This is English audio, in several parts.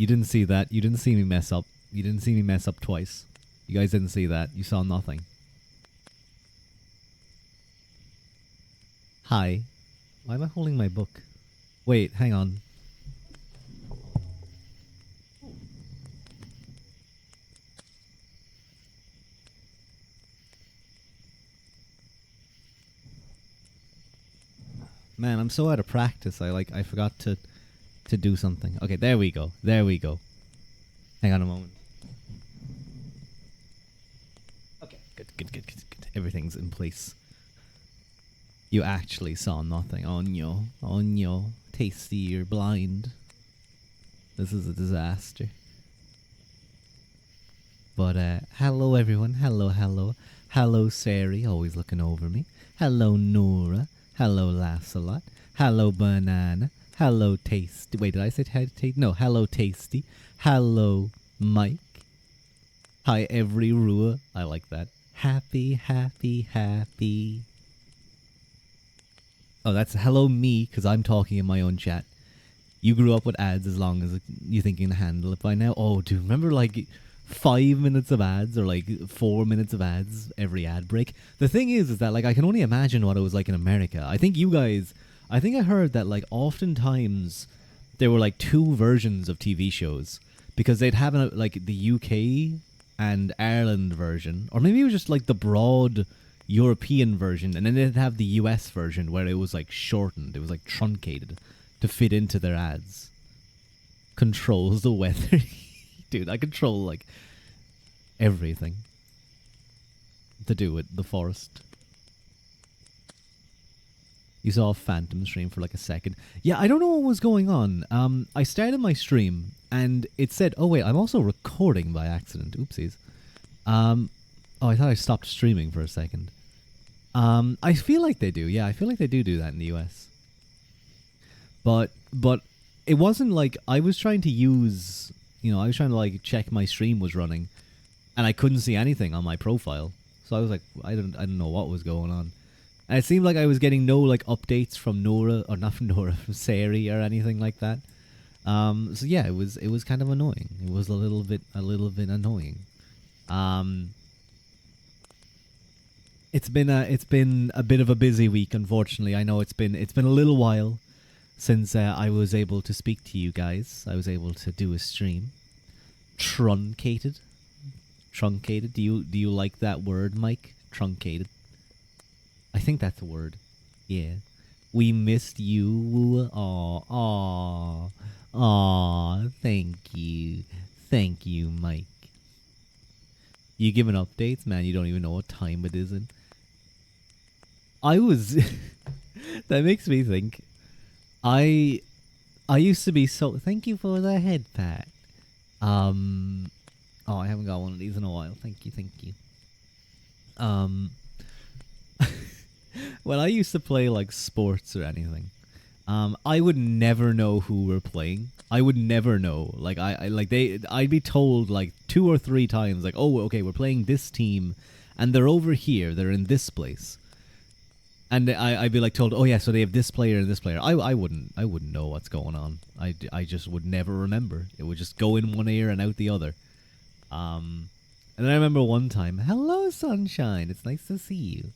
You didn't see that. You didn't see me mess up. You didn't see me mess up twice. You guys didn't see that. You saw nothing. Hi. Why am I holding my book? Wait, hang on. Man, I'm so out of practice. I forgot to do something. Okay, there we go. There we go. Hang on a moment. Okay, good. Everything's in place. You actually saw nothing. Oh no. Tasty, you're blind. This is a disaster. But, hello everyone. Hello. Hello, Sari, always looking over me. Hello, Nora. Hello, Lassalot. Hello, Banana. Hello, Tasty. Wait, did I say Tasty? No, hello, Tasty. Hello, Mike. Hi, every Rua. I like that. Happy. Oh, that's hello me, because I'm talking in my own chat. You grew up with ads as long as you think you can handle it by now. Oh, do you remember, 5 minutes of ads or 4 minutes of ads every ad break? The thing is that I can only imagine what it was like in America. I think I heard that oftentimes there were two versions of TV shows, because they'd have the UK and Ireland version, or maybe it was just the broad European version, and then they'd have the US version where it was shortened, it was truncated to fit into their ads. Controls the weather. Dude, I control everything to do with the forest. You saw a phantom stream for a second. Yeah, I don't know what was going on. I started my stream and it said, oh wait, I'm also recording by accident. Oopsies. Oh, I thought I stopped streaming for a second. I feel like they do. Yeah, I feel like they do that in the US. But it wasn't I was trying to use, I was trying to check my stream was running, and I couldn't see anything on my profile. So I was I don't know what was going on. And it seemed like I was getting no updates from Nora, or not from Nora, from Sari or anything like that. So yeah, it was kind of annoying. It was a little bit annoying. It's been a bit of a busy week, unfortunately. I know it's been a little while since I was able to speak to you guys. I was able to do a stream. Truncated. Do you like that word, Mike? Truncated. I think that's a word. Yeah. We missed you. Aw. Thank you, Mike. You giving updates, man? You don't even know what time it is in. That makes me think. I used to be so. Thank you for the head pat. Oh, I haven't got one of these in a while. Thank you. When I used to play sports or anything, I would never know who we're playing. I would never know. I'd be told 2 or 3 times, oh, okay, we're playing this team, and they're over here. They're in this place. And I'd be told, oh yeah, so they have this player and this player. I wouldn't know what's going on. I just would never remember. It would just go in one ear and out the other. And then I remember one time, hello sunshine, it's nice to see you.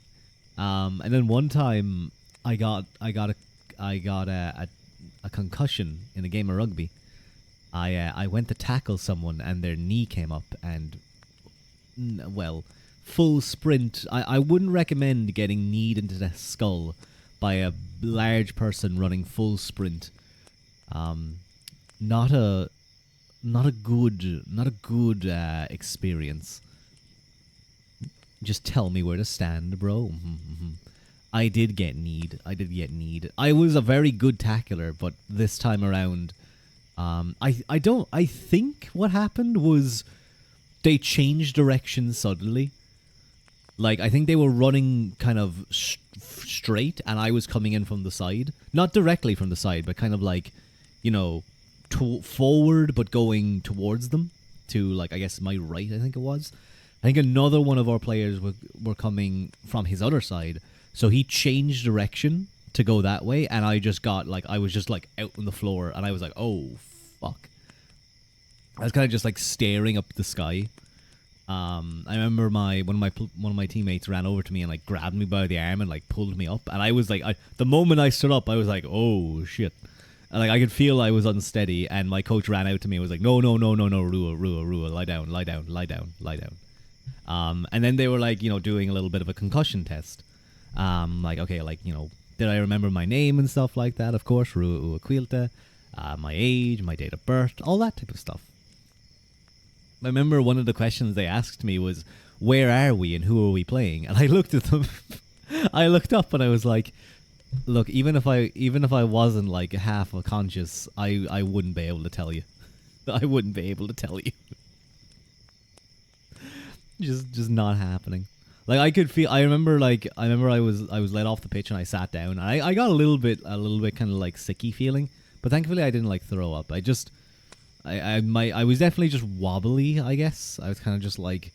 And then one time I got a concussion in a game of rugby. I went to tackle someone and their knee came up and full sprint. I wouldn't recommend getting kneed into the skull by a large person running full sprint. Not a good experience. Just tell me where to stand, bro. I did get kneed. I was a very good tackler, but this time around, I think what happened was they changed direction suddenly. I think they were running kind of straight, and I was coming in from the side. Not directly from the side, but kind of forward, but going towards them. To, I guess, my right, I think it was. I think another one of our players were coming from his other side. So he changed direction to go that way, and I just got, I was just, out on the floor, and I was oh, fuck. I was kind of just like staring up the sky. I remember one of my teammates ran over to me and like grabbed me by the arm and like pulled me up, and I was like, the moment I stood up, I was like, oh shit, and like I could feel I was unsteady, and my coach ran out to me and was like, no, no, no, no, no, Rua, lie down, lie down, lie down, lie down. And then they were like, doing a little bit of a concussion test. Like, okay, like, did I remember my name and stuff like that? Of course, Rua Uaquilta, my age, my date of birth, all that type of stuff. I remember one of the questions they asked me was, where are we and who are we playing? And I looked at them. I looked up and I was like, look, even if I wasn't like half conscious, I wouldn't be able to tell you. I wouldn't be able to tell you. just not happening. Like I remember I was let off the pitch and I sat down. I got a little bit kind of like sicky feeling, but thankfully I didn't like throw up. I was definitely just wobbly, I guess. I was kind of just like,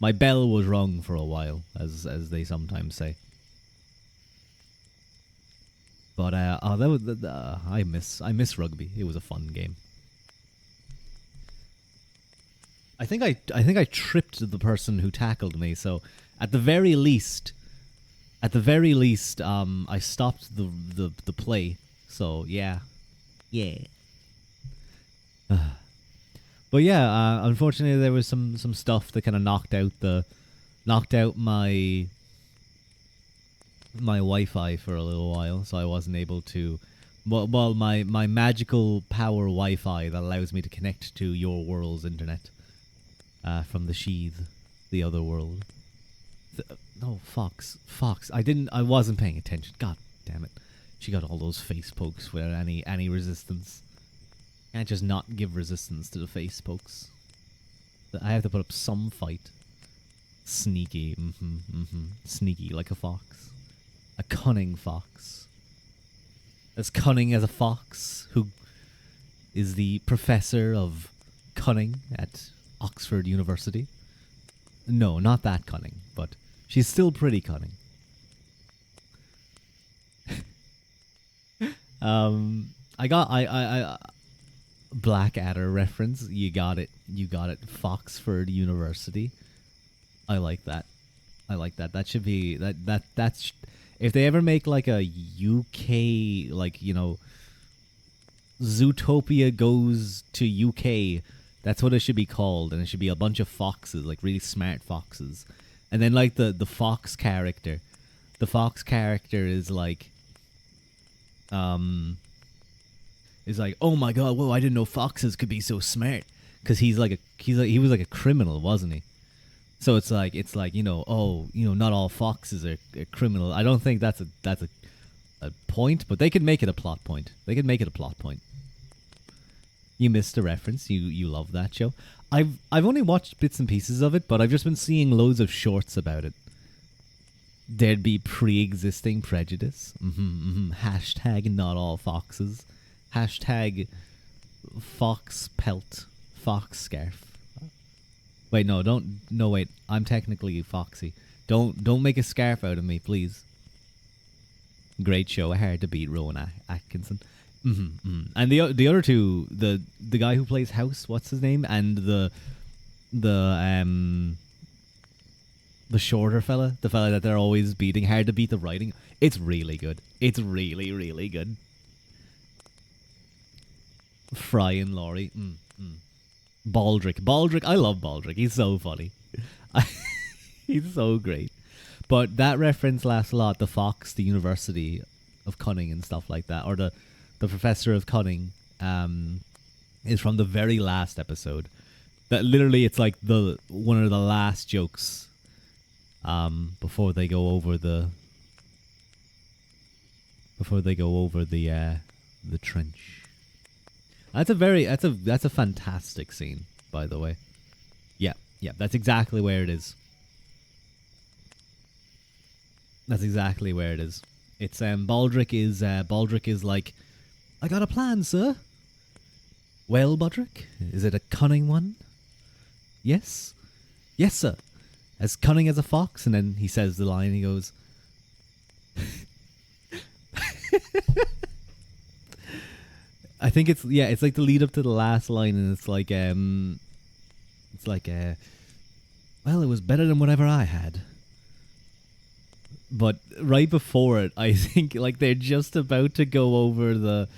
my bell was rung for a while, as they sometimes say. But I miss rugby. It was a fun game. I think I tripped the person who tackled me. So at the very least, I stopped the play. So yeah. But yeah, unfortunately, there was some stuff that kind of knocked out my Wi-Fi for a little while, so I wasn't able to. Well, my magical power Wi-Fi that allows me to connect to your world's internet from the sheath, the other world. No, Fox. I wasn't paying attention. God damn it! She got all those face pokes without any resistance. Can't just not give resistance to the face pokes. I have to put up some fight. Sneaky, sneaky like a fox. A cunning fox. As cunning as a fox, who is the professor of cunning at Oxford University. No, not that cunning, but she's still pretty cunning. I Blackadder reference. You got it. Foxford University. I like that. That should be that's if they ever make like a UK, like, Zootopia goes to UK, that's what it should be called, and it should be a bunch of foxes, like really smart foxes. And then like the fox character. The fox character is like oh my god, whoa, I didn't know foxes could be so smart, because he was like a criminal, wasn't he? So it's like not all foxes are criminal. I don't think that's a point, but they could make it a plot point. You missed a reference. You love that show. I've only watched bits and pieces of it, but I've just been seeing loads of shorts about it. There'd be pre-existing prejudice. Hashtag not all foxes. Hashtag fox pelt. Fox scarf. Wait, no, wait. I'm technically Foxy. Don't make a scarf out of me, please. Great show. Hard to beat, Rowan Atkinson. And the other two, the guy who plays House, what's his name, and the shorter fella, the fella that they're always beating, hard to beat the writing. It's really good. It's really, really good. Fry and Laurie. Baldrick. I love Baldrick. He's so funny. He's so great. But that reference lasts a lot. The Fox, the University of Cunning and stuff like that, or the Professor of Cunning, is from the very last episode. That literally, it's like one of the last jokes before they go over the trench. That's a fantastic scene, by the way. Yeah, that's exactly where it is. It's Baldrick is like, I got a plan, sir. Well, Baldrick, is it a cunning one? Yes, sir. As cunning as a fox. And then he says the line. He goes, I think it's it's like the lead up to the last line, and it's like well, it was better than whatever I had. But right before it, I think like they're just about to go over the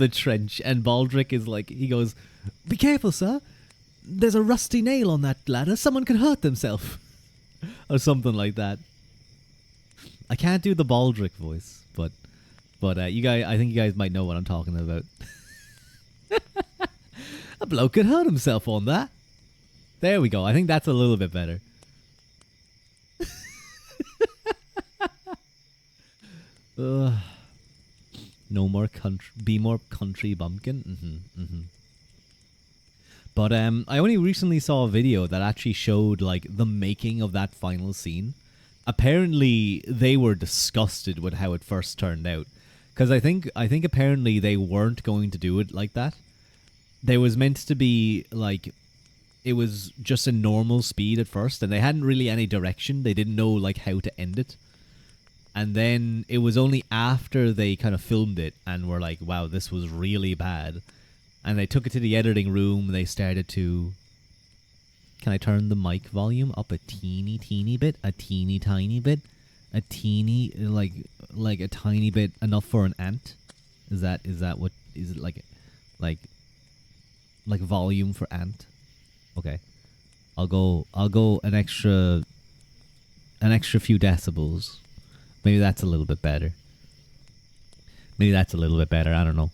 trench, and Baldric is like, he goes, "Be careful, sir. There's a rusty nail on that ladder. Someone could hurt themselves," or something like that. I can't do the Baldric voice, but you guys, I think you guys might know what I'm talking about. A bloke could hurt himself on that. There we go. I think that's a little bit better. No more country. Be more country bumpkin. But I only recently saw a video that actually showed like the making of that final scene. Apparently, they were disgusted with how it first turned out, because I think apparently they weren't going to do it like that. There was meant to be like, it was just a normal speed at first, and they hadn't really any direction. They didn't know like how to end it. And then it was only after they kind of filmed it and were like, wow, this was really bad. And they took it to the editing room. They started to... Can I turn the mic volume up a teeny bit? A teeny tiny bit? A teeny, like a tiny bit, enough for an ant? Is that what... Is it like volume for ant? Okay. I'll go an extra few decibels. Maybe that's a little bit better. I don't know.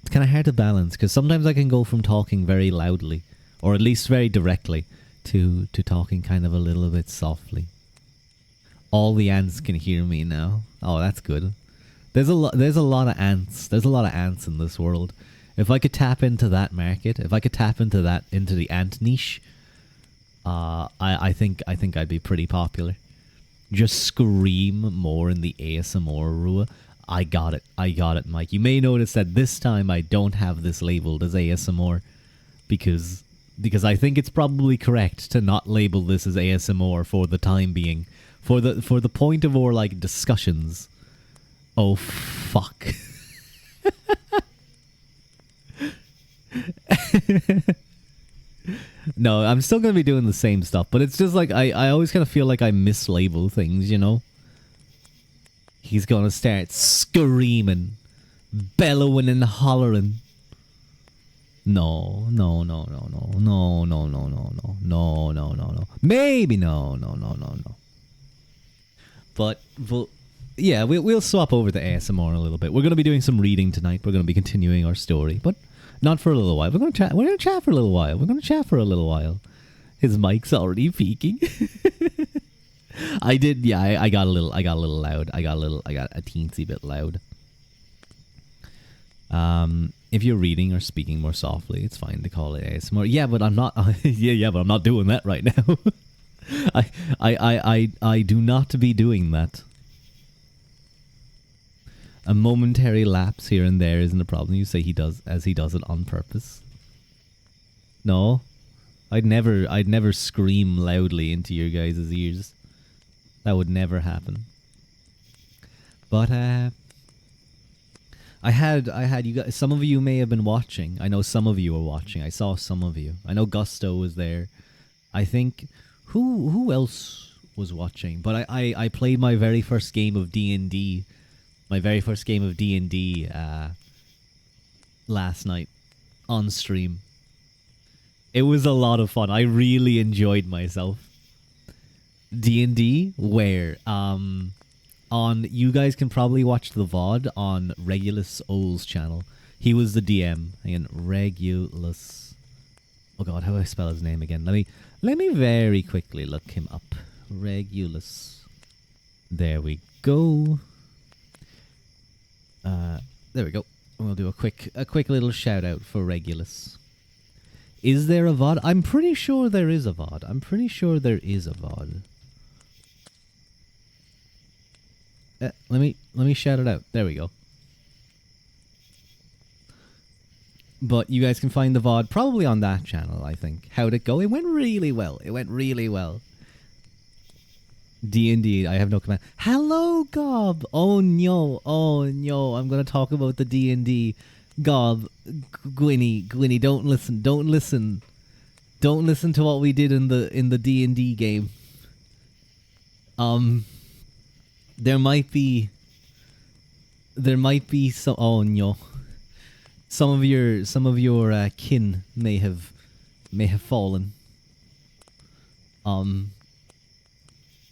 It's kind of hard to balance, because sometimes I can go from talking very loudly, or at least very directly, to talking kind of a little bit softly. All the ants can hear me now. Oh, that's good. There's a lot of ants. There's a lot of ants in this world. If I could tap into that market, if I could tap into the ant niche, I think I'd be pretty popular. Just scream more in the ASMR Rua. I got it, Mike. You may notice that this time I don't have this labeled as ASMR, because I think it's probably correct to not label this as ASMR for the time being, for the point of our like discussions. Oh fuck. No, I'm still going to be doing the same stuff, but it's just like, I always kind of feel like I mislabel things, you know? He's going to start screaming, bellowing and hollering. No. Maybe no. But yeah, we'll swap over to ASMR a little bit. We're going to be doing some reading tonight. We're going to be continuing our story, but not for a little while. We're going to chat for a little while. His mic's already peaking. I did, yeah. I got a little loud. I got a teensy bit loud. If you're reading or speaking more softly, it's fine to call it ASMR. Yeah, but I'm not. But I'm not doing that right now. I do not be doing that. A momentary lapse here and there isn't a problem. You say he does it on purpose. No, I'd never scream loudly into your guys' ears. That would never happen. But I had you guys. Some of you may have been watching. I know some of you were watching. I saw some of you. I know Gusto was there. I think who else was watching? But I played my very first game of D&D. My very first game of D&D last night on stream. It was a lot of fun. I really enjoyed myself. D&D, where on you guys can probably watch the VOD on Regulus Oles channel. He was the DM. Again, Regulus. Oh god, how do I spell his name again? Let me very quickly look him up. Regulus. There we go. There we go. We'll do a quick little shout out for Regulus. Is there a VOD? I'm pretty sure there is a VOD. Let me shout it out. There we go. But you guys can find the VOD probably on that channel, I think. How'd it go? It went really well. D&D, I have no command. Hello, Gob! Oh no, I'm gonna talk about the D&D God, Gwynny, don't listen to what we did in the D&D game. Um, there might be some. Oh no, some of your kin may have fallen.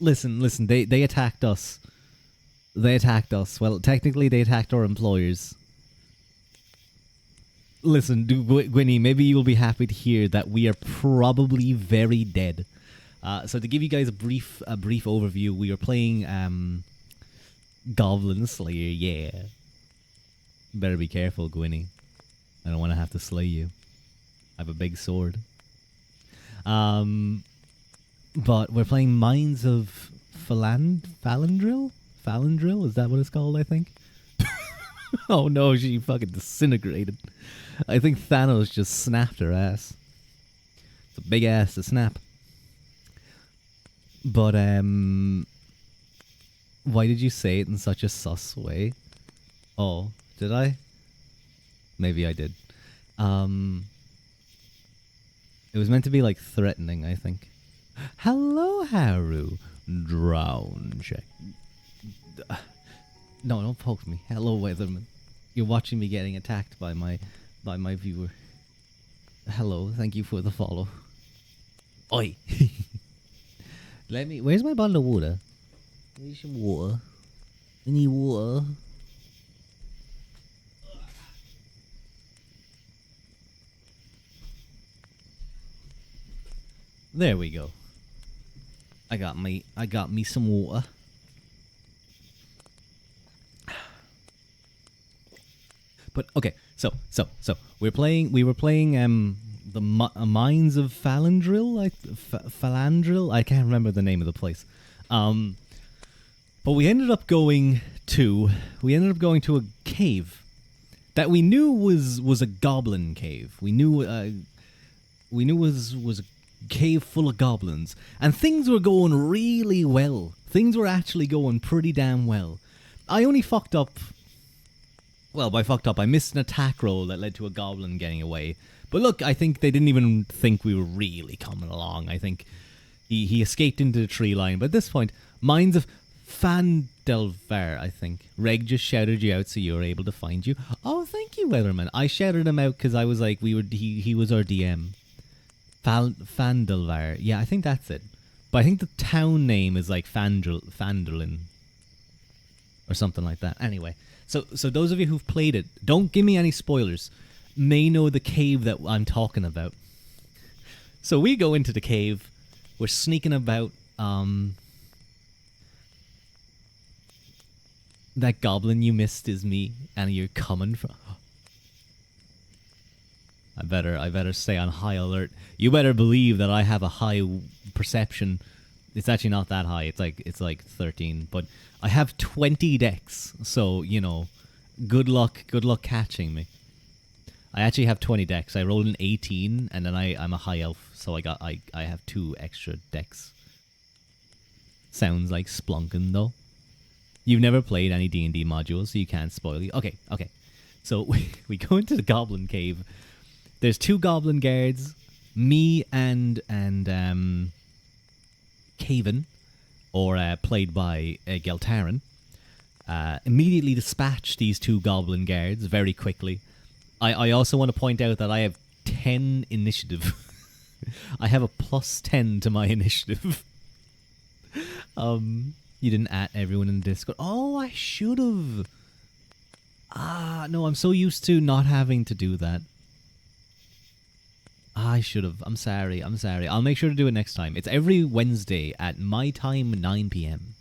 Listen. They attacked us. They attacked us. Well, technically, they attacked our employers. Listen, Gwynny, maybe you'll be happy to hear that we are probably very dead. So to give you guys a brief overview, we are playing Goblin Slayer. Yeah, better be careful, Gwynny. I don't want to have to slay you. I have a big sword. But we're playing Mines of Falandril? Falandril? Is that what it's called, I think? Oh no, she fucking disintegrated. I think Thanos just snapped her ass. It's a big ass to snap. But, why did you say it in such a sus way? Oh, did I? Maybe I did. It was meant to be, like, threatening, I think. Hello, Haru. Drown check. No, don't poke me. Hello, Weatherman. You're watching me getting attacked by my viewer. Hello, thank you for the follow. Oi. Where's my bottle of water? I need some water. I need water. There we go. I got me some water. But okay, so we were playing the Mines of Falandril, Falandril. I can't remember the name of the place. But we ended up going to a cave that we knew was a goblin cave. We knew was a cave full of goblins, and things were going really well. Things were actually going pretty damn well. I only fucked up. Well, by fucked up, I missed an attack roll that led to a goblin getting away. But look, I think they didn't even think we were really coming along. I think he escaped into the tree line. But at this point, Mines of Fandelvar, I think. Reg just shouted you out so you were able to find you. Oh, thank you, Weatherman. I shouted him out because I was like, he was our DM. Fandelvar. Yeah, I think that's it. But I think the town name is like Fandolin. Or something like that. Anyway. So those of you who've played it, don't give me any spoilers, may know the cave that I'm talking about. So we go into the cave, we're sneaking about, that goblin you missed is me, and you're coming from... I better stay on high alert. You better believe that I have a high perception. It's actually not that high. It's like 13, but I have 20 decks. So, you know, good luck catching me. I actually have 20 decks. I rolled an 18 and then I'm a high elf, so I have 2 extra decks. Sounds like Splunkin' though. You've never played any D&D modules, so you can't spoil you. Okay. So we go into the goblin cave. There's 2 goblin guards, me and Caven, or played by Geltarin, immediately dispatch these 2 goblin guards very quickly. I also want to point out that I have 10 initiative. I have a plus 10 to my initiative. You didn't add everyone in the Discord. Oh, I should have. No, I'm so used to not having to do that. I should have. I'm sorry. I'll make sure to do it next time. It's every Wednesday at my time, 9 p.m.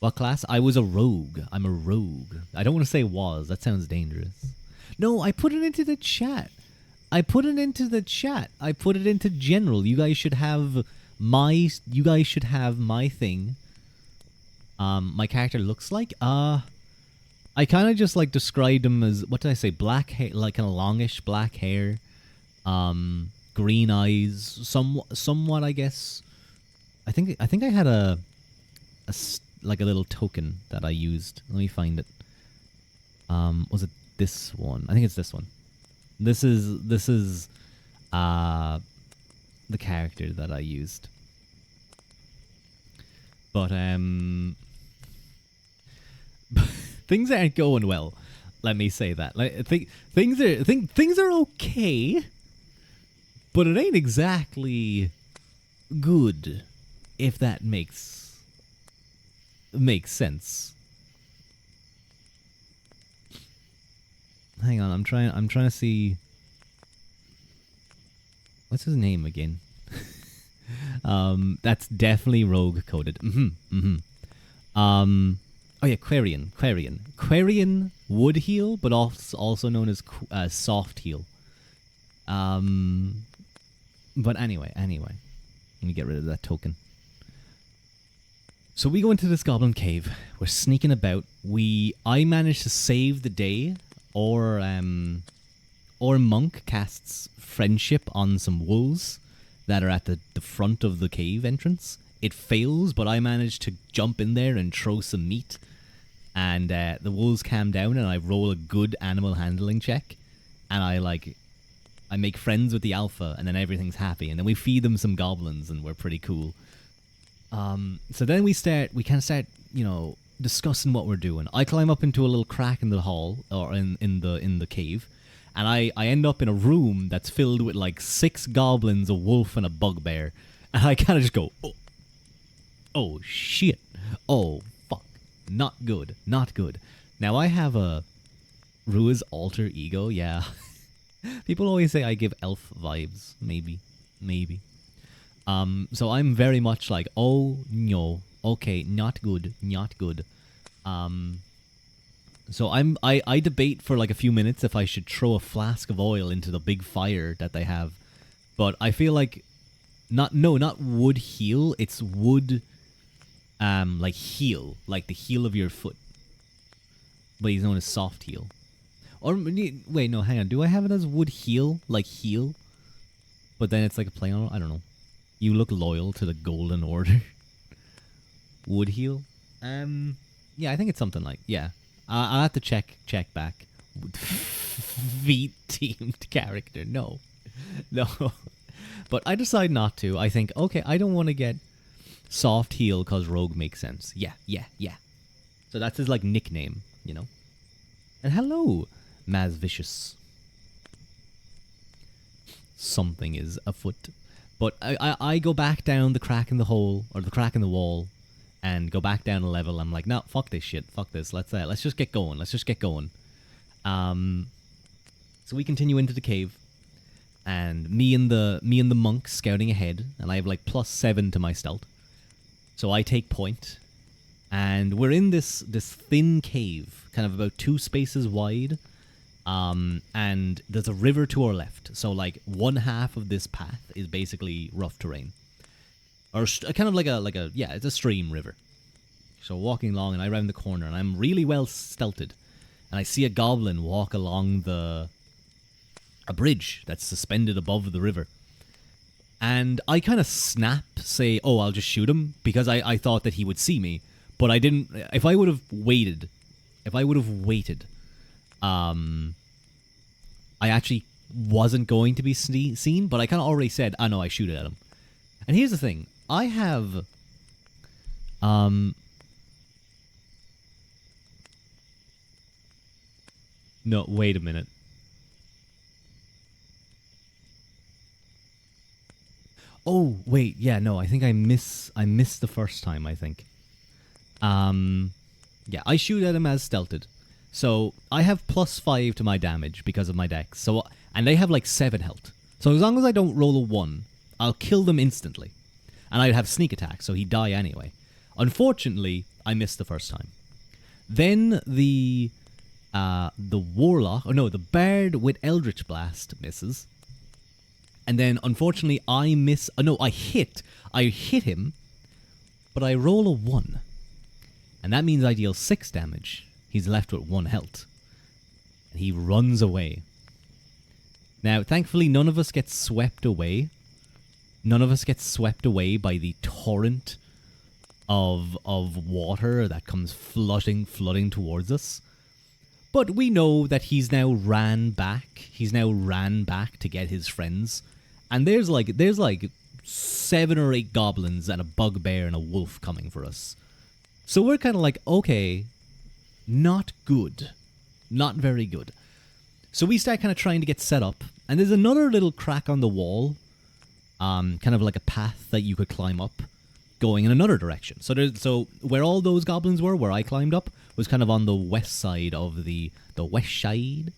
What class? I was a rogue. I'm a rogue. I don't want to say was. That sounds dangerous. No, I put it into the chat. I put it into general. You guys should have my thing. My character looks like. I kind of just like described him as, what did I say? Black hair, like kind of longish black hair. Green eyes, somewhat, I guess. I think I had a little token that I used. Let me find it. Was it this one. I think it's this one. This is the character that I used. But things aren't going well. Let me say that. Like, things are okay, but it ain't exactly good, if that makes sense. Hang on, I'm trying to see. What's his name again? That's definitely rogue coded. Oh yeah, Quarian would heal, but also known as soft heal. But anyway, let me get rid of that token. So we go into this goblin cave. We're sneaking about. I managed to save the day, or Monk casts friendship on some wolves that are at the front of the cave entrance. It fails, but I managed to jump in there and throw some meat. And the wolves calm down, and I roll a good animal handling check. And I make friends with the alpha, and then everything's happy. And then we feed them some goblins, and we're pretty cool. So then we kind of start, discussing what we're doing. I climb up into a little crack in the hall, or in the cave. And I end up in a room that's filled with like 6 goblins, a wolf, and a bugbear. And I kind of just go, oh shit. Oh, fuck. Not good. Not good. Now, I have a Rua's alter ego, yeah. People always say I give elf vibes. Maybe. So I'm very much like, oh, no. Okay, not good. So I debate for like a few minutes if I should throw a flask of oil into the big fire that they have. But I feel like not wood heal, it's wood like heal, like the heel of your foot. But he's known as soft heal. Or wait, no, hang on. Do I have it as wood heal, like heal? But then it's like a play on it? I don't know. You look loyal to the Golden Order. Wood heal? Yeah, I think it's something like, yeah. I'll have to check back. Feet teamed character. No. But I decide not to. I think, okay, I don't want to get soft heal because rogue makes sense. Yeah. So that's his like nickname, And hello, Maz Vicious. Something is afoot. But I go back down the crack in the hole, or the crack in the wall, and go back down a level. I'm like, no, fuck this shit. Fuck this. Let's just get going. So we continue into the cave, and me and the monk scouting ahead, and I have like +7 to my stealth. So I take point, and we're in this thin cave, kind of about 2 spaces wide, and there's a river to our left. So like one half of this path is basically rough terrain. Or kind of like a it's a stream river. So walking along, and I round the corner, and I'm really well stealthed, and I see a goblin walk along a bridge that's suspended above the river. And I kind of say, oh, I'll just shoot him, because I thought that he would see me, but I didn't. If I would have waited, I actually wasn't going to be seen, but I kind of already said, no, I shoot at him. And here's the thing. I have no, wait a minute. Oh, wait, yeah, no, I think I missed the first time, I think. Yeah, I shoot at him as stealthed. So I have +5 to my damage because of my dex. So, and they have like 7 health. So as long as I don't roll a 1, I'll kill them instantly. And I'd have sneak attack, so he'd die anyway. Unfortunately, I missed the first time. Then the warlock, the bard with Eldritch Blast misses. And then, unfortunately, I miss. I hit him, but I roll a 1. And that means I deal 6 damage. He's left with 1 health. And he runs away. Now, thankfully, none of us get swept away. None of us get swept away by the torrent of water that comes flooding towards us. But we know that he's now ran back. He's now ran back to get his friends. And there's like 7 or 8 goblins and a bugbear and a wolf coming for us. So we're kind of like, okay, not good. Not very good. So we start kind of trying to get set up. And there's another little crack on the wall. Kind of like a path that you could climb up, going in another direction. So where all those goblins were, where I climbed up, was kind of on the west side of the west side.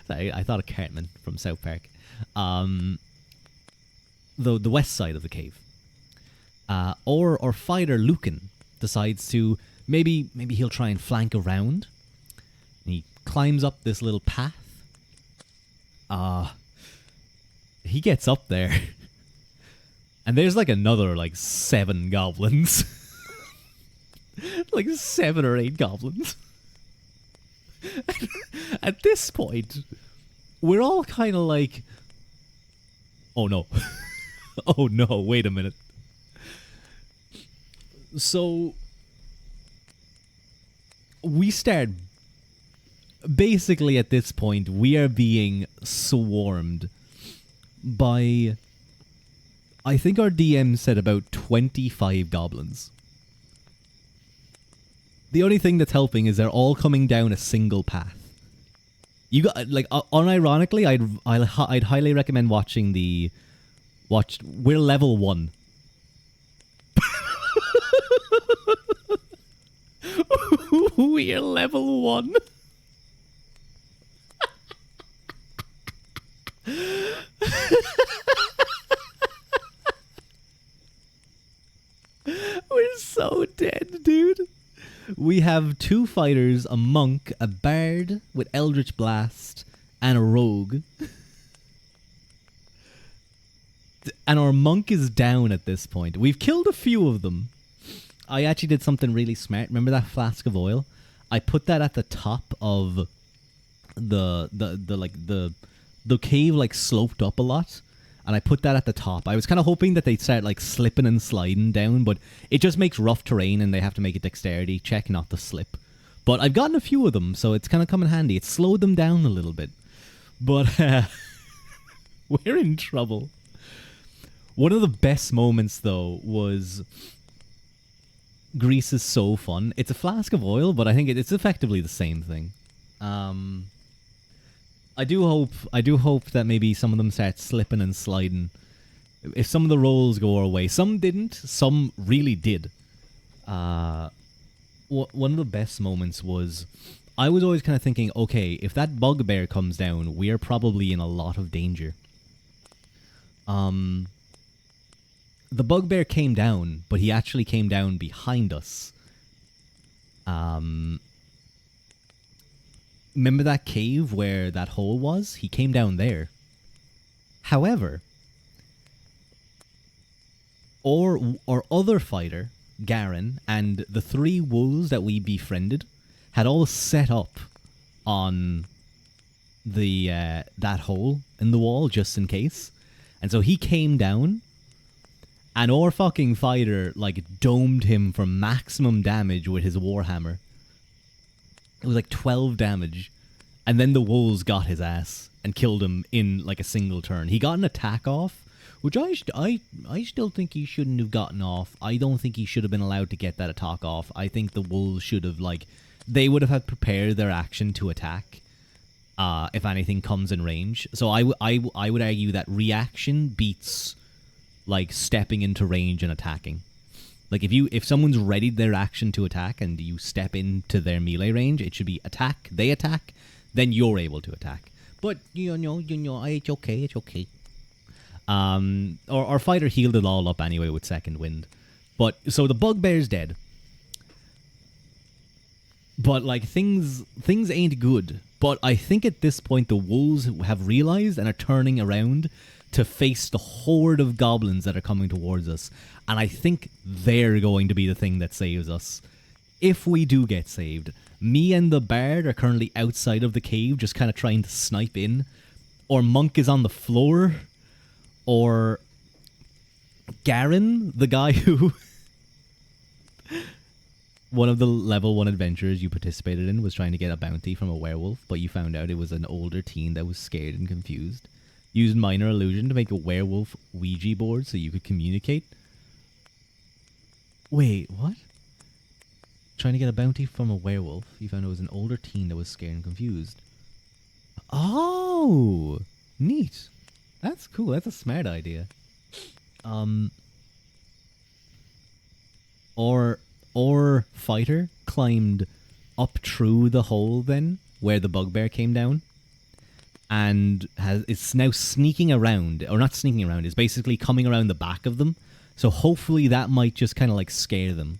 I thought of Cartman from South Park. The west side of the cave. Or fighter Lucan decides to maybe he'll try and flank around. And he climbs up this little path. He gets up there. And there's like another 7 goblins. Like 7 or 8 goblins. At this point, we're all kind of like, oh no. Oh no, wait a minute. So we start, basically at this point, we are being swarmed by, I think our DM said about 25 goblins. The only thing that's helping is they're all coming down a single path. You got unironically, I'd highly recommend watching we're level 1. We're level 1. We're so dead, dude. We have 2 fighters, a monk, a bard with Eldritch Blast, and a rogue. And our monk is down at this point. We've killed a few of them. I actually did something really smart. Remember that flask of oil? I put that at the top of the cave, sloped up a lot, and I put that at the top. I was kind of hoping that they'd start slipping and sliding down, but it just makes rough terrain and they have to make a dexterity check not to slip. But I've gotten a few of them, so it's kind of come in handy. It's slowed them down a little bit. But we're in trouble. One of the best moments, though, was grease is so fun. It's a flask of oil, but I think it's effectively the same thing. I do hope that maybe some of them start slipping and sliding. If some of the rolls go our way, some didn't, some really did. One of the best moments was, I was always kind of thinking, okay, if that bugbear comes down, we're probably in a lot of danger. The bugbear came down, but he actually came down behind us. Remember that cave where that hole was? He came down there. However, our other fighter, Garen, and the 3 wolves that we befriended had all set up on the that hole in the wall just in case. And so he came down, and our fucking fighter domed him for maximum damage with his warhammer. It was 12 damage. And then the wolves got his ass and killed him in a single turn. He got an attack off, which I still think he shouldn't have gotten off. I don't think he should have been allowed to get that attack off. I think the wolves should have they would have had prepared their action to attack if anything comes in range. So I would argue that reaction beats stepping into range and attacking. If someone's readied their action to attack and you step into their melee range, it should be attack, they attack, then you're able to attack. But it's okay. Our fighter healed it all up anyway with second wind. But so the bugbear's dead. But things ain't good. But I think at this point the wolves have realized and are turning around to face the horde of goblins that are coming towards us. And I think they're going to be the thing that saves us. If we do get saved, me and the bard are currently outside of the cave just kind of trying to snipe in. Or Monk is on the floor. Or Garen, the guy who one of the level 1 adventures you participated in was trying to get a bounty from a werewolf, but you found out it was an older teen that was scared and confused. Used minor illusion to make a werewolf Ouija board so you could communicate. Wait, what? Trying to get a bounty from a werewolf. You found it was an older teen that was scared and confused. Oh, neat. That's cool. That's a smart idea. Or fighter climbed up through the hole then where the bugbear came down, and it's now sneaking around, or not sneaking around. It's basically coming around the back of them. So hopefully that might just kind of like scare them.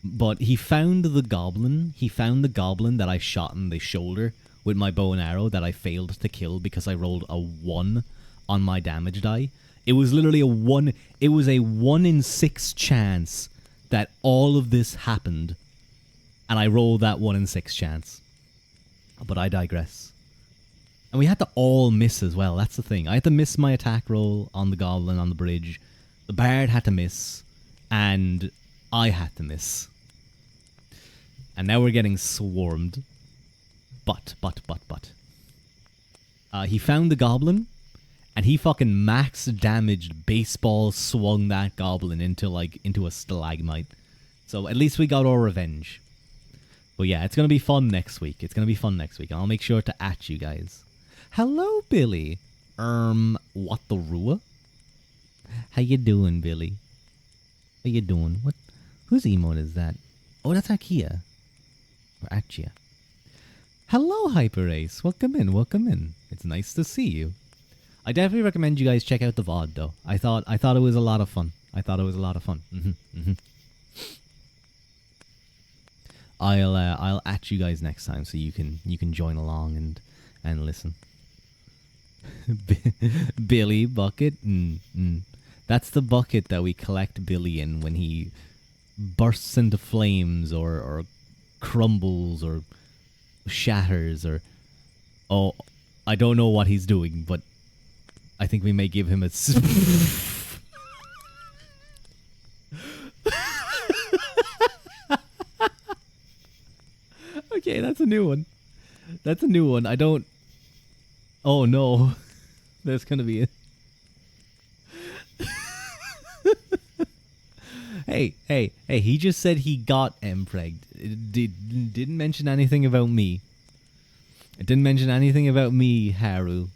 But he found the goblin. He found the goblin that I shot in the shoulder with my bow and arrow that I failed to kill because I rolled a 1 on my damage die. It was literally a 1. It was a 1 in 6 chance that all of this happened. And I rolled that 1 in 6 chance. But I digress. And we had to all miss as well. That's the thing. I had to miss my attack roll on the goblin on the bridge. The bard had to miss. And I had to miss. And now we're getting swarmed. But. He found the goblin. And he fucking max damaged baseball swung that goblin into a stalagmite. So at least we got our revenge. But yeah, it's going to be fun next week. And I'll make sure to at you guys. Hello, Billy. What the rua? How you doing, Billy? How you doing? What? Whose emote is that? Oh, that's Akia. Or Achia. Hello, Hyperace. Welcome in. It's nice to see you. I definitely recommend you guys check out the VOD, though. I thought it was a lot of fun. I'll at you guys next time so you can join along and listen. Billy bucket. That's the bucket that we collect Billy in when he bursts into flames or crumbles or shatters or I don't know what he's doing, but I think we may give him a Okay, that's a new one. I don't... Oh no. There's gonna be a... Hey, he just said he got Mpreg. It didn't mention anything about me. It didn't mention anything about me, Haru.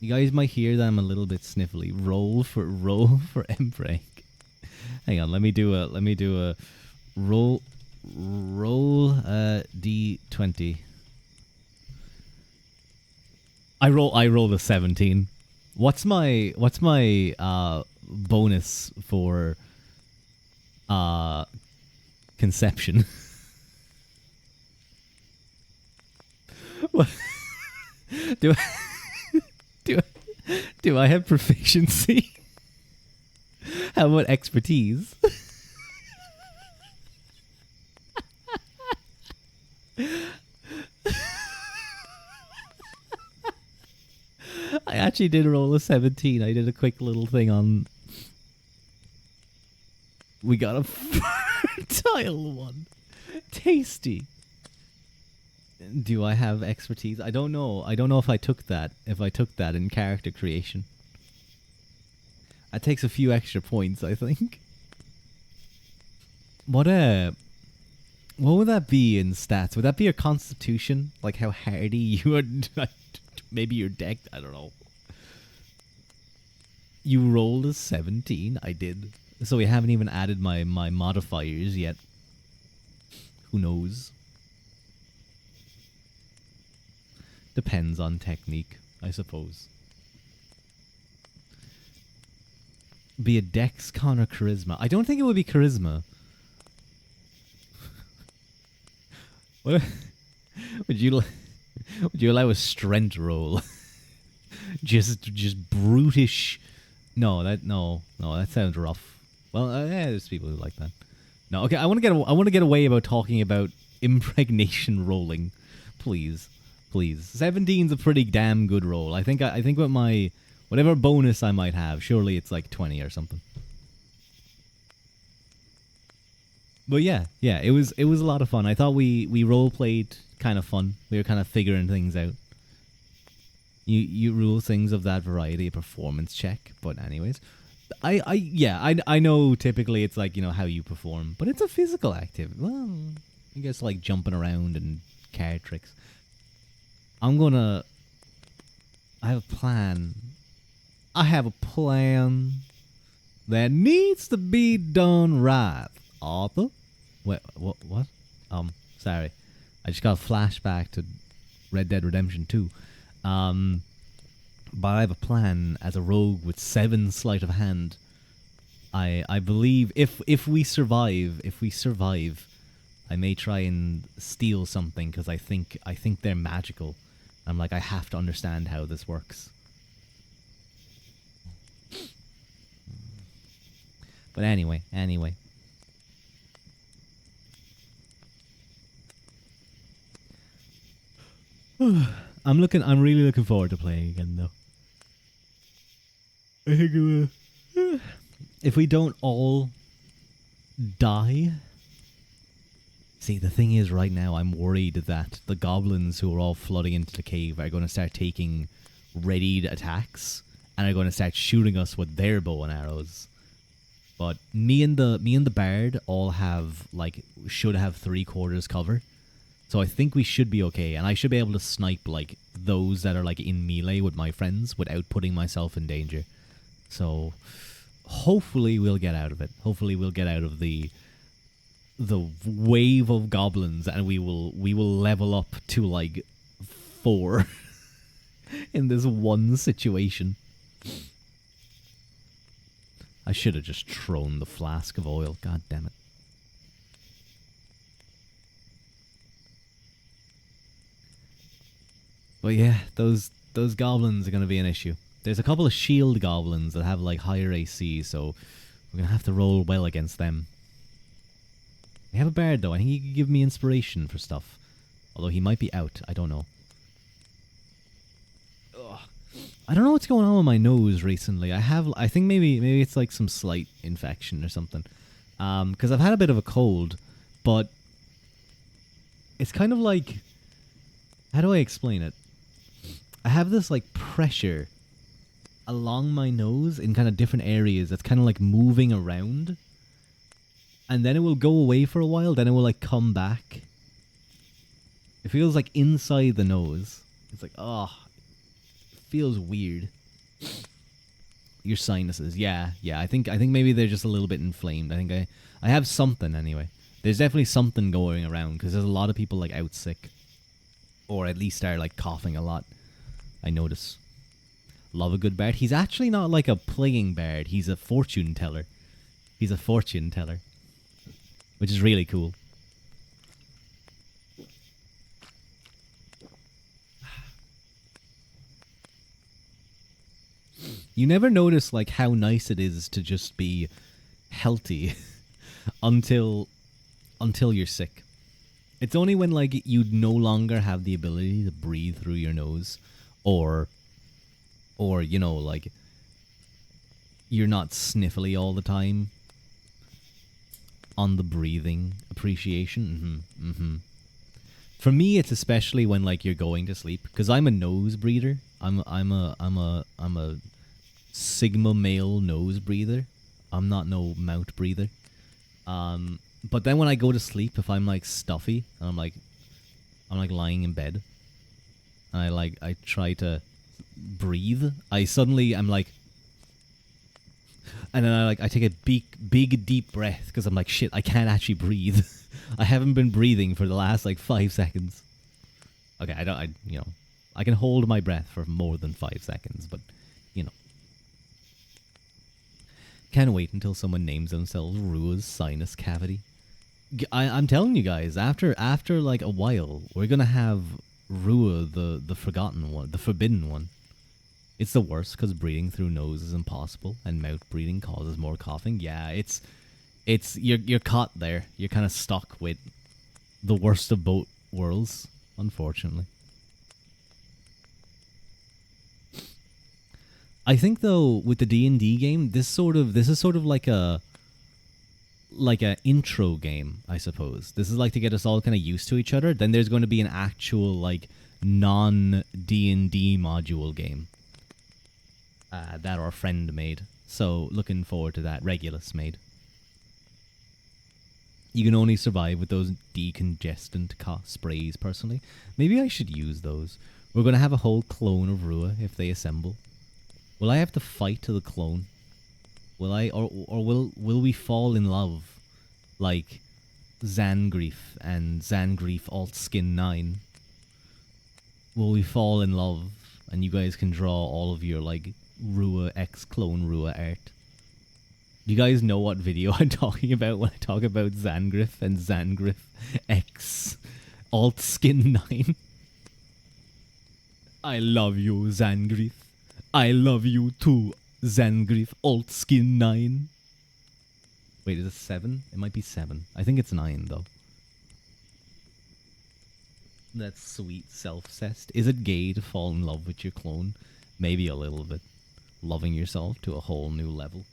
You guys might hear that I'm a little bit sniffly. Roll for Mpreg. Hang on, let me do a roll D20. I rolled a 17. What's my bonus for conception? What? Do I have proficiency? How about expertise? I actually did roll a 17. I did a quick little thing on... We got a fertile one. Tasty. Do I have expertise? I don't know. I don't know if I took that. In character creation. That takes a few extra points, I think. What would that be in stats? Would that be your constitution? Like how hardy you are? Maybe your deck? I don't know. You rolled a 17? I did. So we haven't even added my modifiers yet. Who knows? Depends on technique, I suppose. Be a dex, con, or charisma. I don't think it would be charisma. What? Would you allow a strength roll? just brutish. No, that sounds rough. Well, there's people who like that. No, okay. I want to get away about talking about impregnation rolling, please. 17's a pretty damn good roll. I think with my whatever bonus I might have, surely it's like 20 or something. But yeah, it was a lot of fun. I thought we role played kind of fun. We were kind of figuring things out. You rule things of that variety, a performance check. But anyways, I know typically it's like how you perform, but it's a physical activity. Well, I guess like jumping around and card tricks. I'm gonna. I have a plan. I have a plan that needs to be done right, Arthur. Wait, what? Sorry. I just got a flashback to Red Dead Redemption 2. Um, but I have a plan as a rogue with 7 sleight of hand. I believe if we survive, I may try and steal something because I think they're magical. I'm like I have to understand how this works. But anyway, I'm really looking forward to playing again though. I think it will. If we don't all die. See, the thing is, right now, I'm worried that the goblins who are all flooding into the cave are going to start taking readied attacks and are going to start shooting us with their bow and arrows. But me and the bard all have should have 3/4 cover, so I think we should be okay, and I should be able to snipe those that are in melee with my friends without putting myself in danger. So hopefully we'll get out of it. Hopefully we'll get out of the wave of goblins, and we will level up to 4 in this one situation. I should have just thrown the flask of oil. God damn it. But yeah, those goblins are going to be an issue. There's a couple of shield goblins that have higher AC, so we're going to have to roll well against them. I have a bard though. I think he could give me inspiration for stuff. Although he might be out. I don't know. Ugh. I don't know what's going on with my nose recently. I think maybe it's some slight infection or something. Because I've had a bit of a cold, but it's kind of how do I explain it? I have this pressure along my nose in kind of different areas that's kind of moving around. And then it will go away for a while, then it will come back. It feels inside the nose. It's it feels weird. Your sinuses, yeah. I think maybe they're just a little bit inflamed. I think I have something anyway. There's definitely something going around because there's a lot of people out sick, or at least are coughing a lot. I notice. Love a good bard. He's actually not a playing bard. He's a fortune teller. Which is really cool. You never notice how nice it is to just be healthy until you're sick. It's only when you no longer have the ability to breathe through your nose, or you're not sniffly all the time. On the breathing appreciation. For me, it's especially when you're going to sleep, because I'm a nose breather. I'm a sigma male nose breather. I'm not no mouth breather. But then when I go to sleep, if I'm stuffy, and I'm lying in bed, and I try to breathe, I'm and then I take a big deep breath because I'm shit, I can't actually breathe. I haven't been breathing for the last 5 seconds. Okay, I can hold my breath for more than 5 seconds, but can't wait until someone names themselves Rua's sinus cavity. I'm telling you guys, after a while, we're gonna have Rua, the forgotten one, the forbidden one. It's the worst because breathing through nose is impossible, and mouth breathing causes more coughing. Yeah, it's you're caught there. You're kind of stuck with the worst of both worlds, unfortunately. I think though with the D&D game, this is sort of like a intro game, I suppose. This is like to get us all kind of used to each other. Then there's going to be an actual like non D&D module game that our friend made. So looking forward to that. Regulus made. You can only survive with those decongestant sprays. Personally, maybe I should use those. We're going to have a whole clone of Rua if they assemble. Will I have to fight to the clone? Will I, or will we fall in love, like Zangief and Zangief Alt Skin 9? Will we fall in love, and you guys can draw all of your like Rua X clone Rua art? Do you guys know what video I'm talking about when I talk about Zangief and Zangief X Alt Skin 9? I love you, Zangief. I love you too, Zangief Alt Skin 9. Wait, is it 7? It might be 7. I think it's 9 though. That's sweet self-cessed. Is it gay to fall in love with your clone? Maybe a little bit. Loving yourself to a whole new level.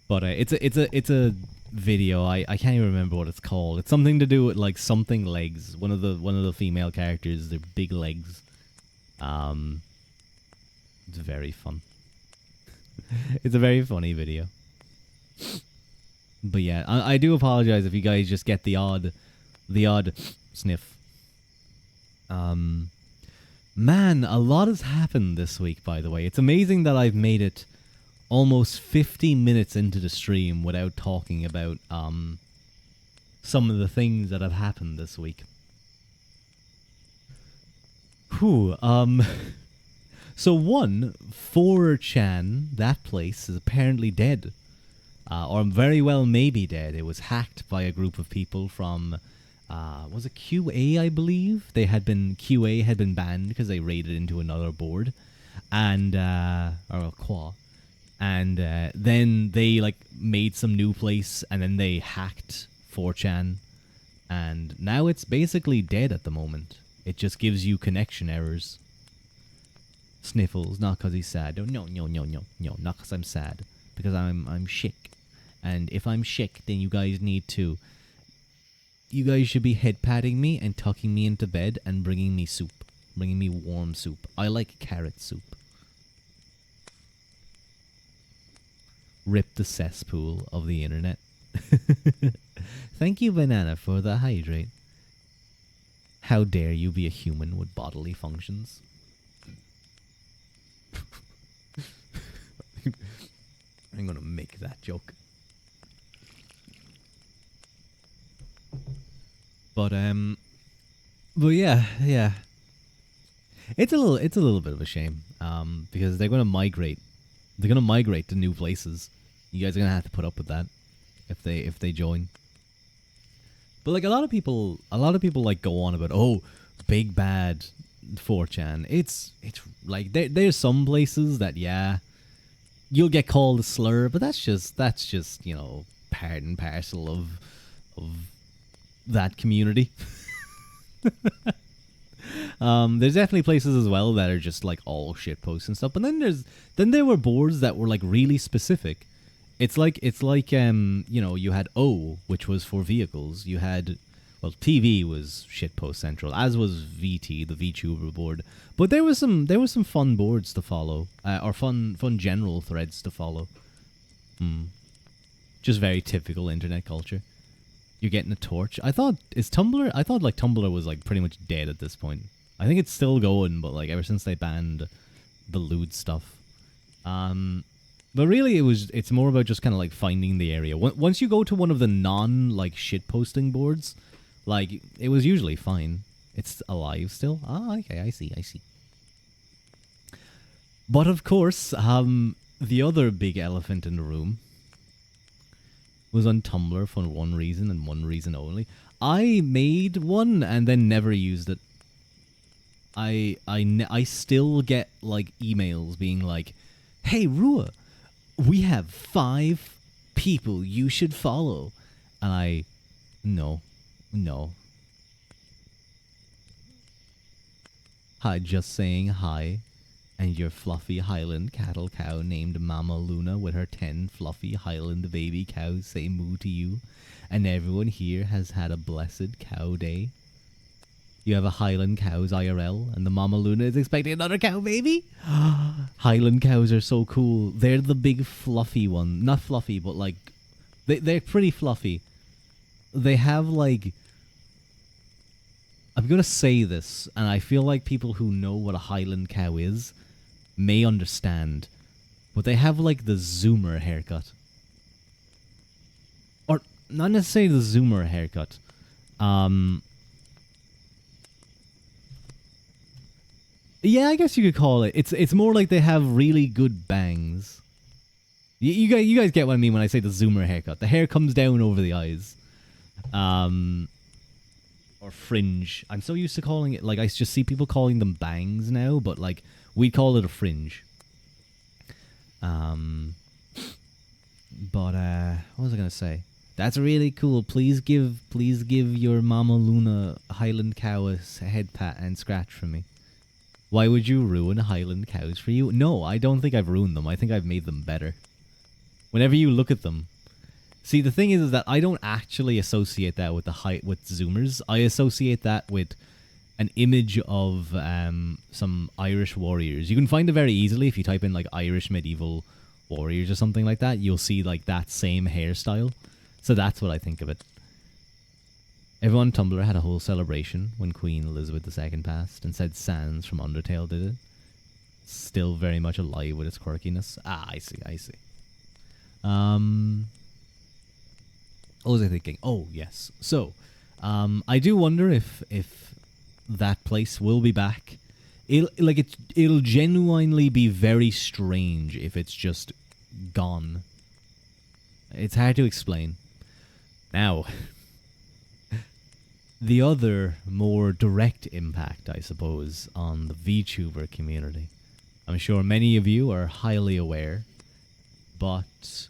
But it's a video. I can't even remember what it's called. It's something to do with like something legs. One of the female characters, their big legs. It's very fun. It's a very funny video. But yeah, I do apologize if you guys just get the odd sniff. Man, a lot has happened this week, by the way. It's amazing that I've made it almost 50 minutes into the stream without talking about some of the things that have happened this week. Whew, so 4chan, that place, is apparently dead. Or very well maybe dead. It was hacked by a group of people from, was it QA, I believe? QA had been banned because they raided into another board. And, or Qua. And then they like made some new place, and then they hacked 4chan. And now it's basically dead at the moment. It just gives you connection errors. Sniffles, not because he's sad. No, not because I'm sad. Because I'm sick. And if I'm sick, then you guys should be head patting me and tucking me into bed and bringing me soup. Bringing me warm soup. I like carrot soup. Rip the cesspool of the internet. Thank you, Banana, for the hydrate. How dare you be a human with bodily functions? I'm gonna make that joke. But yeah. It's a little bit of a shame. Because they're gonna migrate. They're gonna migrate to new places. You guys are gonna have to put up with that if they join. But like a lot of people like go on about, oh, big bad 4chan. It's like there's some places that you'll get called a slur, but that's just part and parcel of that community. There's definitely places as well that are just like all shit posts and stuff. But then there were boards that were like really specific. It's like you had O, which was for vehicles. You had TV was shitpost central, as was VT, the VTuber board. But there was some fun boards to follow, or fun general threads to follow. Just very typical internet culture. You're getting a torch. I thought like Tumblr was like pretty much dead at this point. I think it's still going, but like ever since they banned the lewd stuff. But really it's more about just kind of like finding the area. Once you go to one of the non like shit posting boards, like it was usually fine. It's alive still. Okay, I see. But of course, the other big elephant in the room was on Tumblr for one reason and one reason only. I made one and then never used it. I still get like emails being like, "Hey Rua, we have 5 people you should follow," and no. Hi, just saying hi, and your fluffy Highland cattle cow named Mama Luna with her 10 fluffy Highland baby cows say moo to you, and everyone here has had a blessed cow day. You have a Highland cows IRL, and the Mama Luna is expecting another cow baby. Highland cows are so cool. They're the big fluffy one. Not fluffy, but like they're pretty fluffy. They have like, I'm gonna say this, and I feel like people who know what a Highland cow is may understand, but they have like the Zoomer haircut. Or not necessarily the Zoomer haircut. Yeah, I guess you could call it. It's more like they have really good bangs. You guys get what I mean when I say the Zoomer haircut. The hair comes down over the eyes. Or fringe. I'm so used to calling it, like, I just see people calling them bangs now, but like we call it a fringe. But what was I gonna say? That's really cool. Please give your Mama Luna Highland cow a head pat and scratch from me. Why would you ruin Highland cows for you? No, I don't think I've ruined them. I think I've made them better. Whenever you look at them, see, the thing is that I don't actually associate that with with Zoomers. I associate that with an image of some Irish warriors. You can find it very easily if you type in like Irish medieval warriors or something like that. You'll see like that same hairstyle. So that's what I think of it. Everyone on Tumblr had a whole celebration when Queen Elizabeth II passed and said Sans from Undertale did it. Still very much alive with its quirkiness. Ah, I see. What was I thinking? Oh, yes. So, I do wonder if that place will be back. It'll genuinely be very strange if it's just gone. It's hard to explain. Now, the other more direct impact, I suppose, on the VTuber community. I'm sure many of you are highly aware, but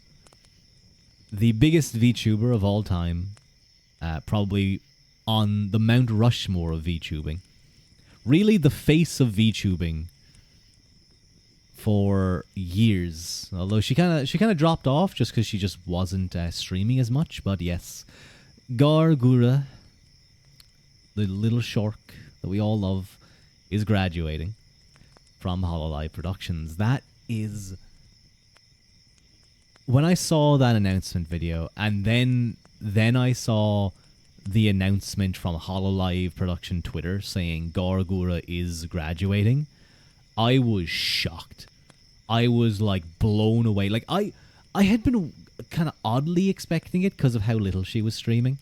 the biggest VTuber of all time, probably on the Mount Rushmore of VTubing, really the face of VTubing for years. Although she kind of dropped off just because she just wasn't streaming as much. But yes, Gargura, the little shark that we all love, is graduating from Hololive Productions. That is, when I saw that announcement video, and then I saw the announcement from Hololive Production Twitter saying Gargura is graduating, I was shocked. I was like blown away. Like I had been kind of oddly expecting it because of how little she was streaming,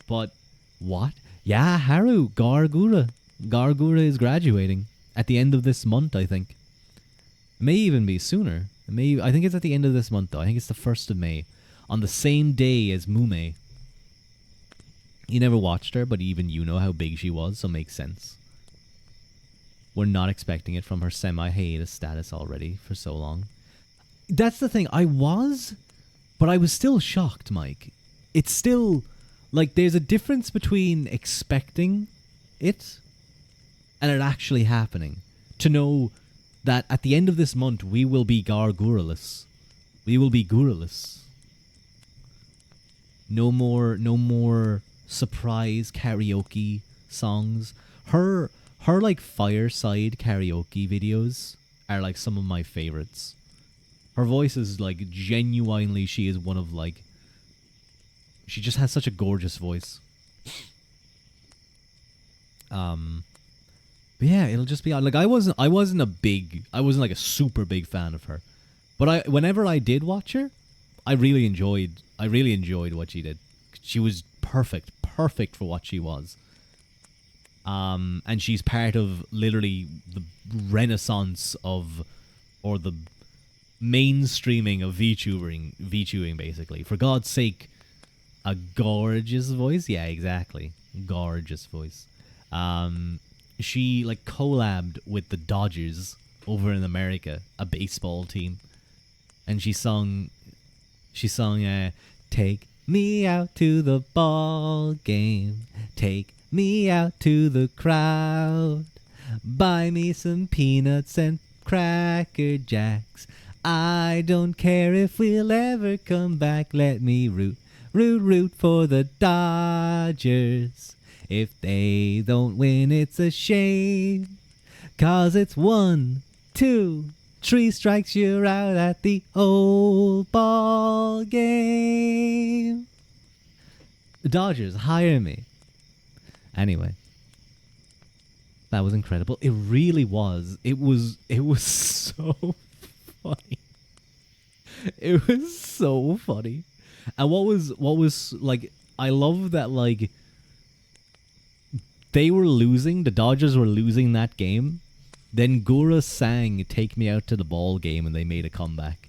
but what? Yeah, Haru, Gargura is graduating at the end of this month, I think. It may even be sooner. I think it's at the end of this month, though. I think it's the 1st of May, on the same day as Mume. You never watched her, but even you know how big she was, so makes sense. We're not expecting it from her semi-hiatus status already for so long. That's the thing. But I was still shocked, Mike. It's still, like, there's a difference between expecting it and it actually happening. To know that at the end of this month, we will be Garguraless. We will be Guraless. No more surprise karaoke songs. Her like fireside karaoke videos are like some of my favorites. Her voice is like genuinely, she is one of like, she just has such a gorgeous voice. But yeah, it'll just be like I wasn't like a super big fan of her, but whenever I did watch her, I really enjoyed what she did. She was perfect for what she was. And she's part of literally the renaissance of, or the mainstreaming of VTubing basically. For God's sake, a gorgeous voice. Yeah, exactly, gorgeous voice. She like collabed with the Dodgers over in America, a baseball team, and she sung "Take me out to the ball game, take me out to the crowd, buy me some peanuts and Cracker Jacks. I don't care if we'll ever come back. Let me root for the Dodgers. If they don't win, it's a shame. 'Cause it's 1, 2, 3 strikes, you're out at the old ball game. The Dodgers, hire me. Anyway. That was incredible. It really was. It was so funny. It was so funny. And what was like, I love that, like, they were losing, the Dodgers were losing that game. Then Gura sang "Take Me Out to the Ball Game" and they made a comeback.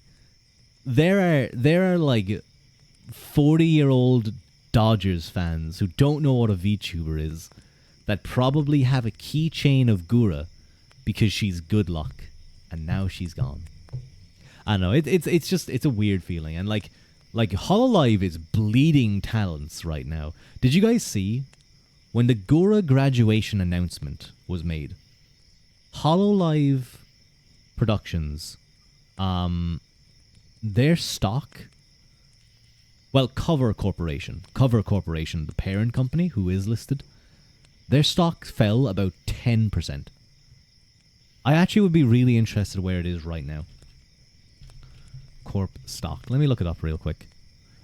There are like 40-year-old Dodgers fans who don't know what a VTuber is, that probably have a keychain of Gura because she's good luck, and now she's gone. I know it's a weird feeling, and like Hololive is bleeding talents right now. Did you guys see when the Gura graduation announcement was made? Hololive Productions, their stock. Well, Cover Corporation, the parent company who is listed, their stock fell about 10%. I actually would be really interested where it is right now. Corp stock. Let me look it up real quick.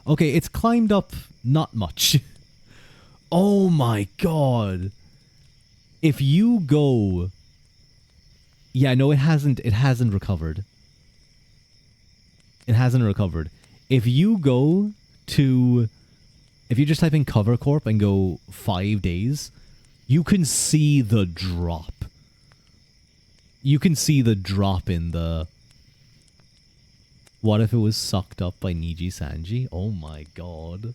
Okay, it's climbed up not much. Oh my god. If you go... Yeah, no, it hasn't recovered. It hasn't recovered. If you go to... If you just type in Cover Corp and go 5 days, you can see the drop. You can see the drop in the... What if it was sucked up by Niji Sanji? Oh my god.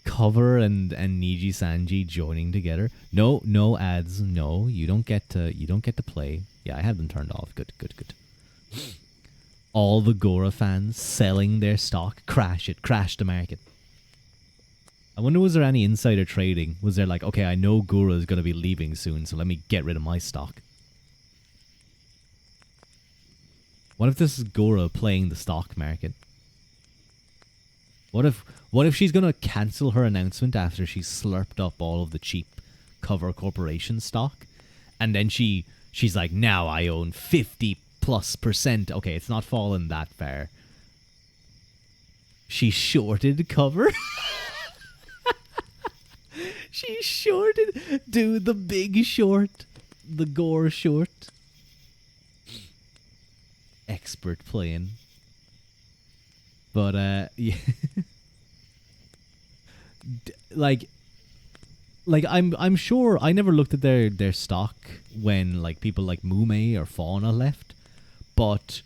Cover and Niji Sanji joining together. No ads. No, you don't get to play. Yeah, I have them turned off. Good. All the Gora fans selling their stock. Crash the market. I wonder, was there any insider trading? Was there like, okay, I know Gora is going to be leaving soon, so let me get rid of my stock. What if this is Gora playing the stock market? What if she's going to cancel her announcement after she's slurped up all of the cheap Cover Corporation stock? And then she's like, now I own 50+%. Okay, it's not fallen that far. She shorted Cover? She shorted... Dude, the big short. The Gore short. Expert playing. But, yeah. like I'm sure I never looked at their stock when like people like Mume or Fauna left, but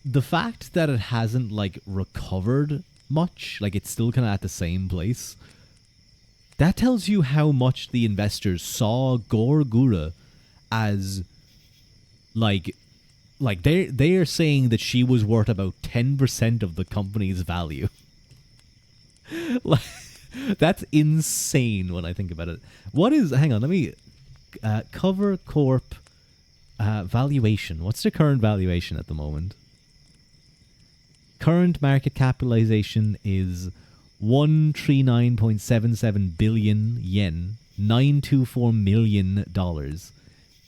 the fact that it hasn't like recovered much, like it's still kind of at the same place, that tells you how much the investors saw Gore Gura as like they are saying that she was worth about 10% of the company's value. Like, that's insane when I think about it. What is... Hang on, let me... Cover Corp valuation. What's the current valuation at the moment? Current market capitalization is 139.77 billion yen, $924 million.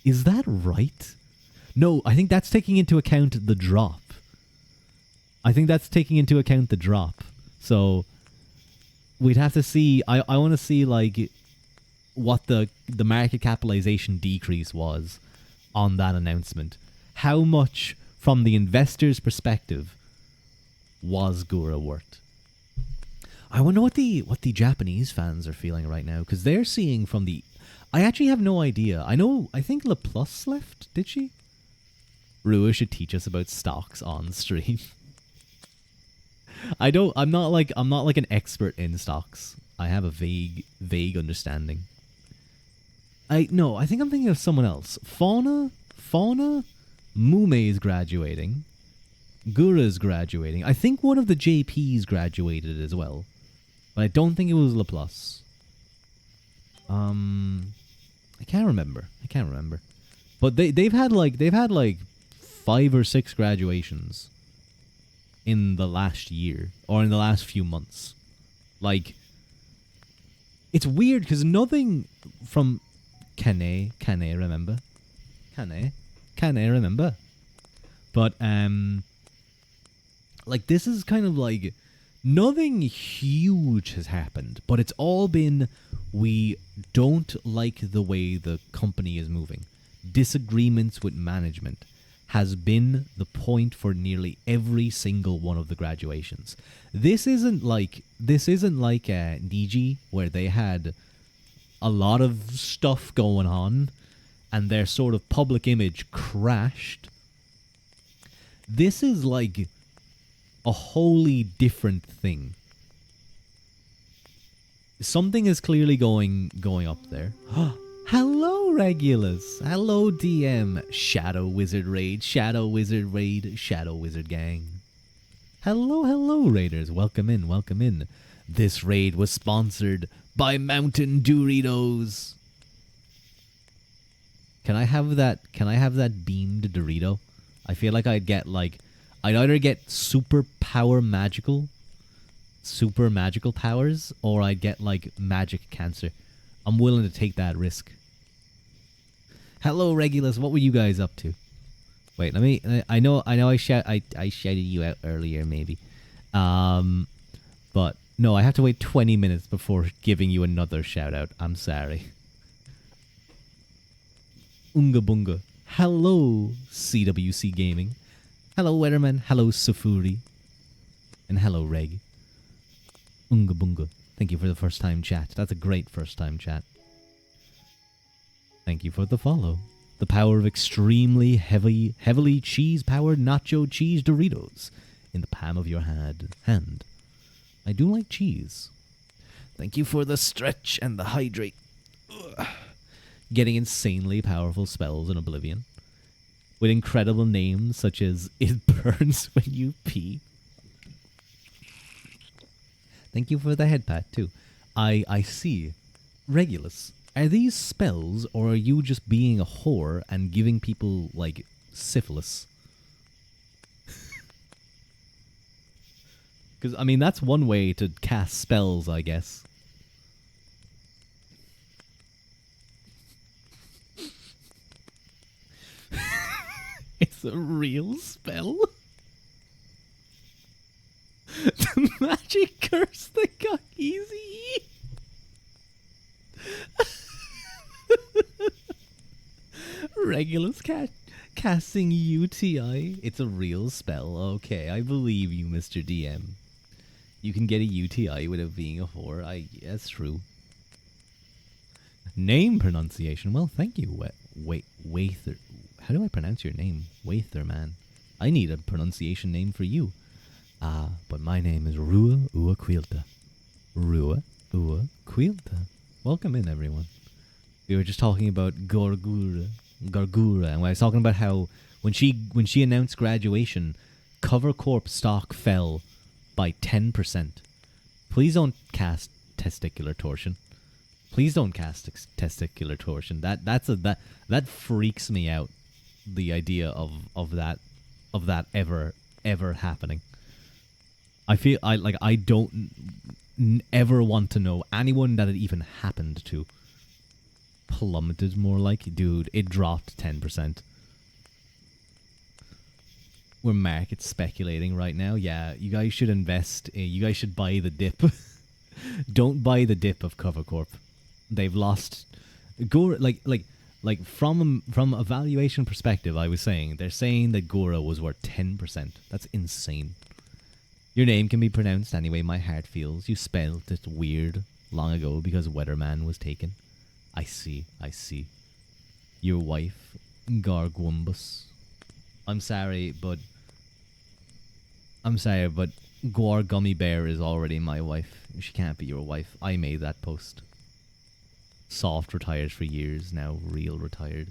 Is that right? No, I think that's taking into account the drop. So we'd have to see... I want to see like what the market capitalization decrease was on that announcement. How much from the investor's perspective was Gura worth? I wonder what the Japanese fans are feeling right now, because they're seeing from the... I actually have no idea. I think LaPlus left, did she? Rua should teach us about stocks on stream. I'm not like an expert in stocks. I have a vague understanding. I think I'm thinking of someone else. Fauna, Mume is graduating. Gura's graduating. I think one of the JPs graduated as well, but I don't think it was LaPlus. I can't remember. But they've had like 5 or 6 graduations in the last year or in the last few months. Like, it's weird because nothing from Kane, remember? Kane, remember? But like, this is kind of like nothing huge has happened, but it's all been, we don't like the way the company is moving. Disagreements with management has been the point for nearly every single one of the graduations. This isn't like Niji, where they had a lot of stuff going on and their sort of public image crashed. This is like a wholly different thing. Something is clearly going up there. Hello, Regulus. Hello, DM. Shadow Wizard Raid, Shadow Wizard Raid, Shadow Wizard Gang. Hello, Raiders. Welcome in. This raid was sponsored by Mountain Doritos. Can I have that beamed Dorito? I feel like I'd either get super magical powers, or I'd get like magic cancer. I'm willing to take that risk. Hello, Regulus. What were you guys up to? Wait, let me. I know. I shouted you out earlier, maybe. But no, I have to wait 20 minutes before giving you another shout out. I'm sorry. Unga Bunga. Hello, CWC Gaming. Hello, Weatherman. Hello, Safuri. And hello, Reg. Unga Bunga. Thank you for the first time chat. That's a great first time chat. Thank you for the follow. The power of extremely heavily cheese-powered nacho cheese Doritos in the palm of your hand. I do like cheese. Thank you for the stretch and the hydrate. Ugh. Getting insanely powerful spells in Oblivion, with incredible names such as It Burns When You Pee. Thank you for the head pat, too. I see. Regulus, are these spells, or are you just being a whore and giving people, like, syphilis? Because, I mean, that's one way to cast spells, I guess. It's a real spell? The magic curse that got easy. Regulus casting UTI. It's a real spell. Okay, I believe you, Mr. DM. You can get a UTI without being a whore. That's true. Name pronunciation. Well, thank you. Waither. How do I pronounce your name? Waither, man. I need a pronunciation name for you. But my name is Rua Ua Quilta. Rua Ua Quilta. Welcome in, everyone. We were just talking about Gargura, and I was talking about how when she announced graduation, Cover Corp stock fell by 10%. Please don't cast testicular torsion. Please don't cast testicular torsion. That freaks me out. The idea of that ever happening. I don't ever want to know anyone that it even happened to. Plummeted, more like. Dude, it dropped 10%. We're market speculating right now. Yeah, you guys should invest. You guys should buy the dip. Don't buy the dip of Cover Corp. They've lost. Gora, from a valuation perspective, I was saying they're saying that Gora was worth 10%. That's insane. Your name can be pronounced any way my heart feels. You spelled it weird long ago because Weatherman was taken. I see. Your wife, Gargwumbus. I'm sorry, but Gwar Gummy Bear is already my wife. She can't be your wife. I made that post. Soft retired for years, now real retired.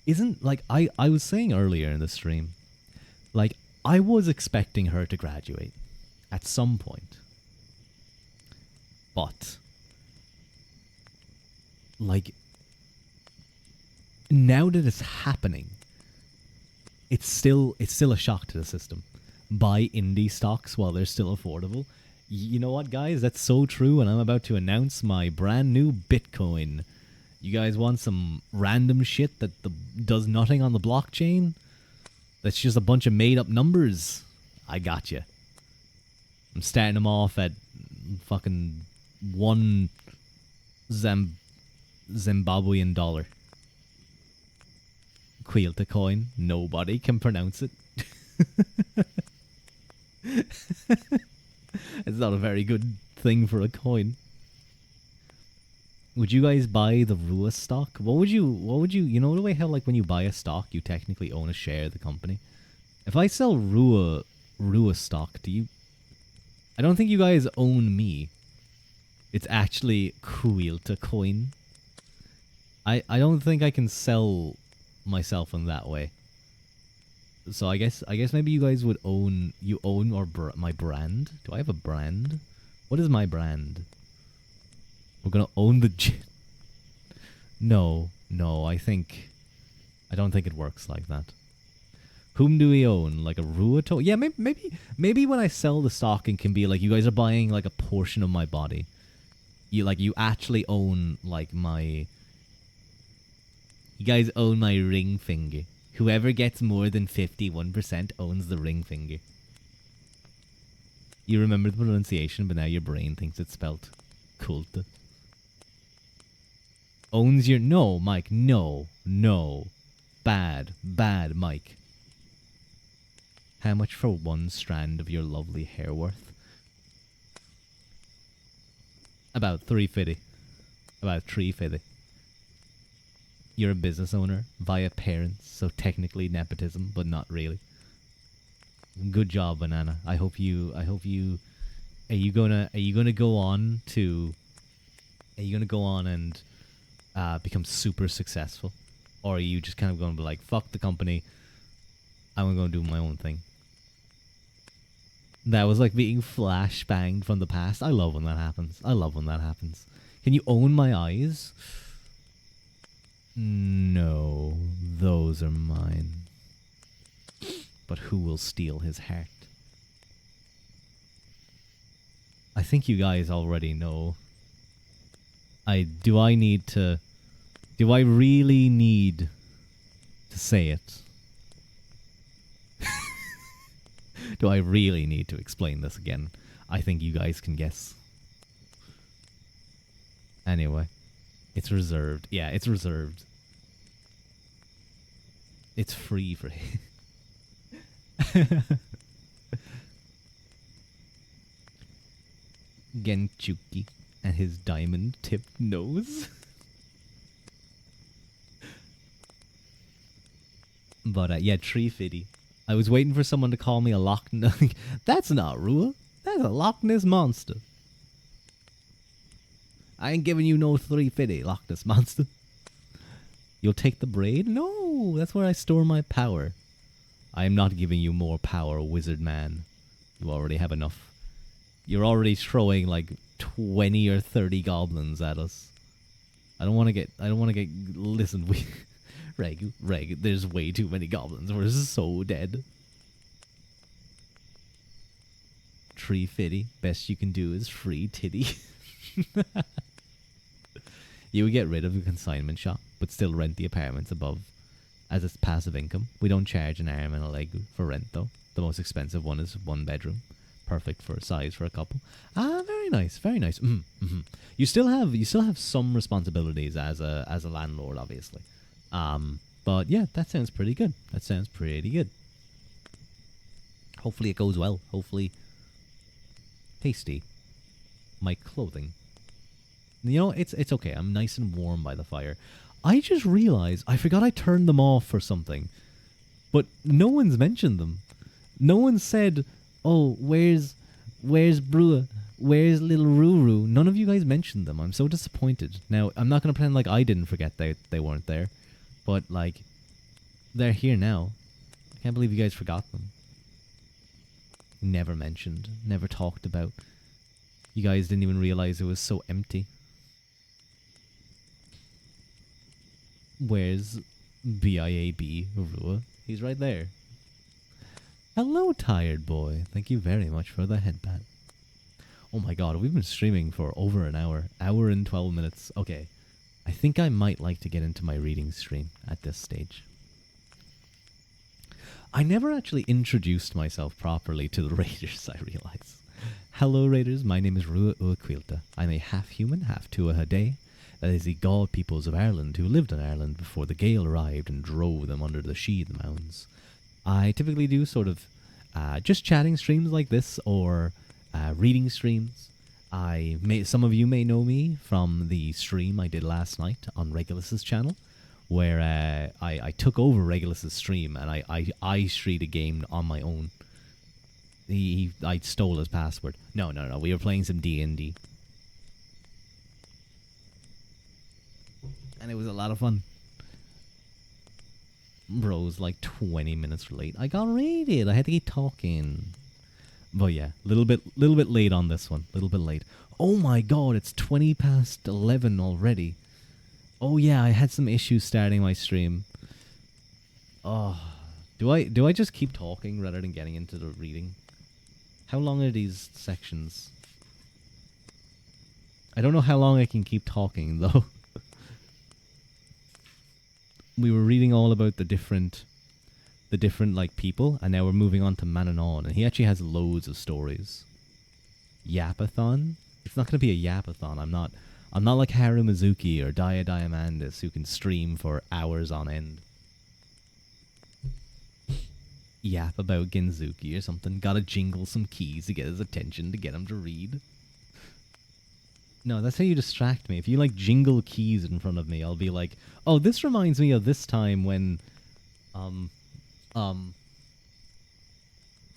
Isn't, I was saying earlier in the stream, I was expecting her to graduate at some point. But, now that it's happening, it's still a shock to the system. Buy indie stocks while they're still affordable. You know what, guys? That's so true, and I'm about to announce my brand new Bitcoin. You guys want some random shit that does nothing on the blockchain? That's just a bunch of made up numbers. I got you. I'm starting them off at fucking one Zimbabwean dollar. Quilta coin. Nobody can pronounce it. It's not a very good thing for a coin. Would you guys buy the Rua stock? What would you know the way how like when you buy a stock you technically own a share of the company? If I sell Rua stock, I don't think you guys own me. It's actually Quilta coin. I don't think I can sell myself in that way. So I guess maybe you guys would own my brand. Do I have a brand? What is my brand? We're gonna own the No, I don't think it works like that. Whom do we own? Like a Ruato? Yeah, maybe when I sell the stock, it can be like you guys are buying like a portion of my body. You actually own like my. You guys own my ring finger. Whoever gets more than 51% owns the ring finger. You remember the pronunciation, but now your brain thinks it's spelt Kulta. Owns your... No, Mike, no. Bad, Mike. How much for one strand of your lovely hair worth? About 350. About 350. You're a business owner via parents, so technically nepotism, but not really. Good job, Banana. I hope you are you gonna go on and become super successful? Or are you just kind of going to be like, fuck the company, I'm going to do my own thing? That was like being flashbanged from the past. I love when that happens. Can you own my eyes? No, those are mine. But who will steal his heart? I think you guys already know. Do I really need to say it? Do I really need to explain this again? I think you guys can guess. Anyway, it's reserved. Yeah, it's reserved. It's free for Genchuki and his diamond-tipped nose. But yeah, Tree Fitty. I was waiting for someone to call me a Loch Ness. That's not Rua. That's a Loch Ness monster. I ain't giving you no 350, Loch Ness monster. You'll take the braid? No, that's where I store my power. I am not giving you more power, wizard man. You already have enough. You're already throwing like 20 or 30 goblins at us. I don't want to get. Listen, Reg. There's way too many goblins. We're so dead. Tree Fitty. Best you can do is free titty. You would get rid of the consignment shop, but still rent the apartments above as it's passive income. We don't charge an arm and a leg for rent though. The most expensive one is 1 bedroom. Perfect for size for a couple. Very nice, very nice. Mm-hmm. You still have some responsibilities as a landlord, obviously. But yeah, that sounds pretty good. Hopefully it goes well. Hopefully, tasty. My clothing. You know, it's okay. I'm nice and warm by the fire. I just realized I forgot I turned them off for something, but no one's mentioned them. No one said, "Oh, where's Brua? Where's little Ruru?" None of you guys mentioned them. I'm so disappointed. Now, I'm not gonna pretend like I didn't forget they weren't there, but like, they're here now. I can't believe you guys forgot them. Never mentioned, never talked about. You guys didn't even realize it was so empty. Where's BIAB, Rua. He's right there. Hello, tired boy. Thank you very much for the headband. Oh my god, we've been streaming for over an hour. Hour and 12 minutes. Okay. I think I might like to get into my reading stream at this stage. I never actually introduced myself properly to the Raiders, I realize. Hello, Raiders. My name is Rua Uaquilta. I'm a half-human, half-Tuatha that is the god peoples of Ireland who lived in Ireland before the Gale arrived and drove them under the Sheed Mounds. I typically do sort of just chatting streams like this or reading streams. Some of you may know me from the stream I did last night on Regulus's channel, where I took over Regulus's stream and I streamed a game on my own. I stole his password. No. We were playing some D&D. And it was a lot of fun. Bro's like 20 minutes late. I got raided. I had to keep talking. But yeah, little bit late on this one. Little bit late. Oh my god, it's 20 past 11 already. Oh yeah, I had some issues starting my stream. Oh, do I just keep talking rather than getting into the reading? How long are these sections? I don't know how long I can keep talking though. We were reading all about the different like people, and now we're moving on to Manannán, and he actually has loads of stories. Yapathon? It's not going to be a yapathon. I'm not like Haru Mizuki or Diamandis who can stream for hours on end. Yap about Genzuki or something. Gotta jingle some keys to get his attention to get him to read. No, that's how you distract me. If you like jingle keys in front of me, I'll be like, oh, this reminds me of this time when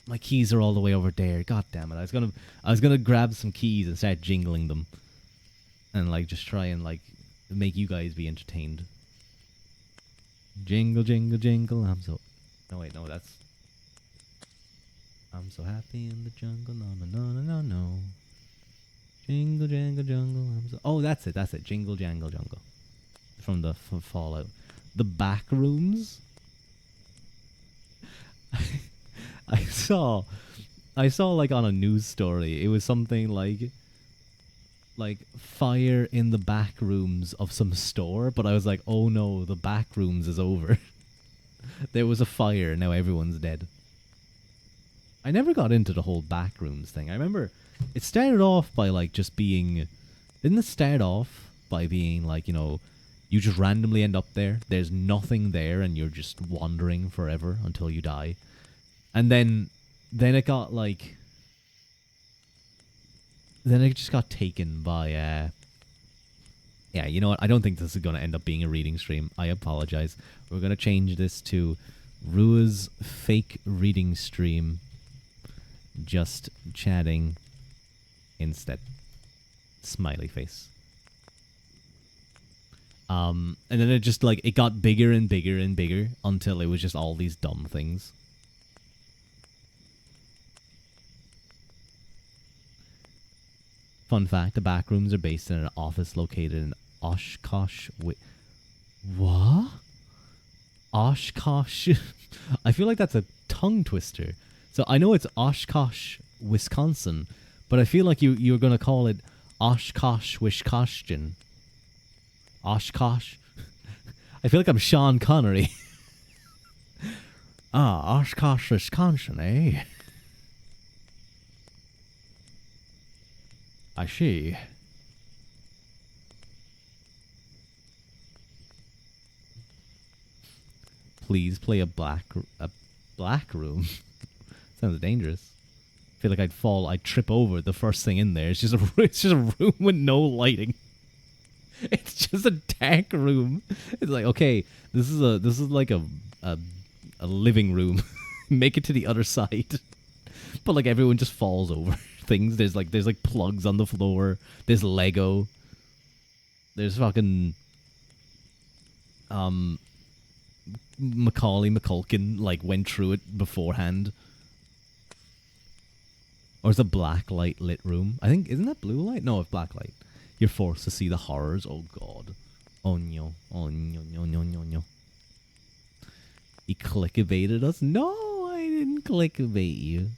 my keys are all the way over there. God damn it. I was gonna grab some keys and start jingling them. And like just try and like make you guys be entertained. Jingle, jingle, jingle. No, that's I'm so happy in the jungle. No. Jingle, jangle, jungle. Oh, that's it. Jingle, jangle, jungle. From the Fallout. The back rooms. I saw like on a news story. It was something like fire in the back rooms of some store. But I was like, oh no, the back rooms is over. There was a fire. Now everyone's dead. I never got into the whole back rooms thing. I remember it started off by like just being... Didn't it start off by being like, you know, you just randomly end up there. There's nothing there and you're just wandering forever until you die. And then it got like... Then it just got taken by... Yeah, you know what? I don't think this is going to end up being a reading stream. I apologize. We're going to change this to Rua's fake reading stream. Just chatting instead. Smiley face. And then it just like, it got bigger and bigger and bigger until it was just all these dumb things. Fun fact, the back rooms are based in an office located in Oshkosh. What? Oshkosh? I feel like that's a tongue twister. So I know it's Oshkosh, Wisconsin, but I feel like you're going to call it Oshkosh, Wisconsin. Oshkosh? I feel like I'm Sean Connery. Oshkosh, Wisconsin, eh? I see. Please play a black room. Sounds dangerous. I feel like I'd trip over the first thing in there. It's just a room with no lighting. It's just a dark room. It's like, okay, this is like a living room. Make it to the other side. But like everyone just falls over things. There's like plugs on the floor. There's Lego. There's fucking Macaulay Culkin like went through it beforehand. Or it's a black light lit room. I think, isn't that blue light? No, it's black light. You're forced to see the horrors. Oh god. Oh no. Oh no. He clickbaited us. No, I didn't clickbait you.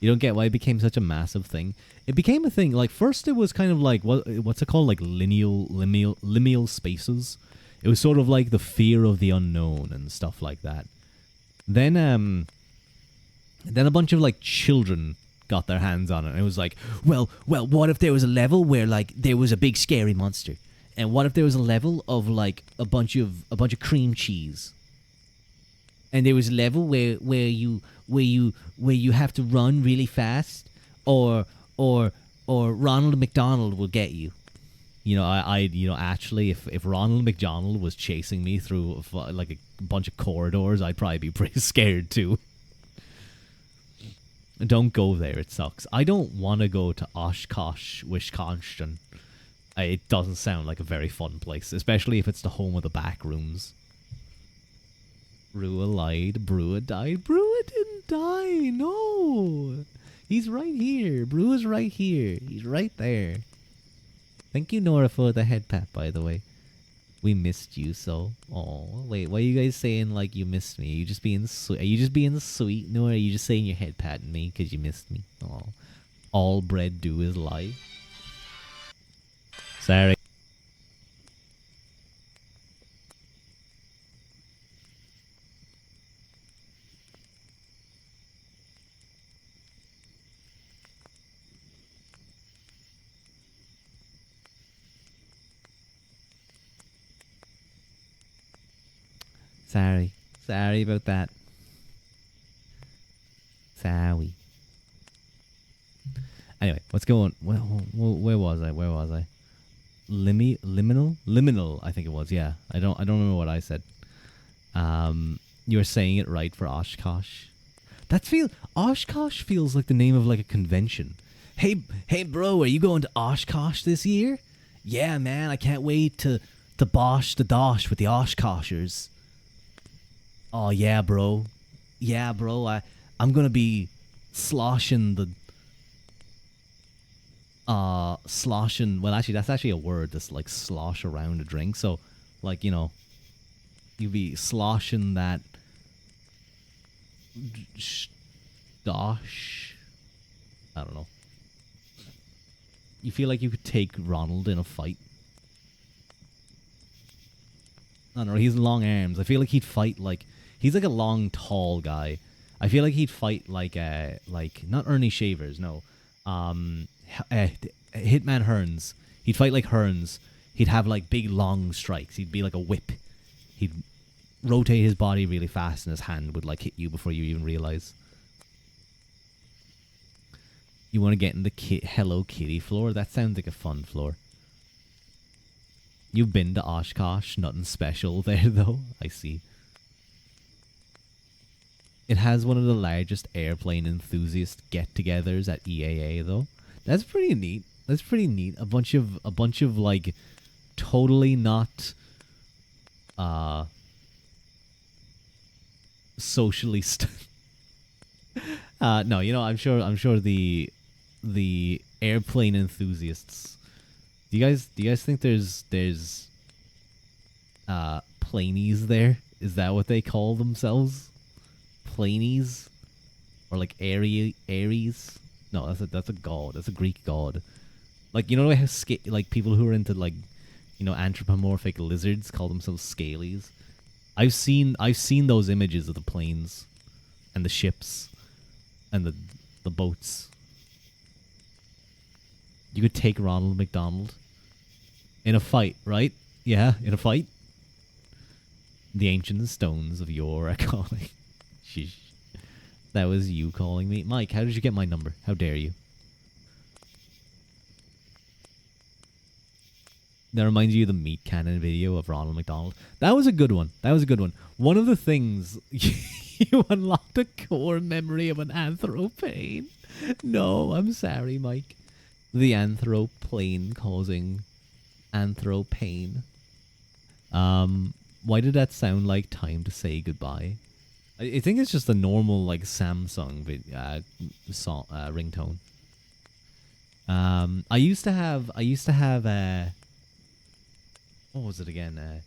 You don't get why it became such a massive thing. It became a thing. Like first, it was kind of like what's it called? Like liminal spaces. It was sort of like the fear of the unknown and stuff like that. Then a bunch of like children got their hands on it, and it was like, well, what if there was a level where like there was a big scary monster, and what if there was a level of like a bunch of cream cheese, and there was a level where you have to run really fast, or Ronald McDonald will get you. You know, actually, if Ronald McDonald was chasing me through like a bunch of corridors, I'd probably be pretty scared too. Don't go there, it sucks. I don't want to go to Oshkosh, Wisconsin. It doesn't sound like a very fun place, especially if it's the home of the back rooms. Brua lied, Brua died. Brua didn't die, no! He's right here. Brua's right here. He's right there. Thank you, Nora, for the head pat, by the way. We missed you so. Oh, wait, why are you guys saying like you missed me? Are you just being sweet? Are you just being sweet, Nora? Are you just saying you're head patting me because you missed me? Oh, all bread do is lie. Sorry. Sorry about that. Sorry. Anyway, what's going? Where was I? Liminal. I think it was. Yeah, I don't remember what I said. You were saying it right for Oshkosh. Oshkosh feels like the name of like a convention. Hey, bro, are you going to Oshkosh this year? Yeah, man, I can't wait to bosh the dosh with the Oshkoshers. Oh yeah, bro. I'm gonna be sloshing the sloshing. Well, actually, that's actually a word. That's like slosh around a drink. So, like you'd be sloshing that dosh. I don't know. You feel like you could take Ronald in a fight. I don't know. He's long arms. I feel like he'd fight like. He's like a long, tall guy. I feel like he'd fight like not Ernie Shavers, no. Hitman Hearns. He'd fight like Hearns. He'd have like big long strikes. He'd be like a whip. He'd rotate his body really fast, and his hand would like hit you before you even realize. You want to get in the Hello Kitty floor? That sounds like a fun floor. You've been to Oshkosh. Nothing special there though. I see. It has one of the largest airplane enthusiast get-togethers at EAA, though. That's pretty neat. A bunch of like totally not socially no, I'm sure the airplane enthusiasts. Do you guys think there's planies there? Is that what they call themselves? Planies, or like Ares? No, that's a god. That's a Greek god. Like how like people who are into like anthropomorphic lizards call themselves scalies. I've seen those images of the planes, and the ships, and the boats. You could take Ronald McDonald in a fight, right? Yeah, in a fight. The ancient stones of yore are calling. Sheesh. That was you calling me. Mike, how did you get my number? How dare you? That reminds you of the meat cannon video of Ronald McDonald. That was a good one. One of the things... You unlocked a core memory of an anthroplane. No, I'm sorry, Mike. The anthroplane causing anthropain. Why did that sound like time to say goodbye? I think it's just a normal like Samsung ringtone. I used to have what was it again?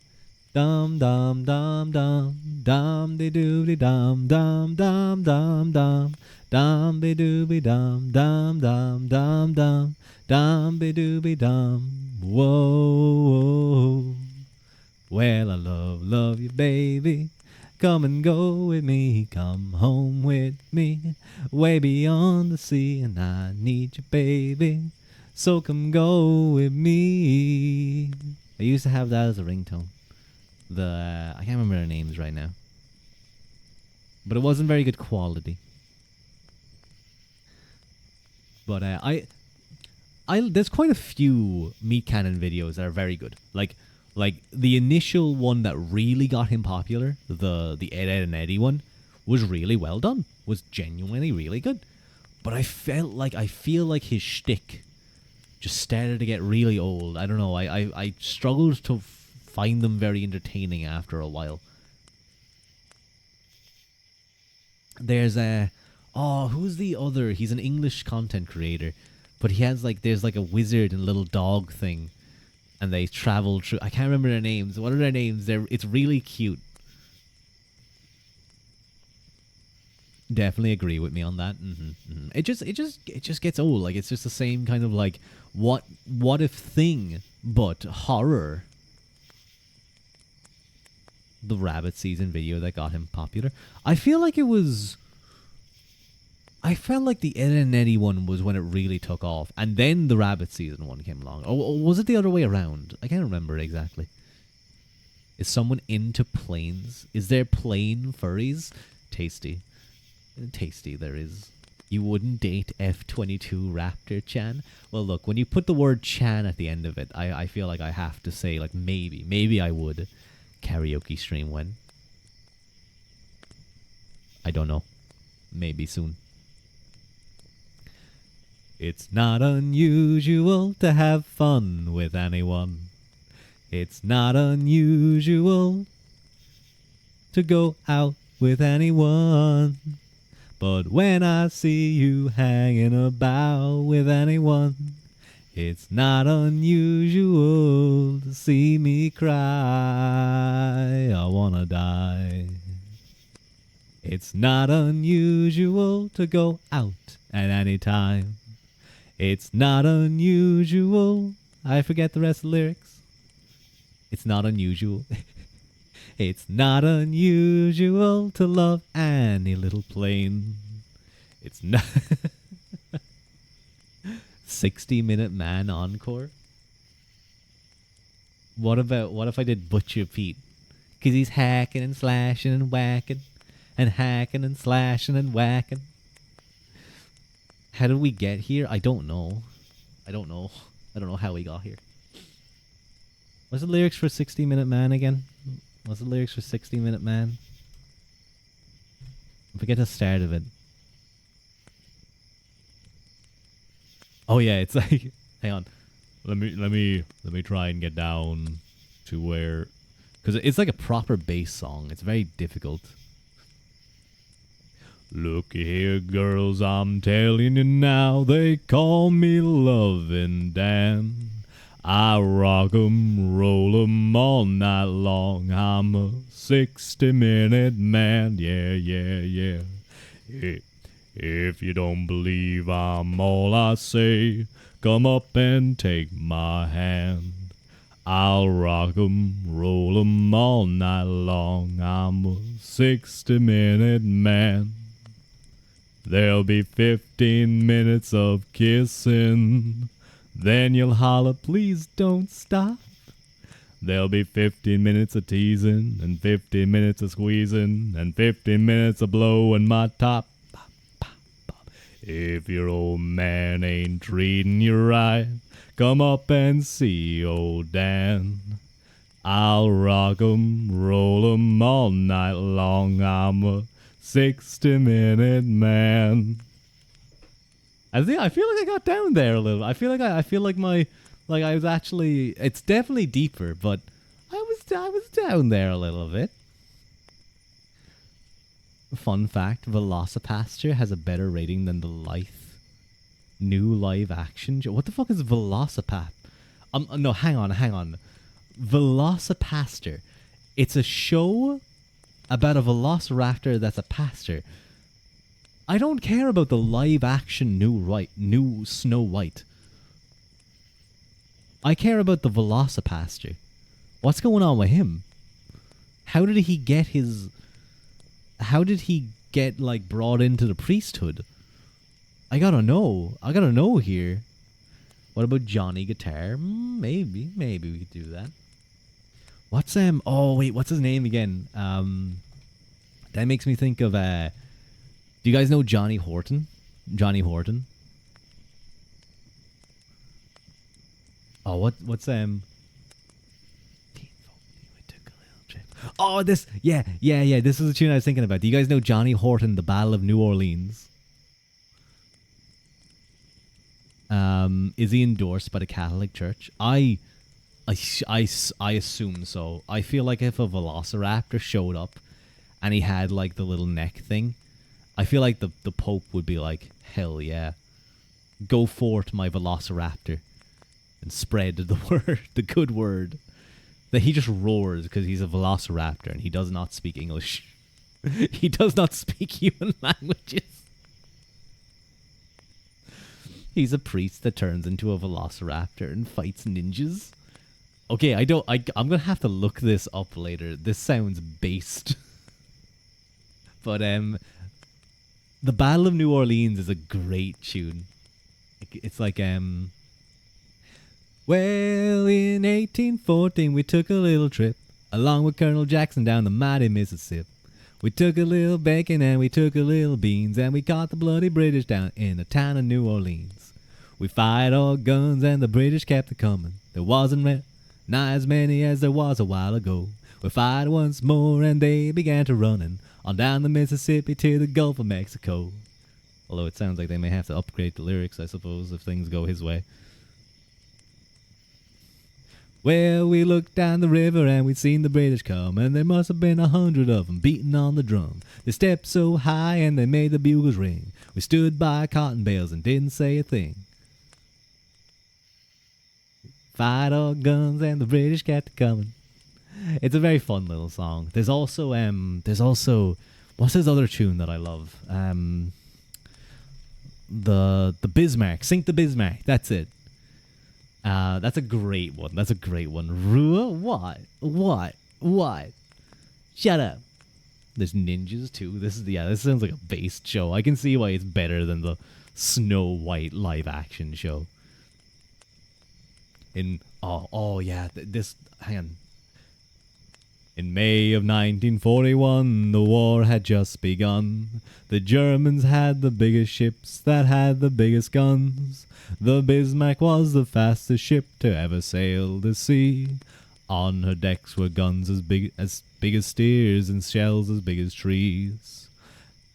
Dum dum dum dum dum de dooby dum dum dum dum dum dum be dooby dum dum dum dum dum be dooby dum. Whoa. Well, I love you, baby. Come and go with me, come home with me, way beyond the sea, and I need you, baby. So come go with me. I used to have that as a ringtone. I can't remember their names right now, but it wasn't very good quality. But there's quite a few Meat Cannon videos that are very good. Like the initial one that really got him popular, the Ed, Ed and Eddie one, was really well done. Was genuinely really good. But I feel like his shtick just started to get really old. I don't know. I struggled to find them very entertaining after a while. There's who's the other? He's an English content creator, but there's like a wizard and little dog thing, and they travel through. I can't remember their names. What are their names? It's really cute. Definitely agree with me on that. It just gets old. Like it's just the same kind of like what if thing, but horror. The rabbit season video that got him popular. I felt like the Ed and Eddie one was when it really took off, and then the rabbit season one came along. Or was it the other way around? I can't remember exactly. Is someone into planes? Is there plane furries? Tasty. Tasty there is. You wouldn't date F-22 Raptor Chan? Well, look, when you put the word Chan at the end of it, I feel like I have to say, like, maybe I would. Karaoke stream when? I don't know. Maybe soon. It's not unusual to have fun with anyone. It's not unusual to go out with anyone. But when I see you hanging about with anyone, it's not unusual to see me cry. I wanna die. It's not unusual to go out at any time. It's not unusual. I forget the rest of the lyrics. It's not unusual. It's not unusual to love any little plane. It's not. 60-minute man encore. What if I did Butcher Pete? Cause he's hacking and slashing and whacking, and hacking and slashing and whacking. How did we get here? I don't know. I don't know how we got here. What's the lyrics for 60-minute man again? What's the lyrics for 60-minute man? I forget the start of it. Oh yeah, it's like, hang on. Let me try and get down to where, because it's like a proper bass song. It's very difficult. Looky here, girls, I'm telling you now, they call me Lovin' Dan. I rock 'em, roll 'em all night long. I'm a 60-minute man, yeah. If you don't believe I'm all I say, come up and take my hand. I'll rock 'em, roll 'em all night long. I'm a 60-minute man. There'll be 15 minutes of kissing. Then you'll holler, please don't stop. There'll be 15 minutes of teasing, and 15 minutes of squeezing, and 15 minutes of blowing my top. Pop, pop, pop. If your old man ain't treating you right, come up and see old Dan. I'll rock 'em, roll 'em all night long. I'm a 60-minute man. I feel like I got down there a little. I feel like I was actually. It's definitely deeper, but I was down there a little bit. Fun fact: Velocipaster has a better rating than the Lithe new live action. What the fuck is Velocipap? No, hang on. Velocipaster. It's a show about a velociraptor that's a pastor. I don't care about the live action new Snow White. I care about the Velocipaster. What's going on with him? How did he get like brought into the priesthood? I gotta know here. What about Johnny Guitar? Maybe we could do that. What's oh wait, what's his name again? That makes me think of do you guys know Johnny Horton? Johnny Horton? Oh, what's Oh, this yeah. This is the tune I was thinking about. Do you guys know Johnny Horton, The Battle of New Orleans? Is he endorsed by the Catholic Church? I assume so. I feel like if a Velociraptor showed up and he had like the little neck thing, I feel like the Pope would be like, hell yeah, go forth, my Velociraptor, and spread the word, the good word. That he just roars because he's a Velociraptor and he does not speak English. He does not speak human languages. He's a priest that turns into a Velociraptor and fights ninjas. Okay, I'm gonna have to look this up later. This sounds based. But the Battle of New Orleans is a great tune. It's like well, in 1814 we took a little trip along with Colonel Jackson down the mighty Mississippi. We took a little bacon and we took a little beans and we caught the bloody British down in the town of New Orleans. We fired our guns and the British kept a-comin'. There wasn't not as many as there was a while ago. We fired once more and they began to runnin' on down the Mississippi to the Gulf of Mexico. Although it sounds like they may have to upgrade the lyrics, I suppose, if things go his way. Well, we looked down the river and we'd seen the British come, and there must have been 100 of 'em beating on the drum. They stepped so high and they made the bugles ring. We stood by cotton bales and didn't say a thing. Fired our guns and the British kept coming. It's a very fun little song. There's also what's his other tune that I love? The Bismarck. Sink the Bismarck. That's it. That's a great one. What? Shut up. There's ninjas too. This sounds like a based show. I can see why it's better than the Snow White live action show. Hang on. In May of 1941, the war had just begun. The Germans had the biggest ships that had the biggest guns. The Bismarck was the fastest ship to ever sail the sea. On her decks were guns as big as steers and shells as big as trees.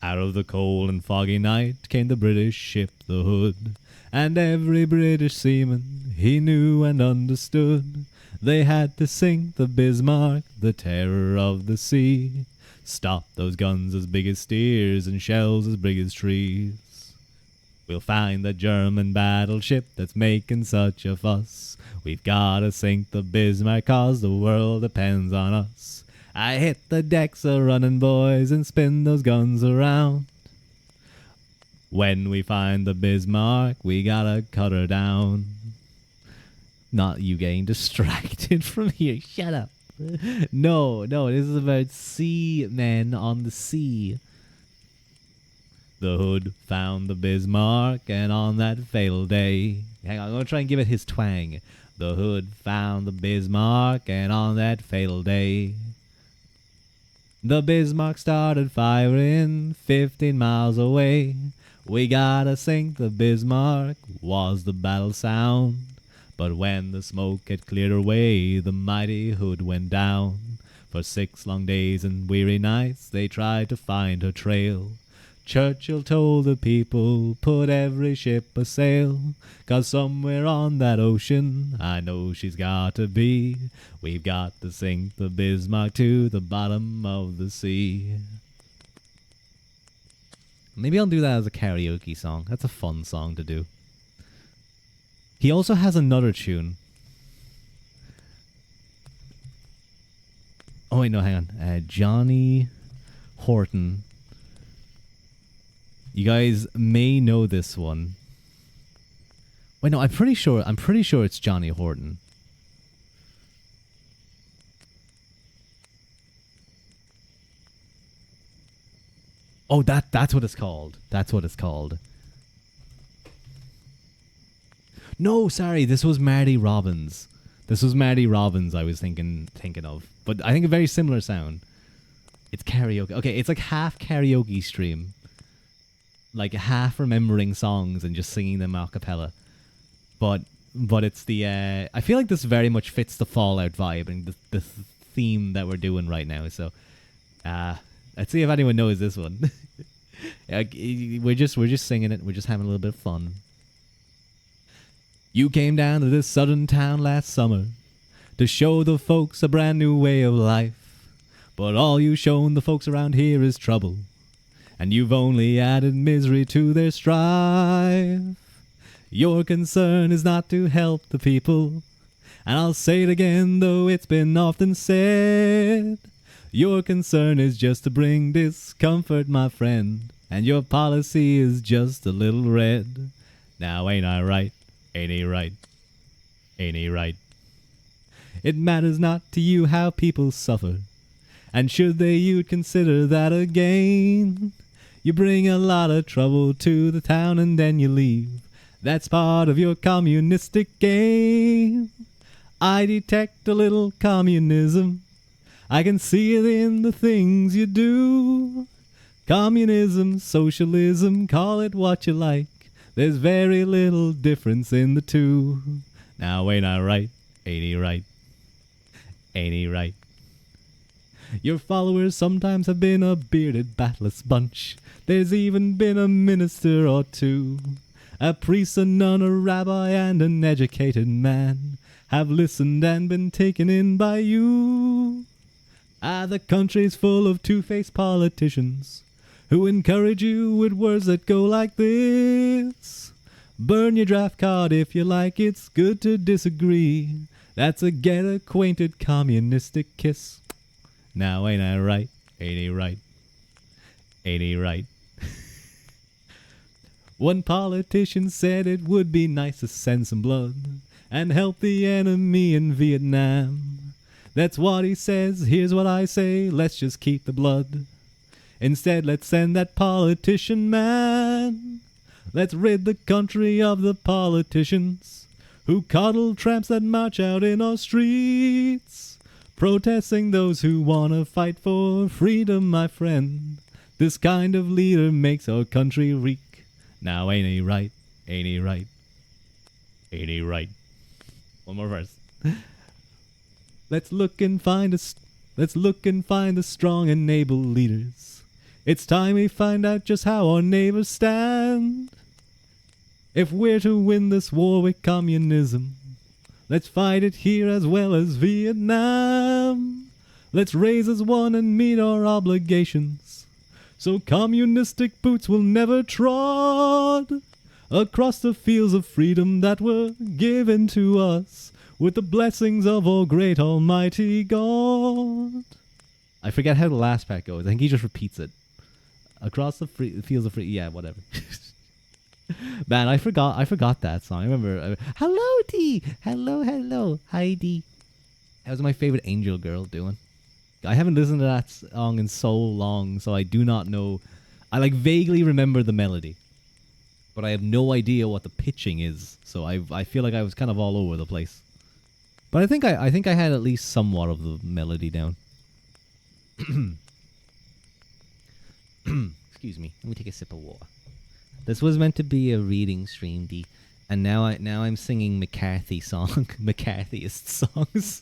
Out of the cold and foggy night came the British ship, the Hood. And every British seaman he knew and understood. They had to sink the Bismarck, the terror of the sea. Stop those guns as big as steers and shells as big as trees. We'll find the German battleship that's making such a fuss. We've gotta sink the Bismarck 'cause the world depends on us. I hit the decks a-running, boys, and spin those guns around. When we find the Bismarck, we gotta cut her down. Not you getting distracted from here. Shut up. No, this is about seamen on the sea. The Hood found the Bismarck, and on that fatal day... Hang on, I'm going to try and give it his twang. The Hood found the Bismarck, and on that fatal day... The Bismarck started firing 15 miles away. We gotta sink the Bismarck, was the battle sound. But when the smoke had cleared away, the mighty Hood went down. For 6 long days and weary nights, they tried to find her trail. Churchill told the people, put every ship a sail, 'cause somewhere on that ocean, I know she's got to be. We've got to sink the Bismarck to the bottom of the sea. Maybe I'll do that as a karaoke song. That's a fun song to do. He also has another tune. Oh wait, no, hang on. Johnny Horton. You guys may know this one. Wait, no, I'm pretty sure it's Johnny Horton. Oh, that's what it's called. That's what it's called. No, sorry, this was Marty Robbins. This was Marty Robbins I was thinking of. But I think a very similar sound. It's karaoke. Okay, it's like half karaoke stream. Like half remembering songs and just singing them a cappella. But it's the I feel like this very much fits the Fallout vibe and the theme that we're doing right now. So let's see if anyone knows this one. we're just singing it. We're just having a little bit of fun. You came down to this southern town last summer to show the folks a brand new way of life. But all you've shown the folks around here is trouble, and you've only added misery to their strife. Your concern is not to help the people, and I'll say it again though it's been often said. Your concern is just to bring discomfort, my friend, and your policy is just a little red. Now ain't I right? Ain't he right? Ain't he right? It matters not to you how people suffer, and should they you'd consider that a gain. You bring a lot of trouble to the town and then you leave. That's part of your communistic game. I detect a little communism. I can see it in the things you do. Communism, socialism, call it what you like. There's very little difference in the two. Now ain't I right? Ain't he right? Ain't he right? Your followers sometimes have been a bearded, batless bunch. There's even been a minister or two. A priest, a nun, a rabbi, and an educated man have listened and been taken in by you. The country's full of two-faced politicians who encourage you with words that go like this. Burn your draft card if you like, it's good to disagree. That's a get-acquainted communistic kiss. Now ain't I right? Ain't he right? Ain't he right? One politician said it would be nice to send some blood and help the enemy in Vietnam. That's what he says, here's what I say, let's just keep the blood. Instead, let's send that politician man. Let's rid the country of the politicians who coddle tramps that march out in our streets, protesting those who want to fight for freedom, my friend. This kind of leader makes our country reek. Now ain't he right? Ain't he right? Ain't he right? One more verse. Let's look and find the strong and able leaders. It's time we find out just how our neighbors stand. If we're to win this war with communism, let's fight it here as well as Vietnam. Let's raise as one and meet our obligations, so communistic boots will never trod across the fields of freedom that were given to us with the blessings of our great almighty God. I forget how the last part goes. I think he just repeats it. Across the fields of free, yeah, whatever. Man, I forgot that song. I remember. Hello, Dee. Hello, Heidi. How's my favorite Angel Girl doing? I haven't listened to that song in so long, so I do not know. I like vaguely remember the melody, but I have no idea what the pitching is. So I feel like I was kind of all over the place. But I think I had at least somewhat of the melody down. Excuse me. Let me take a sip of water. This was meant to be a reading stream, D, and now I'm singing McCarthyist songs.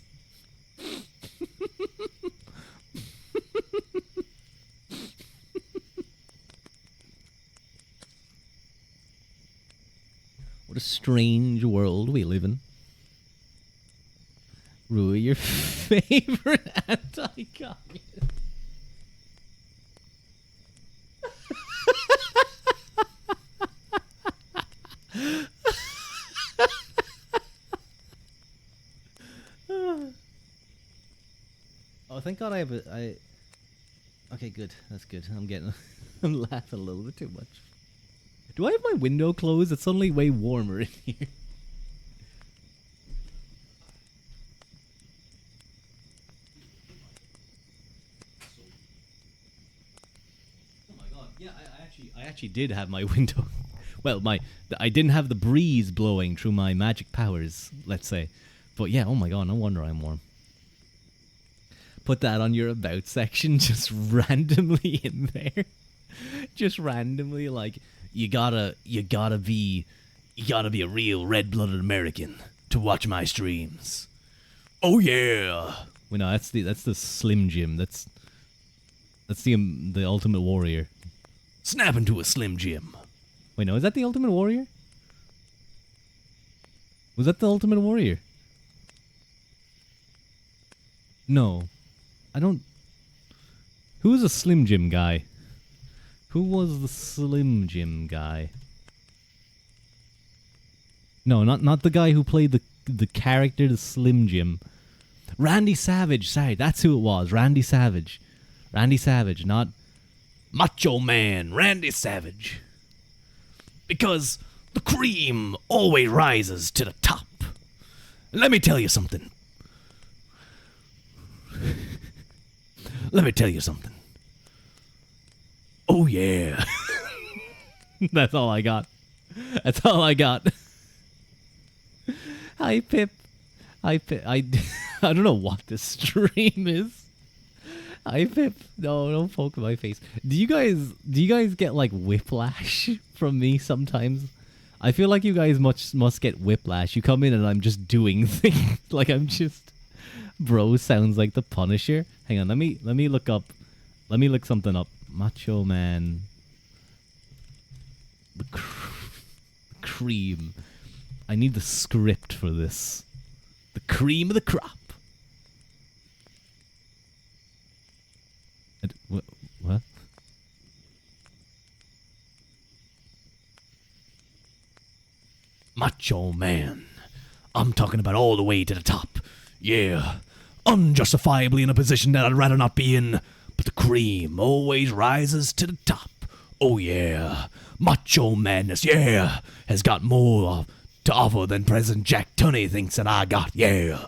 What a strange world we live in. Rui, your favorite anti-communist. Oh, thank God I have a... Okay, good. That's good. I'm getting. I'm laughing a little bit too much. Do I have my window closed? It's suddenly way warmer in here. Oh my god! Yeah, I actually did have my window. Well, I didn't have the breeze blowing through my magic powers. Let's say, but yeah. Oh my god! No wonder I'm warm. Put that on your about section, just randomly in there. Just randomly, like you gotta be a real red-blooded American to watch my streams. Oh yeah. Well, no, that's the Slim Jim. That's the Ultimate Warrior. Snap into a Slim Jim. Wait, no, is that the Ultimate Warrior? Was that the Ultimate Warrior? No, I don't. Who was a Slim Jim guy? Who was the Slim Jim guy? No, not the guy who played the character, the Slim Jim. Randy Savage. Sorry, that's who it was. Randy Savage. Randy Savage, not Macho Man. Randy Savage. Because the cream always rises to the top. Let me tell you something. Let me tell you something. Oh yeah. That's all I got. That's all I got. Hi Pip. Hi Pip. I don't know what this stream is. Hi Pip. No, don't poke my face. Do you guys get like whiplash from me sometimes? I feel like you guys must get whiplash. You come in and I'm just doing things like I'm just. Bro sounds like the Punisher. Hang on, let me look up. Let me look something up. Macho Man. The cream. I need the script for this. The cream of the crop. What? Macho Man. I'm talking about all the way to the top. Yeah. Unjustifiably in a position that I'd rather not be in. But the cream always rises to the top. Oh yeah. Macho Madness, yeah. Has got more to offer than President Jack Tunney thinks that I got, yeah.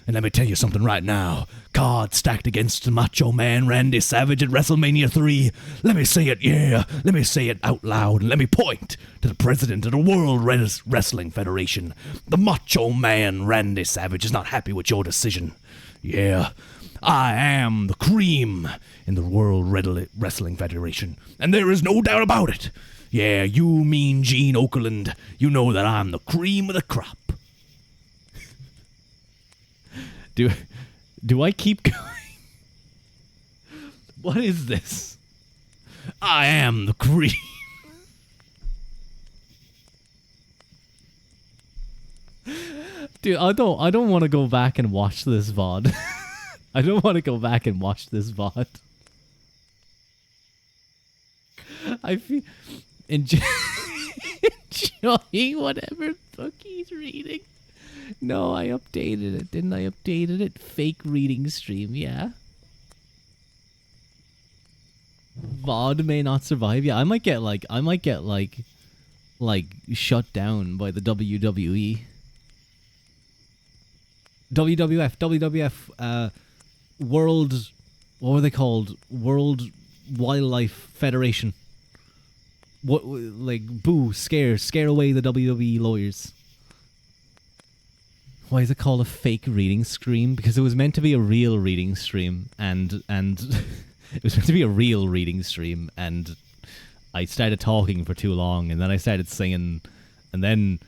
And let me tell you something right now. Cards stacked against the Macho Man Randy Savage at WrestleMania 3. Let me say it, yeah. Let me say it out loud. And let me point to the president of the World Wrestling Federation. The Macho Man Randy Savage is not happy with your decision. Yeah. I am the cream in the World Wrestling Federation. And there is no doubt about it. Yeah, you mean Gene Okerlund. You know that I'm the cream of the crop. Do I keep going? What is this? I am the cream. Dude, I don't want to go back and watch this VOD. I don't want to go back and watch this VOD. I feel enjoying whatever book he's reading. No, I updated it. Didn't I updated it? Fake reading stream, yeah. VOD may not survive. Yeah, I might get like shut down by the WWE. WWF, World, what were they called? World Wildlife Federation. What, like, boo, scare away the WWE lawyers. Why is it called a fake reading stream? Because it was meant to be a real reading stream, and it was meant to be a real reading stream, and I started talking for too long, and then I started singing, and then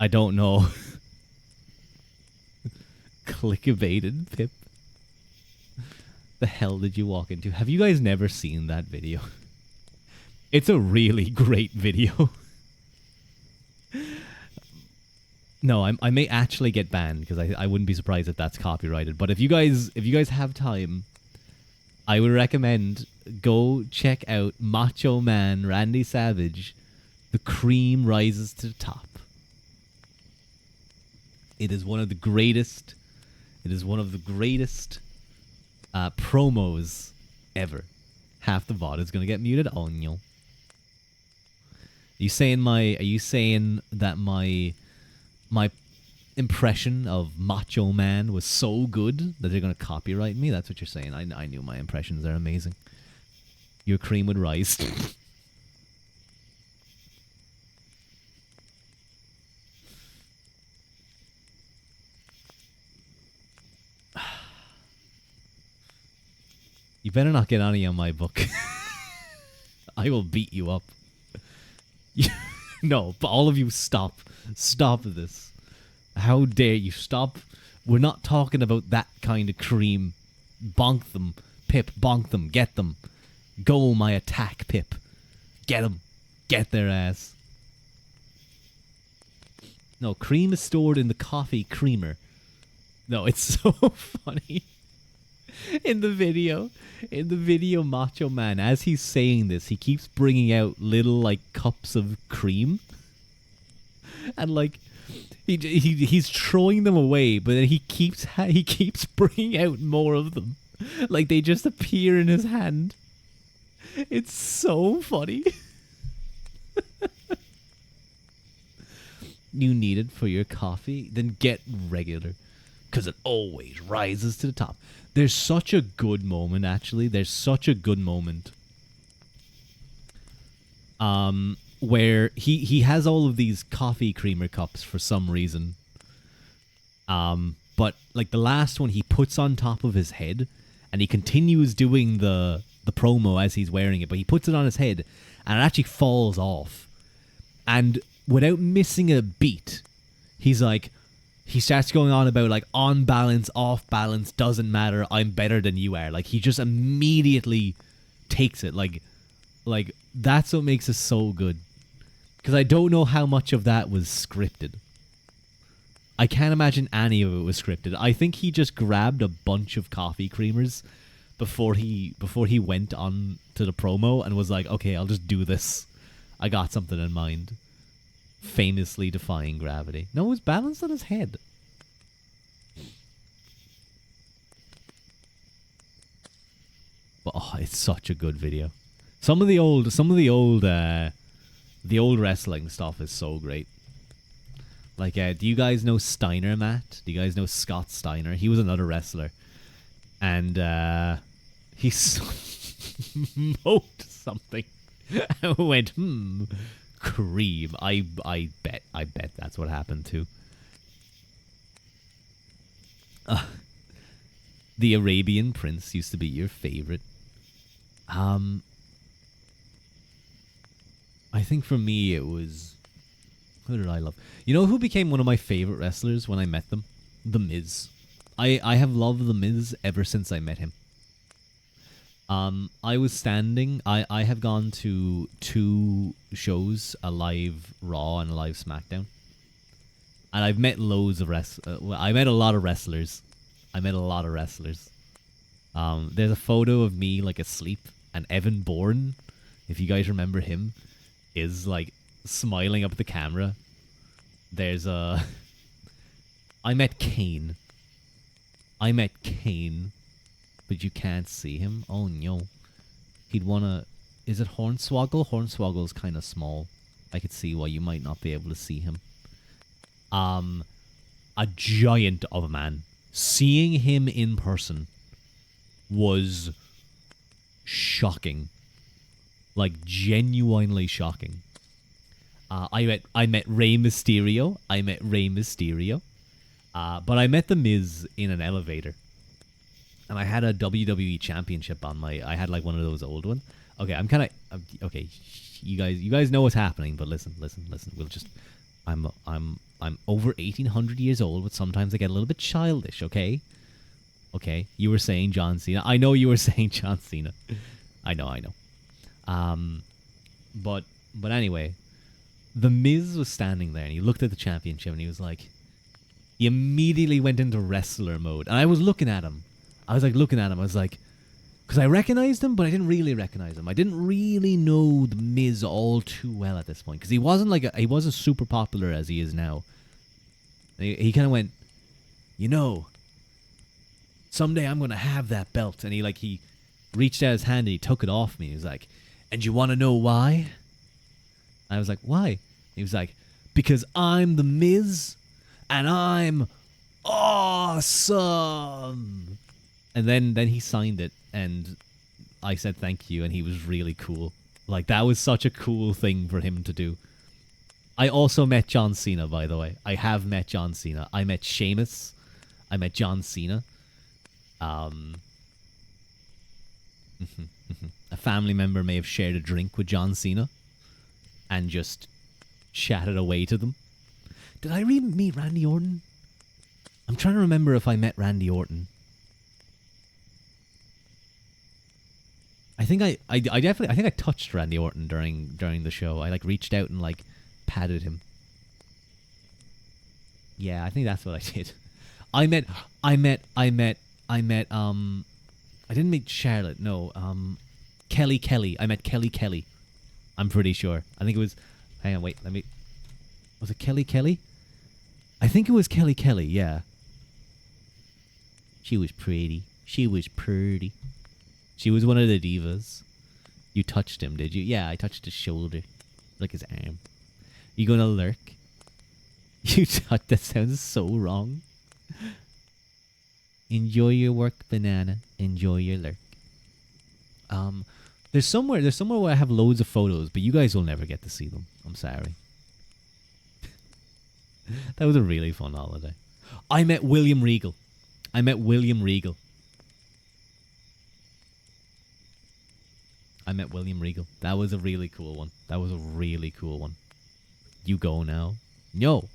I don't know. Clickbaited Pip. The hell did you walk into? Have you guys never seen that video? It's a really great video. No, I may actually get banned because I wouldn't be surprised if that's copyrighted. But if you guys have time, I would recommend go check out Macho Man Randy Savage. The cream rises to the top. It is one of the greatest. It is one of the greatest promos ever. Half the VOD is gonna get muted. Oh no. Are you saying that my impression of Macho Man was so good that they're gonna copyright me? That's what you're saying. I knew my impressions are amazing. Your cream would rise. You better not get any on my book. I will beat you up. No, but all of you stop. Stop this. How dare you stop? We're not talking about that kind of cream. Bonk them. Pip, bonk them. Get them. Go my attack, Pip. Get them. Get their ass. No, cream is stored in the coffee creamer. No, it's so funny. In the video, Macho Man, as he's saying this, he keeps bringing out little like cups of cream, and like he's throwing them away, but then he keeps bringing out more of them, like they just appear in his hand. It's so funny. You need it for your coffee? Then get regular, because it always rises to the top. There's such a good moment, actually. There's such a good moment. Where he has all of these coffee creamer cups for some reason. But like the last one he puts on top of his head, and he continues doing the promo as he's wearing it, but he puts it on his head and it actually falls off. And without missing a beat, he starts going on about like on balance, off balance, doesn't matter, I'm better than you are. Like he just immediately takes it. Like that's what makes it so good. Because I don't know how much of that was scripted. I can't imagine any of it was scripted. I think he just grabbed a bunch of coffee creamers before he went on to the promo and was like, okay, I'll just do this. I got something in mind. Famously defying gravity. No, it was balanced on his head. But oh, it's such a good video. Some of the old wrestling stuff is so great. Like, do you guys know Steiner, Matt? Do you guys know Scott Steiner? He was another wrestler, and he smoked something and went, cream. I bet that's what happened too. The Arabian Prince used to be your favorite. I think for me it was, who did I love? You know who became one of my favorite wrestlers when I met them? The Miz. I have loved The Miz ever since I met him. I was standing. I have gone to 2 shows, a live Raw and a live SmackDown, and I've met loads of I met a lot of wrestlers. There's a photo of me like asleep, and Evan Bourne, if you guys remember him, is like smiling up at the camera. There's a. I met Kane, but you can't see him. Oh no. He'd wanna. Is it Hornswoggle? Hornswoggle's kind of small. I could see why you might not be able to see him. A giant of a man. Seeing him in person was shocking. Like, genuinely shocking. I met Rey Mysterio. But I met The Miz in an elevator. And I had a WWE Championship on my. I had like one of those old ones. Okay, I'm kind of okay. You guys know what's happening, but listen. We'll just. I'm over 1,800 years old, but sometimes I get a little bit childish. Okay. You were saying John Cena. I know you were saying John Cena. I know. But anyway, The Miz was standing there and he looked at the championship and he was like, he immediately went into wrestler mode, and I was looking at him. I was like, because I recognized him, but I didn't really recognize him. I didn't really know The Miz all too well at this point, because he wasn't super popular as he is now. And he kind of went, Someday I'm gonna have that belt. And he reached out his hand and he took it off me. He was like, and you want to know why? I was like, why? He was like, because I'm the Miz and I'm awesome. And then he signed it and I said thank you and he was really cool. Like, that was such a cool thing for him to do. I also met John Cena, by the way. I have met John Cena. I met Sheamus. I met John Cena. A family member may have shared a drink with John Cena and just chatted away to them. Did I meet Randy Orton? I'm trying to remember if I met Randy Orton. I think I touched Randy Orton during the show. I reached out and patted him. Yeah, I think that's what I did. I didn't meet Charlotte, no. Kelly. I met Kelly. I'm pretty sure. I think it was, hang on, wait, was it Kelly? I think it was Kelly, yeah. She was pretty. She was one of the divas. You touched him, did you? Yeah, I touched his shoulder. His arm. You gonna lurk? You touched, that sounds so wrong. Enjoy your work, banana. Enjoy your lurk. There's somewhere where I have loads of photos, but you guys will never get to see them. I'm sorry. That was a really fun holiday. I met William Regal. That was a really cool one. You go now. No.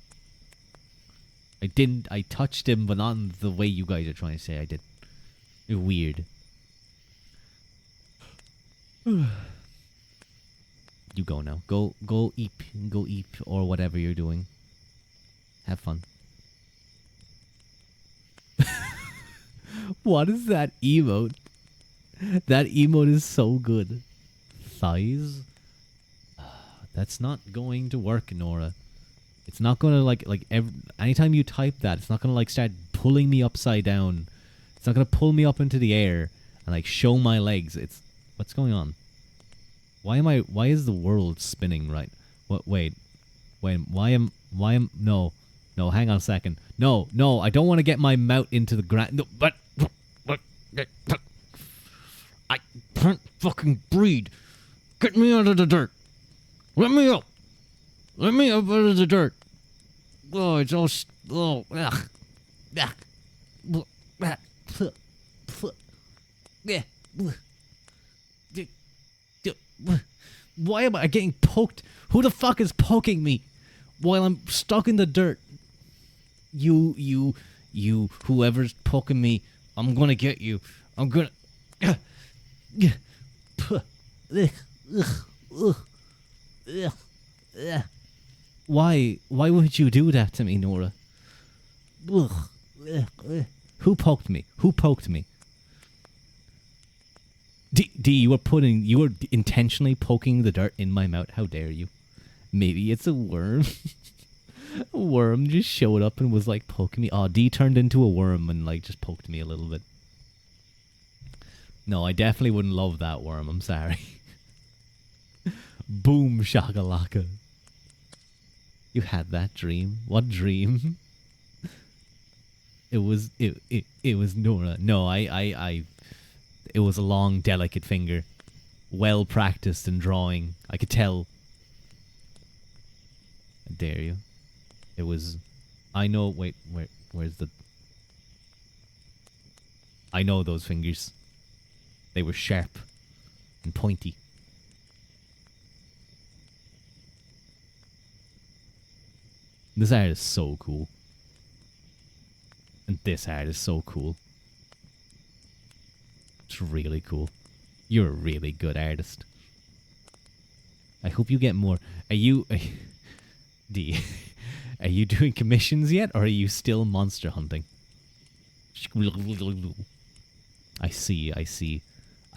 I didn't. I touched him, but not in the way you guys are trying to say I did. It's weird. You go now. Go eat. Go eat or whatever you're doing. Have fun. What is that emote? That emote is so good. Thighs? That's not going to work, Nora. It's not going to anytime you type that, it's not going to start pulling me upside down. It's not going to pull me up into the air and show my legs. What's going on? Why is the world spinning right? Wait, no, hang on a second. No, I don't want to get my mouth into the ground. No, but I can't fucking breathe. Get me out of the dirt. Let me up out of the dirt. Oh, it's all ugh. Why am I getting poked? Who the fuck is poking me while I'm stuck in the dirt? You, whoever's poking me, I'm gonna get you. I'm gonna. Why would you do that to me, Nora? Who poked me? D, you were intentionally poking the dirt in my mouth. How dare you? Maybe it's a worm. A worm just showed up and was poking me. Oh, D turned into a worm and just poked me a little bit. No, I definitely wouldn't love that worm. I'm sorry. Boom shakalaka. You had that dream. What dream? It was Nora. No, it was a long, delicate finger. Well practiced in drawing. I could tell. I dare you. It was... I know... Wait, where's the... I know those fingers. They were sharp and pointy. This art is so cool. And this art is so cool. It's really cool. You're a really good artist. I hope you get more. Are you... D... Are you doing commissions yet, or are you still monster hunting? I see. I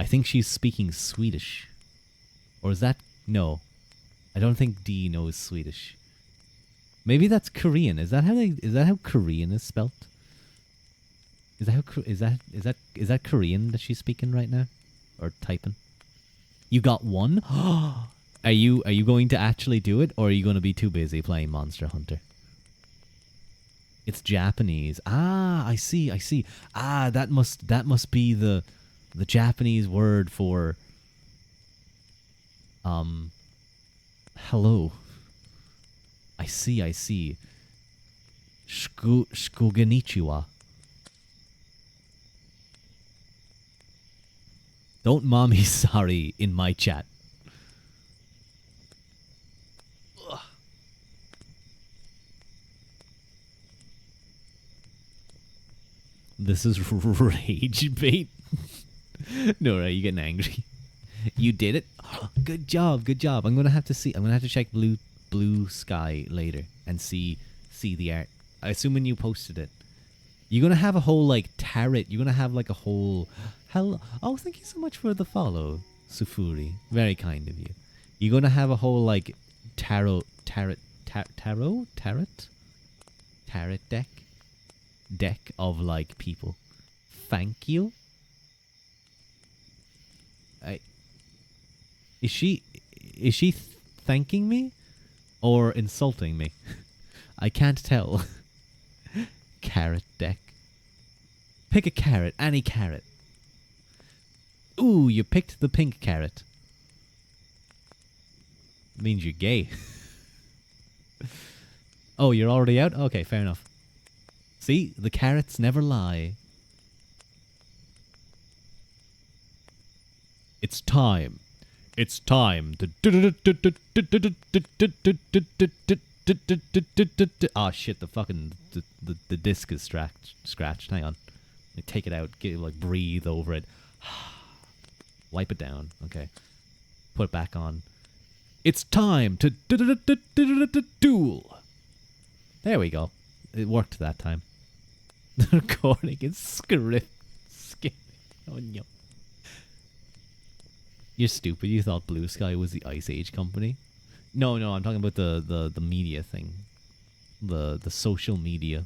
think she's speaking Swedish. Or is that... No. I don't think D knows Swedish. Maybe that's Korean. Is that how Korean is spelt? Is that is that Korean that she's speaking right now, or typing? You got one. Are you going to actually do it, or are you going to be too busy playing Monster Hunter? It's Japanese. Ah, I see. I see. Ah, that must be the Japanese word for hello. I see. I see. Shkuganichiwa. Don't mommy sorry in my chat. This is rage bait. No, right? You getting angry? You did it. Good job. Good job. I'm gonna have to see. I'm gonna have to check blue sky later and see the art. I assume when you posted it, you're gonna have a whole like tarot. You're gonna have like a whole. Hello. Oh, thank you so much for the follow, Sufuri. Very kind of you. You're gonna have a whole like tarot deck of like people. Thank you. I is she thanking me or insulting me? I can't tell. Carrot deck. Pick a carrot, any carrot. Ooh, you picked the pink carrot. Means you're gay. Oh, you're already out? Okay, fair enough. See, the carrots never lie. It's time. It's time. Oh shit! The fucking the disc is scratched. Hang on. Let me take it out. Like breathe over it. Wipe it down. Okay. Put it back on. It's time to duel. There we go. It worked that time. The recording is script. Oh no. You're stupid. You thought Blue Sky was the Ice Age company? No, I'm talking about the media thing. The social media.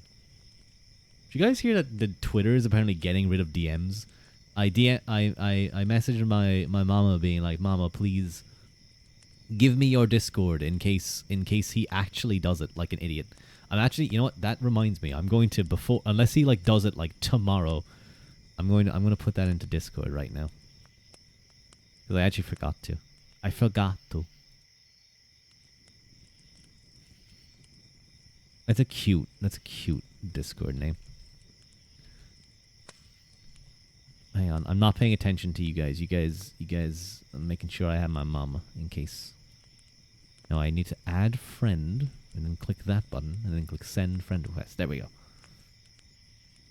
Did you guys hear that the Twitter is apparently getting rid of DMs? I messaged my mama being like, "Mama, please give me your Discord in case he actually does it like an idiot." I'm actually, you know what? That reminds me. I'm going to unless he like does it like tomorrow. I'm going to put that into Discord right now. Because I actually forgot to. I forgot to. That's a cute Discord name. Hang on, I'm not paying attention to you guys. You guys, I'm making sure I have my mama in case. No, I need to add friend, and then click that button, and then click send friend request. There we go.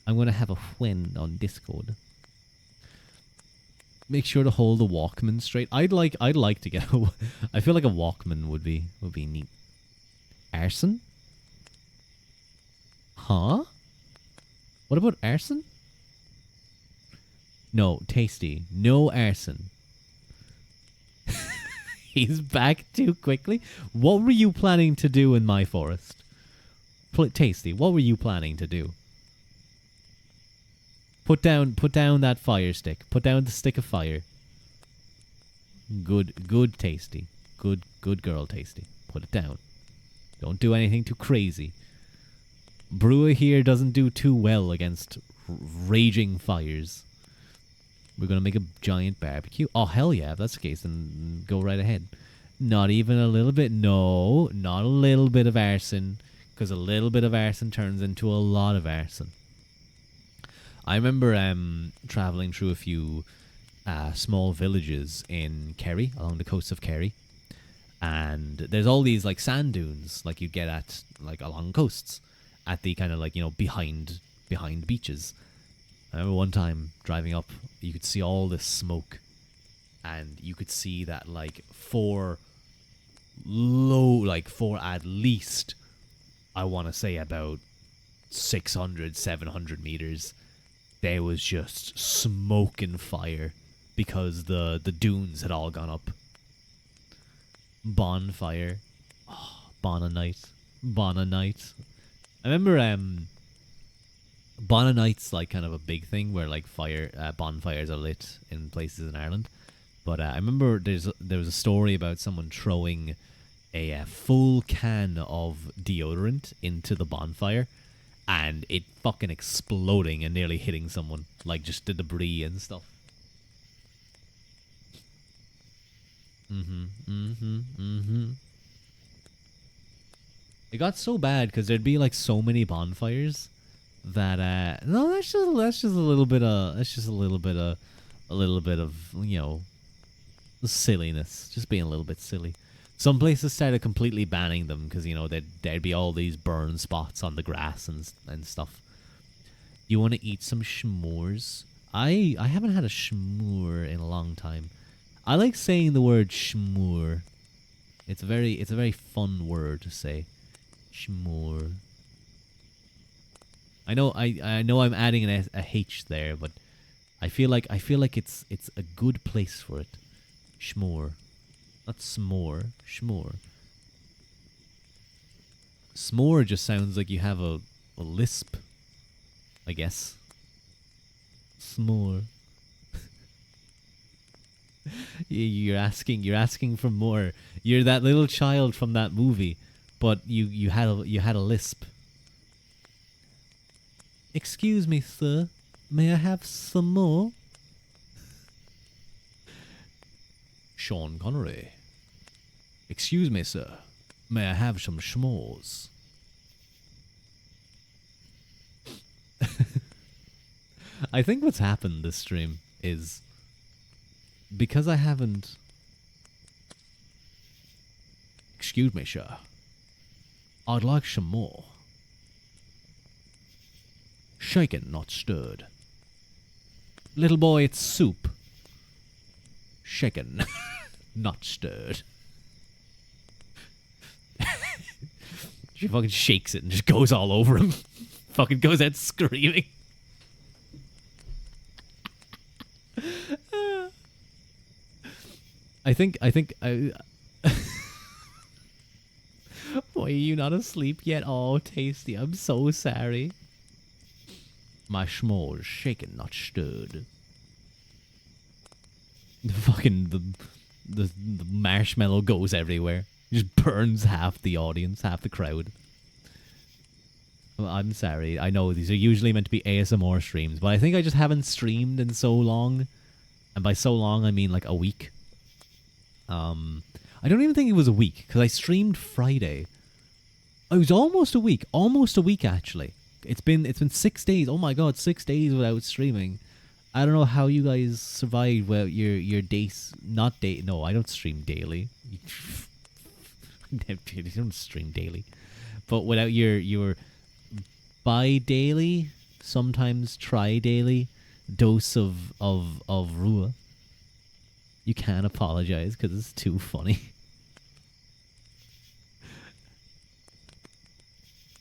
I'm gonna have a friend on Discord. Make sure to hold the Walkman straight. I'd like to get. I feel like a Walkman would be neat. Arson? Huh? What about arson? No, Tasty. No arson. He's back too quickly. What were you planning to do in my forest? Tasty, what were you planning to do? Put down that fire stick. Put down the stick of fire. Good Tasty. Good girl, Tasty. Put it down. Don't do anything too crazy. Brewer here doesn't do too well against raging fires. We're going to make a giant barbecue. Oh, hell yeah. If that's the case, then go right ahead. Not even a little bit. No, not a little bit of arson. Because a little bit of arson turns into a lot of arson. I remember traveling through a few small villages in Kerry, along the coast of Kerry. And there's all these like sand dunes like you get at like along coasts. At the kind of like, you know, behind beaches. I remember one time driving up, you could see all this smoke, and you could see that like for at least, I want to say about 600, 700 meters, there was just smoke and fire because the dunes had all gone up. Bonfire. Oh, Bona night. I remember Bonna Night's like kind of a big thing where like bonfires are lit in places in Ireland. But I remember there was a story about someone throwing a full can of deodorant into the bonfire, and it fucking exploding and nearly hitting someone, like just the debris and stuff. It got so bad because there'd be like so many bonfires that no, that's just a little bit of a little bit of silliness, just being a little bit silly. Some places started completely banning them because there'd be all these burn spots on the grass and stuff. You want to eat some schmores? I haven't had a schmoor in a long time. I like saying the word schmoor. It's a very fun word to say. Schmoor. I know I'm adding a H there, but I feel like it's a good place for it. Schmoor. Not s'more. Schmoor. S'more just sounds like you have a lisp, I guess. S'more. You're asking for more. You're that little child from that movie, but you had a lisp. Excuse me, sir. May I have some more? Sean Connery. Excuse me, sir. May I have some schmores? I think what's happened this stream is because I haven't. Excuse me, sir. I'd like some more. Shaken, not stirred. Little boy, it's soup. Shaken, not stirred. She fucking shakes it and just goes all over him. Fucking goes out screaming. I. Why are you not asleep yet? Oh, Tasty, I'm so sorry. My schmores shaken, not stirred. The marshmallow goes everywhere. Just burns half the audience, half the crowd. Well, I'm sorry. I know these are usually meant to be ASMR streams, but I think I just haven't streamed in so long. And by so long, I mean like a week. I don't even think it was a week because I streamed Friday. It was almost a week actually. It's been 6 days. Oh my god, 6 days without streaming. I don't know how you guys survive. Well, your days, not day. No, I don't stream daily. You don't stream daily, but without your bi-daily, sometimes tri-daily dose of Rua, you can't apologize because it's too funny.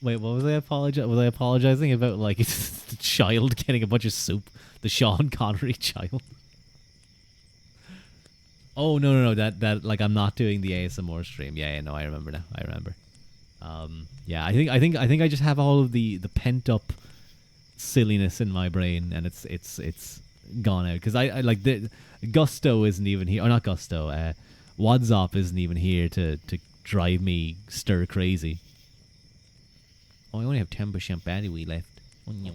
Wait, what was I apologize? Was I apologizing about like the child getting a bunch of soup? The Sean Connery child. Oh no! That like I'm not doing the ASMR stream. Yeah, no, I remember now. I remember. Yeah, I think I just have all of the pent up silliness in my brain, and it's gone out because I like the Gusto isn't even here, or not Gusto. Wadzop isn't even here to drive me stir crazy. Oh, I only have 10% battery left. Oh no.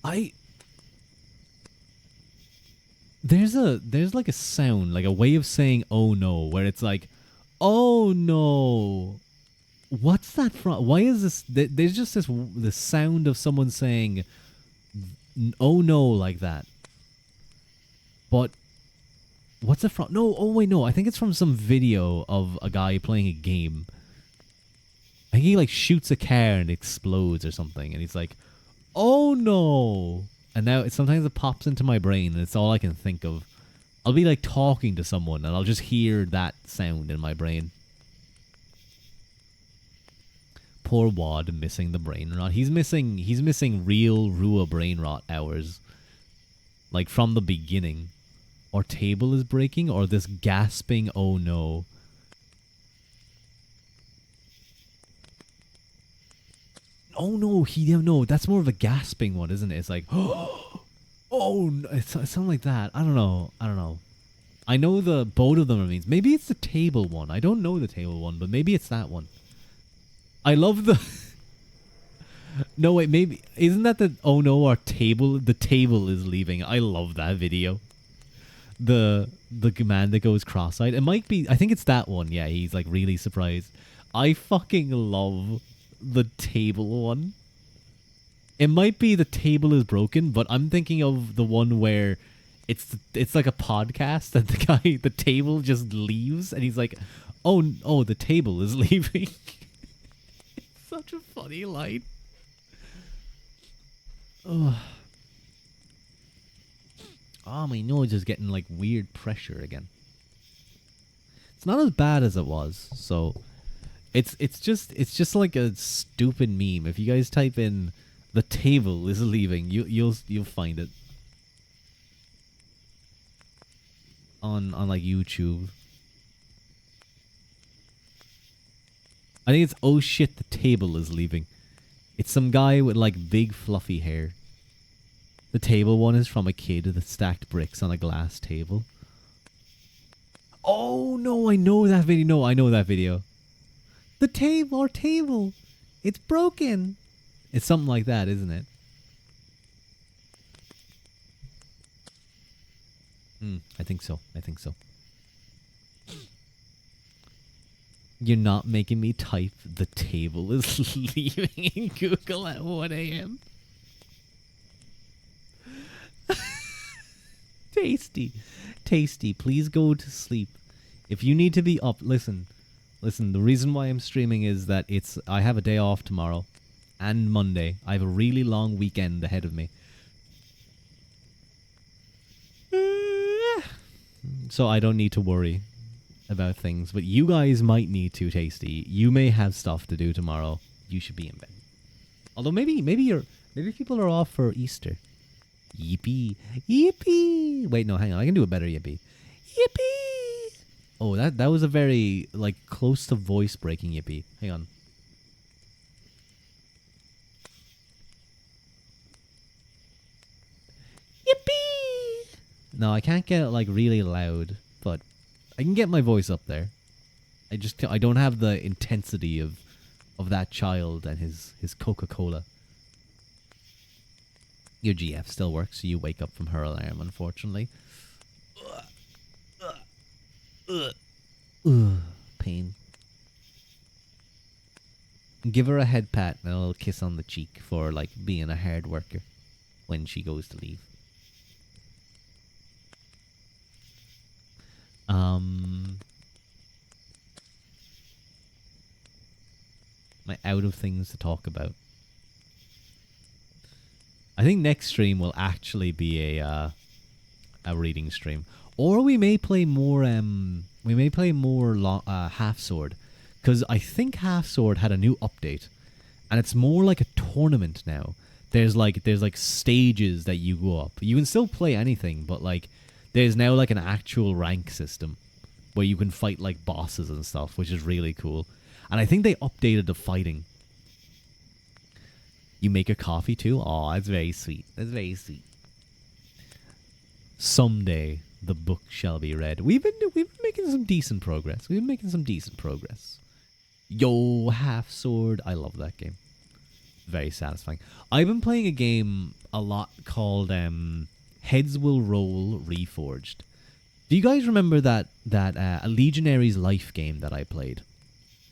I there's like a sound, like a way of saying oh no, where it's like, oh no. What's that from? Why is this? There's just the sound of someone saying oh no like that. But what's it from? No, oh wait, no. I think it's from some video of a guy playing a game. I think he like shoots a car and it explodes or something, and he's like, "Oh no!" And now sometimes it pops into my brain, and it's all I can think of. I'll be like talking to someone, and I'll just hear that sound in my brain. Poor Wad missing the brain rot. He's missing real Rua brain rot hours, like from the beginning. Or table is breaking, or this gasping, oh no. Oh no, no. That's more of a gasping one, isn't it? It's like, oh, no, it sounds like that. I don't know. I know the both of them are means. Maybe it's the table one. I don't know the table one, but maybe it's that one. I love the. No wait, maybe isn't that the oh no our table? The table is leaving. I love that video. The command that goes cross-eyed. It might be. I think it's that one. Yeah, he's like really surprised. I fucking love the table one. It might be the table is broken, but I'm thinking of the one where it's like a podcast and the table just leaves and he's like, oh the table is leaving. It's such a funny line. Oh, my nose is getting like weird pressure again. It's not as bad as it was, so it's just like a stupid meme. If you guys type in "the table is leaving," you'll find it on like YouTube. I think it's "oh shit, the table is leaving." It's some guy with like big fluffy hair. The table one is from a kid that stacked bricks on a glass table. Oh no, I know that video. No, I know that video. The table, it's broken. It's something like that, isn't it? I think so. You're not making me type "the table is leaving" in Google at 1 a.m. Tasty, please go to sleep. If you need to be up, listen, the reason why I'm streaming is that I have a day off tomorrow and Monday. I have a really long weekend ahead of me. So I don't need to worry about things, but you guys might need to. Tasty, you may have stuff to do tomorrow. You should be in bed. Although maybe people are off for Easter. Yippee! Wait, no, hang on. I can do a better yippee. Yippee! Oh, that was a very like close to voice breaking yippee. Hang on. Yippee! No, I can't get it like really loud, but I can get my voice up there. I don't have the intensity of that child and his Coca-Cola. Your GF still works, so you wake up from her alarm, unfortunately. Pain. Give her a head pat and a little kiss on the cheek for like being a hard worker when she goes to leave. Am I out of things to talk about? I think next stream will actually be a reading stream, or we may play more. Half Sword, because I think Half Sword had a new update, and it's more like a tournament now. There's like stages that you go up. You can still play anything, but like there's now like an actual rank system where you can fight like bosses and stuff, which is really cool. And I think they updated the fighting. You make a coffee too? Aw, that's very sweet. Someday the book shall be read. We've been making some decent progress. Yo, Half Sword. I love that game. Very satisfying. I've been playing a game a lot called Heads Will Roll Reforged. Do you guys remember that A Legionary's Life game that I played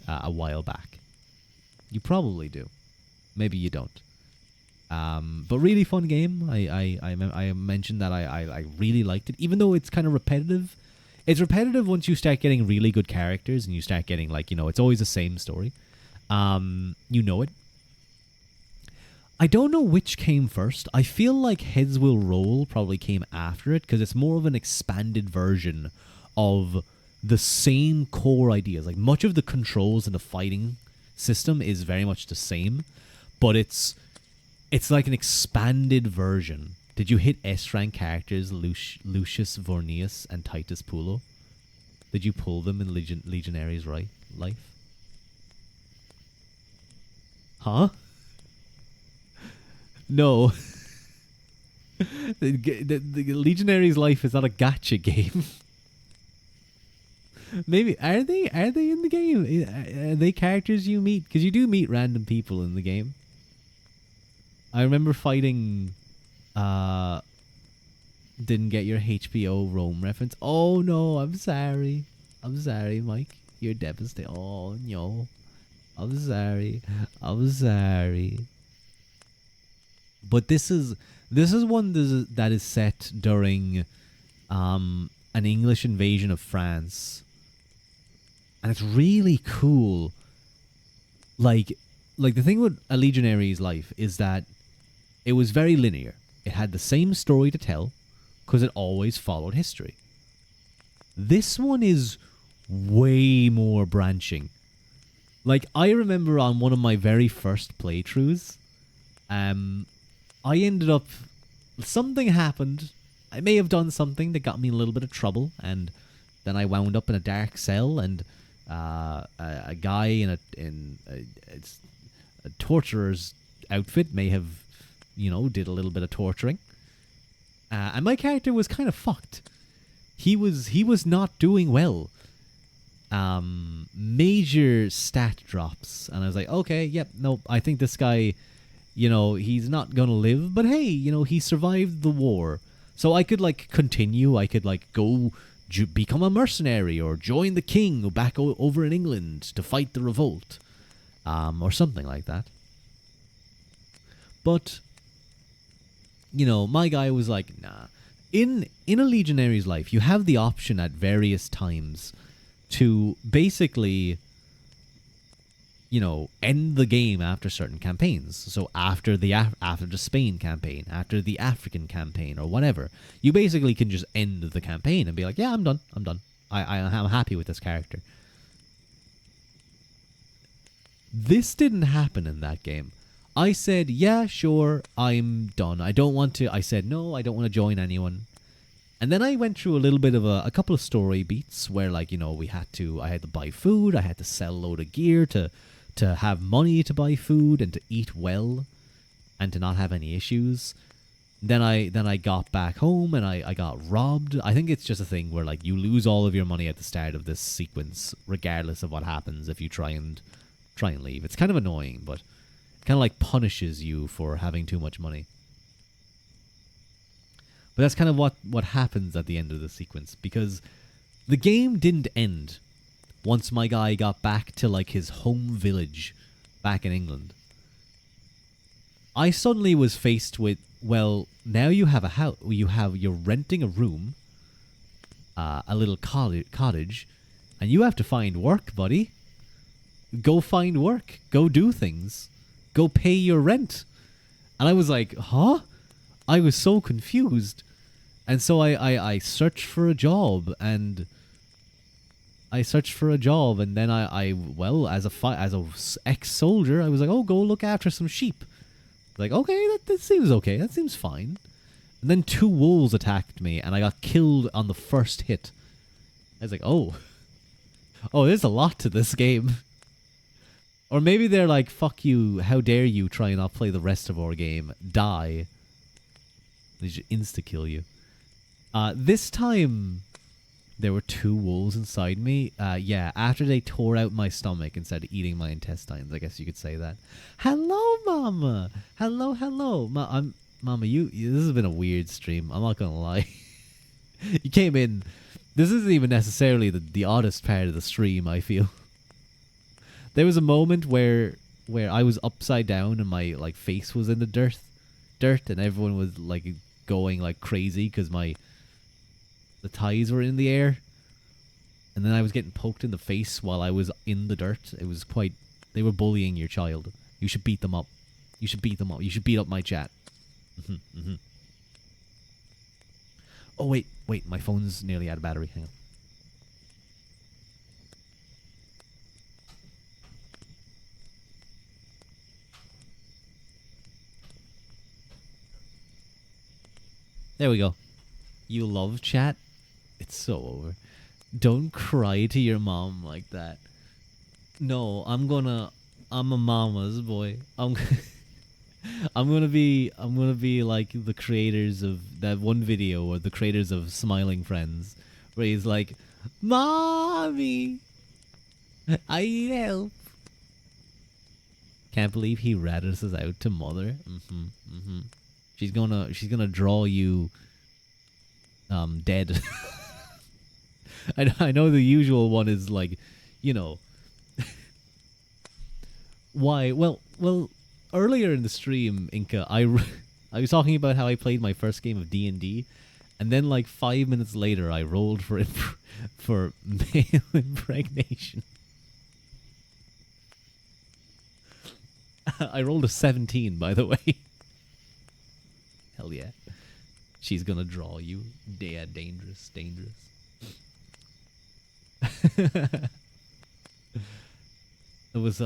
a while back? You probably do. Maybe you don't. But really fun game. I mentioned that I really liked it, even though it's kind of repetitive. It's repetitive once you start getting really good characters and you start getting like, it's always the same story. You know it. I don't know which came first. I feel like Heads Will Roll probably came after it because it's more of an expanded version of the same core ideas. Like much of the controls and the fighting system is very much the same, but it's like an expanded version. Did you hit S-rank characters Lucius Vornius and Titus Pulo? Did you pull them in Legionary's life? Huh? No, the Legionary's life is not a gacha game. Maybe are they? Are they in the game? Are they characters you meet? Because you do meet random people in the game. I remember fighting. Didn't get your HBO Rome reference. Oh no, I'm sorry. I'm sorry, Mike. You're devastated. Oh no, I'm sorry. I'm sorry. But this is one that is set during an English invasion of France, and it's really cool. Like like the thing with a Legionary's life is that it was very linear. It had the same story to tell because it always followed history. This one is way more branching. Like I remember on one of my very first playthroughs, I ended up something happened. I may have done something that got me in a little bit of trouble, and then I wound up in a dark cell, and a guy in a torturer's outfit may have, did a little bit of torturing, and my character was kind of fucked. He was not doing well. Major stat drops, and I was like, okay, yep, no, I think this guy, he's not gonna live, but hey, he survived the war, so I could like continue. I could like go become a mercenary or join the king back over in England to fight the revolt, or something like that. But my guy was like, nah. In a legionary's life, you have the option at various times to basically, end the game after certain campaigns. So after the Spain campaign, after the African campaign, or whatever, you basically can just end the campaign and be like, yeah, I'm done. I'm done. I'm happy with this character. This didn't happen in that game. I said, yeah, sure, I'm done. I don't want to. I said, no, I don't want to join anyone. And then I went through a little bit of a couple of story beats where, like, I had to buy food, I had to sell a load of gear to have money to buy food and to eat well and to not have any issues. Then I got back home and I got robbed. I think it's just a thing where, like, you lose all of your money at the start of this sequence, regardless of what happens if you try and leave. It's kind of annoying, but kind of like punishes you for having too much money. But that's kind of what happens at the end of the sequence, because the game didn't end once my guy got back to like his home village back in England. I suddenly was faced with, well, now you have a house, you're renting a room, a little cottage, and you have to find work, buddy. Go find work. Go do things. Go pay your rent. And I was like, huh? I was so confused. And so I searched for a job, and then as a ex-soldier, I was like, oh, go look after some sheep. Like, okay, that seems okay. That seems fine. And then 2 wolves attacked me, and I got killed on the first hit. I was like, oh, there's a lot to this game. Or maybe they're like, fuck you, how dare you try and not play the rest of our game. Die. They should insta-kill you. This time, there were 2 wolves inside me. Yeah, after they tore out my stomach instead of eating my intestines, I guess you could say that. Hello, Mama! Hello. Mama, this has been a weird stream. I'm not gonna lie. You came in. This isn't even necessarily the oddest part of the stream, I feel. There was a moment where I was upside down and my like face was in the dirt, and everyone was like going like crazy because the ties were in the air, and then I was getting poked in the face while I was in the dirt. It was quite. They were bullying your child. You should beat them up. You should beat up my chat. Oh wait, my phone's nearly out of battery. Hang on. There we go. You love chat? It's so over. Don't cry to your mom like that. No, I'm a mama's boy. I'm gonna be like the creators of that one video, or the creators of Smiling Friends, where he's like, "Mommy, I need help." Can't believe he ratted us out to mother. She's gonna draw you dead. I know the usual one is like, you know, why? Well, earlier in the stream, Inca, I was talking about how I played my first game of D&D, and then like 5 minutes later, I rolled for for male impregnation. I rolled a 17, by the way. Hell yeah. She's gonna draw you. Yeah, dangerous, dangerous. It was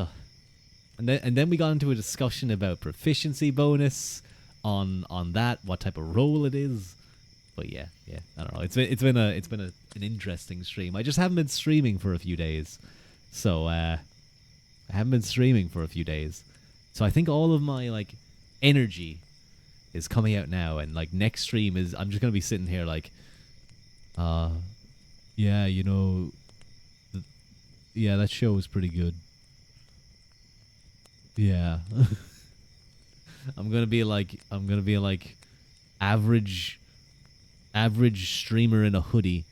and then we got into a discussion about proficiency bonus on that, what type of role it is. But yeah, I don't know. It's been an interesting stream. I just haven't been streaming for a few days, so I haven't been streaming for a few days. So I think all of my like energy is coming out now, and like next stream is I'm just gonna be sitting here like, uh, yeah, th- yeah, that show was pretty good. Yeah. I'm gonna be like average average streamer in a hoodie.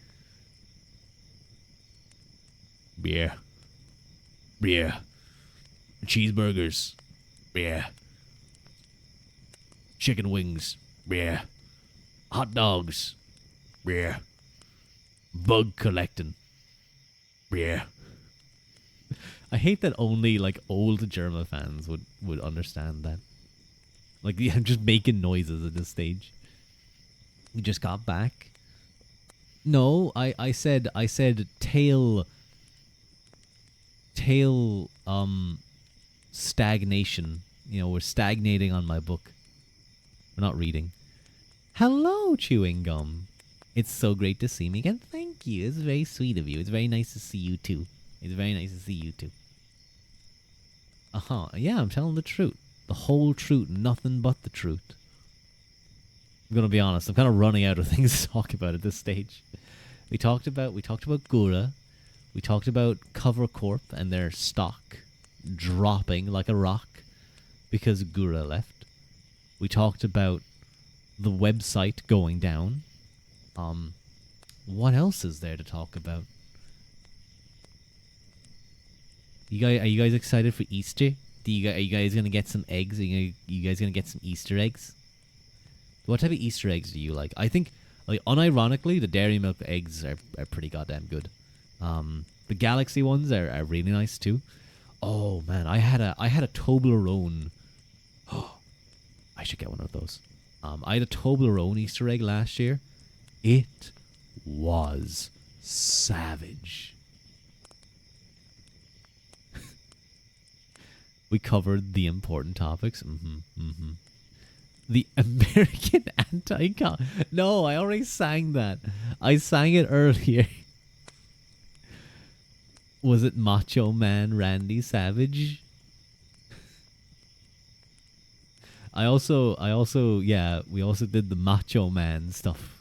Yeah. Yeah. Cheeseburgers. Yeah. Chicken wings. Yeah. Hot dogs. Yeah. Bug collecting. Yeah. I hate that only like old German fans would understand that. Like, yeah, I'm just making noises at this stage. We just got back. No, I said tail stagnation. We're stagnating on my book. We're not reading. Hello, chewing gum. It's so great to see me again. Thank you. It's very sweet of you. It's very nice to see you too. It's very nice to see you too. Yeah, I'm telling the truth. The whole truth, nothing but the truth. I'm gonna be honest. I'm kind of running out of things to talk about at this stage. We talked about Gura. We talked about Cover Corp and their stock dropping like a rock because Gura left. We talked about the website going down. What else is there to talk about? Are you guys excited for Easter? Are you guys gonna get some eggs? You guys gonna get some Easter eggs? What type of Easter eggs do you like? I think, like, unironically, the dairy milk eggs are pretty goddamn good. The Galaxy ones are really nice too. Oh man, I had a Toblerone. I should get one of those. I had a Toblerone Easter egg last year. It was savage. We covered the important topics. The American anti-con. No, I already sang that. I sang it earlier. Was it Macho Man Randy Savage? Yeah, we also did the Macho Man stuff.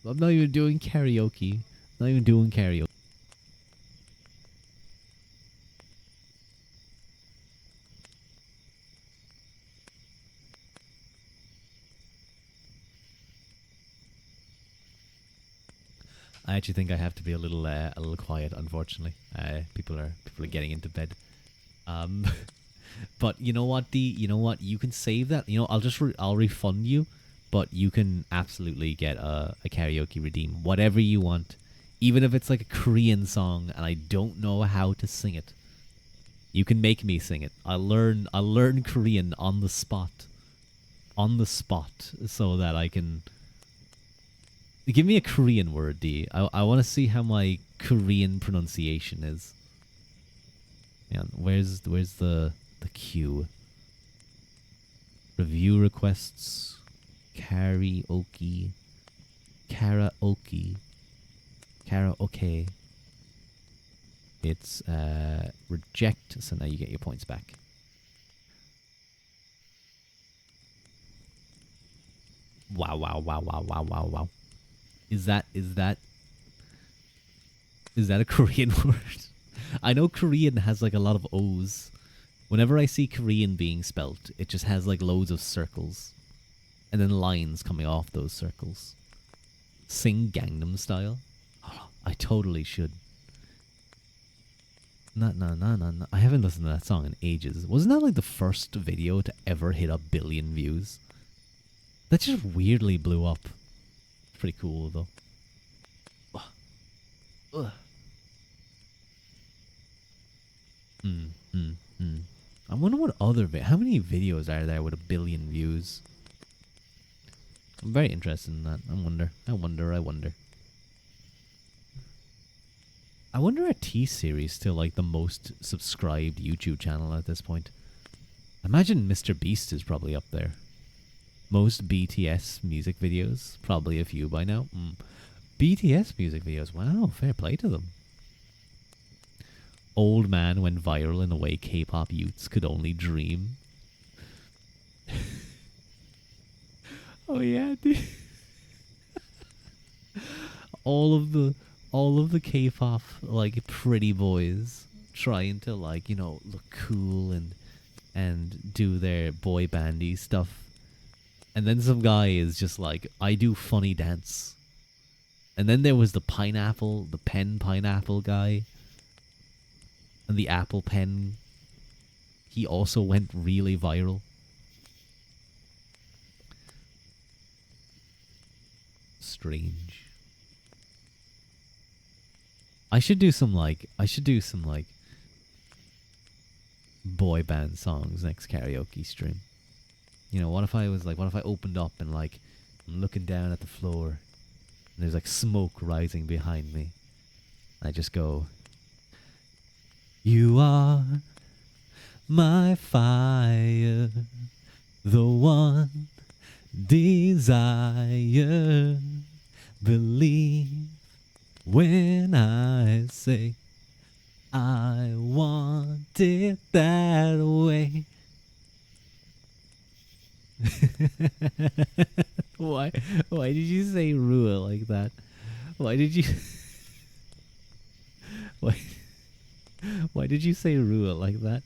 I'm not even doing karaoke. Not even doing karaoke. I actually think I have to be a little quiet. Unfortunately, people are getting into bed. Um, but you know what, D? You know what? You can save that. I'll refund you, but you can absolutely get a karaoke redeem, whatever you want, even if it's like a Korean song and I don't know how to sing it. You can make me sing it. I'll learn Korean on the spot, so that I can. Give me a Korean word, D. I want to see how my Korean pronunciation is. Yeah, where's the queue? Review requests, karaoke, karaoke, karaoke. it's reject, so now you get your points back. Wow, wow, wow, wow, wow, wow, wow. Is that a Korean word? I know Korean has like a lot of O's. Whenever I see Korean being spelt, it just has like loads of circles. And then lines coming off those circles. Sing Gangnam Style? Oh, I totally should. No. I haven't listened to that song in ages. Wasn't that like the first video to ever hit 1 billion views? That just weirdly blew up. Pretty cool though. Ugh. I wonder what other how many videos are there with 1 billion views? I'm very interested in that. I wonder. I wonder if T-Series still like the most subscribed YouTube channel at this point. Imagine Mr. Beast is probably up there. Most BTS music videos, probably a few by now. BTS music videos, wow, fair play to them. Old Man went viral in a way K-pop youths could only dream. Oh yeah, dude. all of the K-pop like pretty boys trying to like, you know, look cool and do their boy bandy stuff. And then some guy is just like, I do funny dance. And then there was the pen pineapple guy. And the Apple Pen. He also went really viral. Strange. I should do some boy band songs next karaoke stream. You know, what if I opened up and like I'm looking down at the floor and there's like smoke rising behind me. I just go, you are my fire, the one desire. Believe when I say I want it that way. Why did you say Rua like that? Why did you why did you say Rua like that?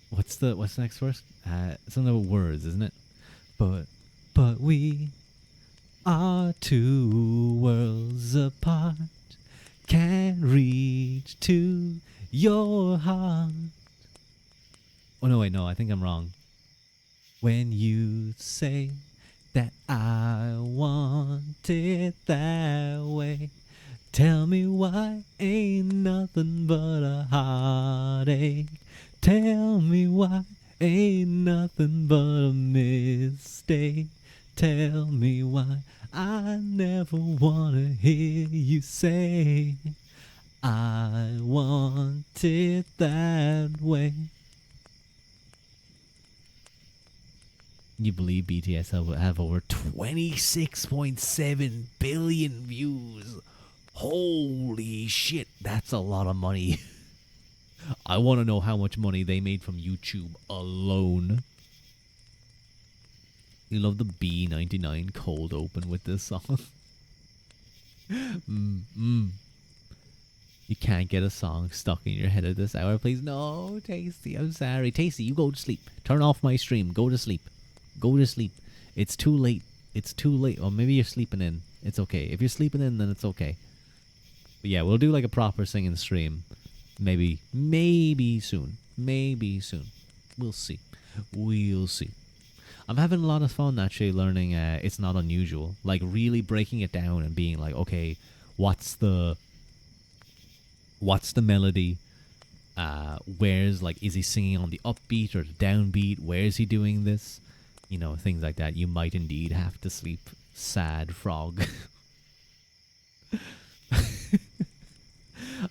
What's the next verse? It's on the words, isn't it? But we are two worlds apart. Can't reach to your heart. Oh no, wait, no, I think I'm wrong. When you say that I want it that way, tell me why ain't nothing but a heartache. Tell me why ain't nothing but a mistake. Tell me why I never wanna hear you say I want it that way. You believe BTS have over 26.7 billion views? Holy shit, that's a lot of money. I want to know how much money they made from YouTube alone. You love the B99 cold open with this song. You can't get a song stuck in your head at this hour, please. No, Tasty, I'm sorry. Tasty, you go to sleep. Turn off my stream. Go to sleep. Go to sleep. It's too late. It's too late. Or maybe you're sleeping in. It's okay. If you're sleeping in, then it's okay. But yeah, we'll do like a proper singing stream. Maybe soon. Maybe soon. We'll see. We'll see. I'm having a lot of fun actually learning It's Not Unusual. Like really breaking it down and being like, okay, what's the melody? Where's like, is he singing on the upbeat or the downbeat? Where is he doing this? You know, things like that. You might indeed have to sleep, sad frog.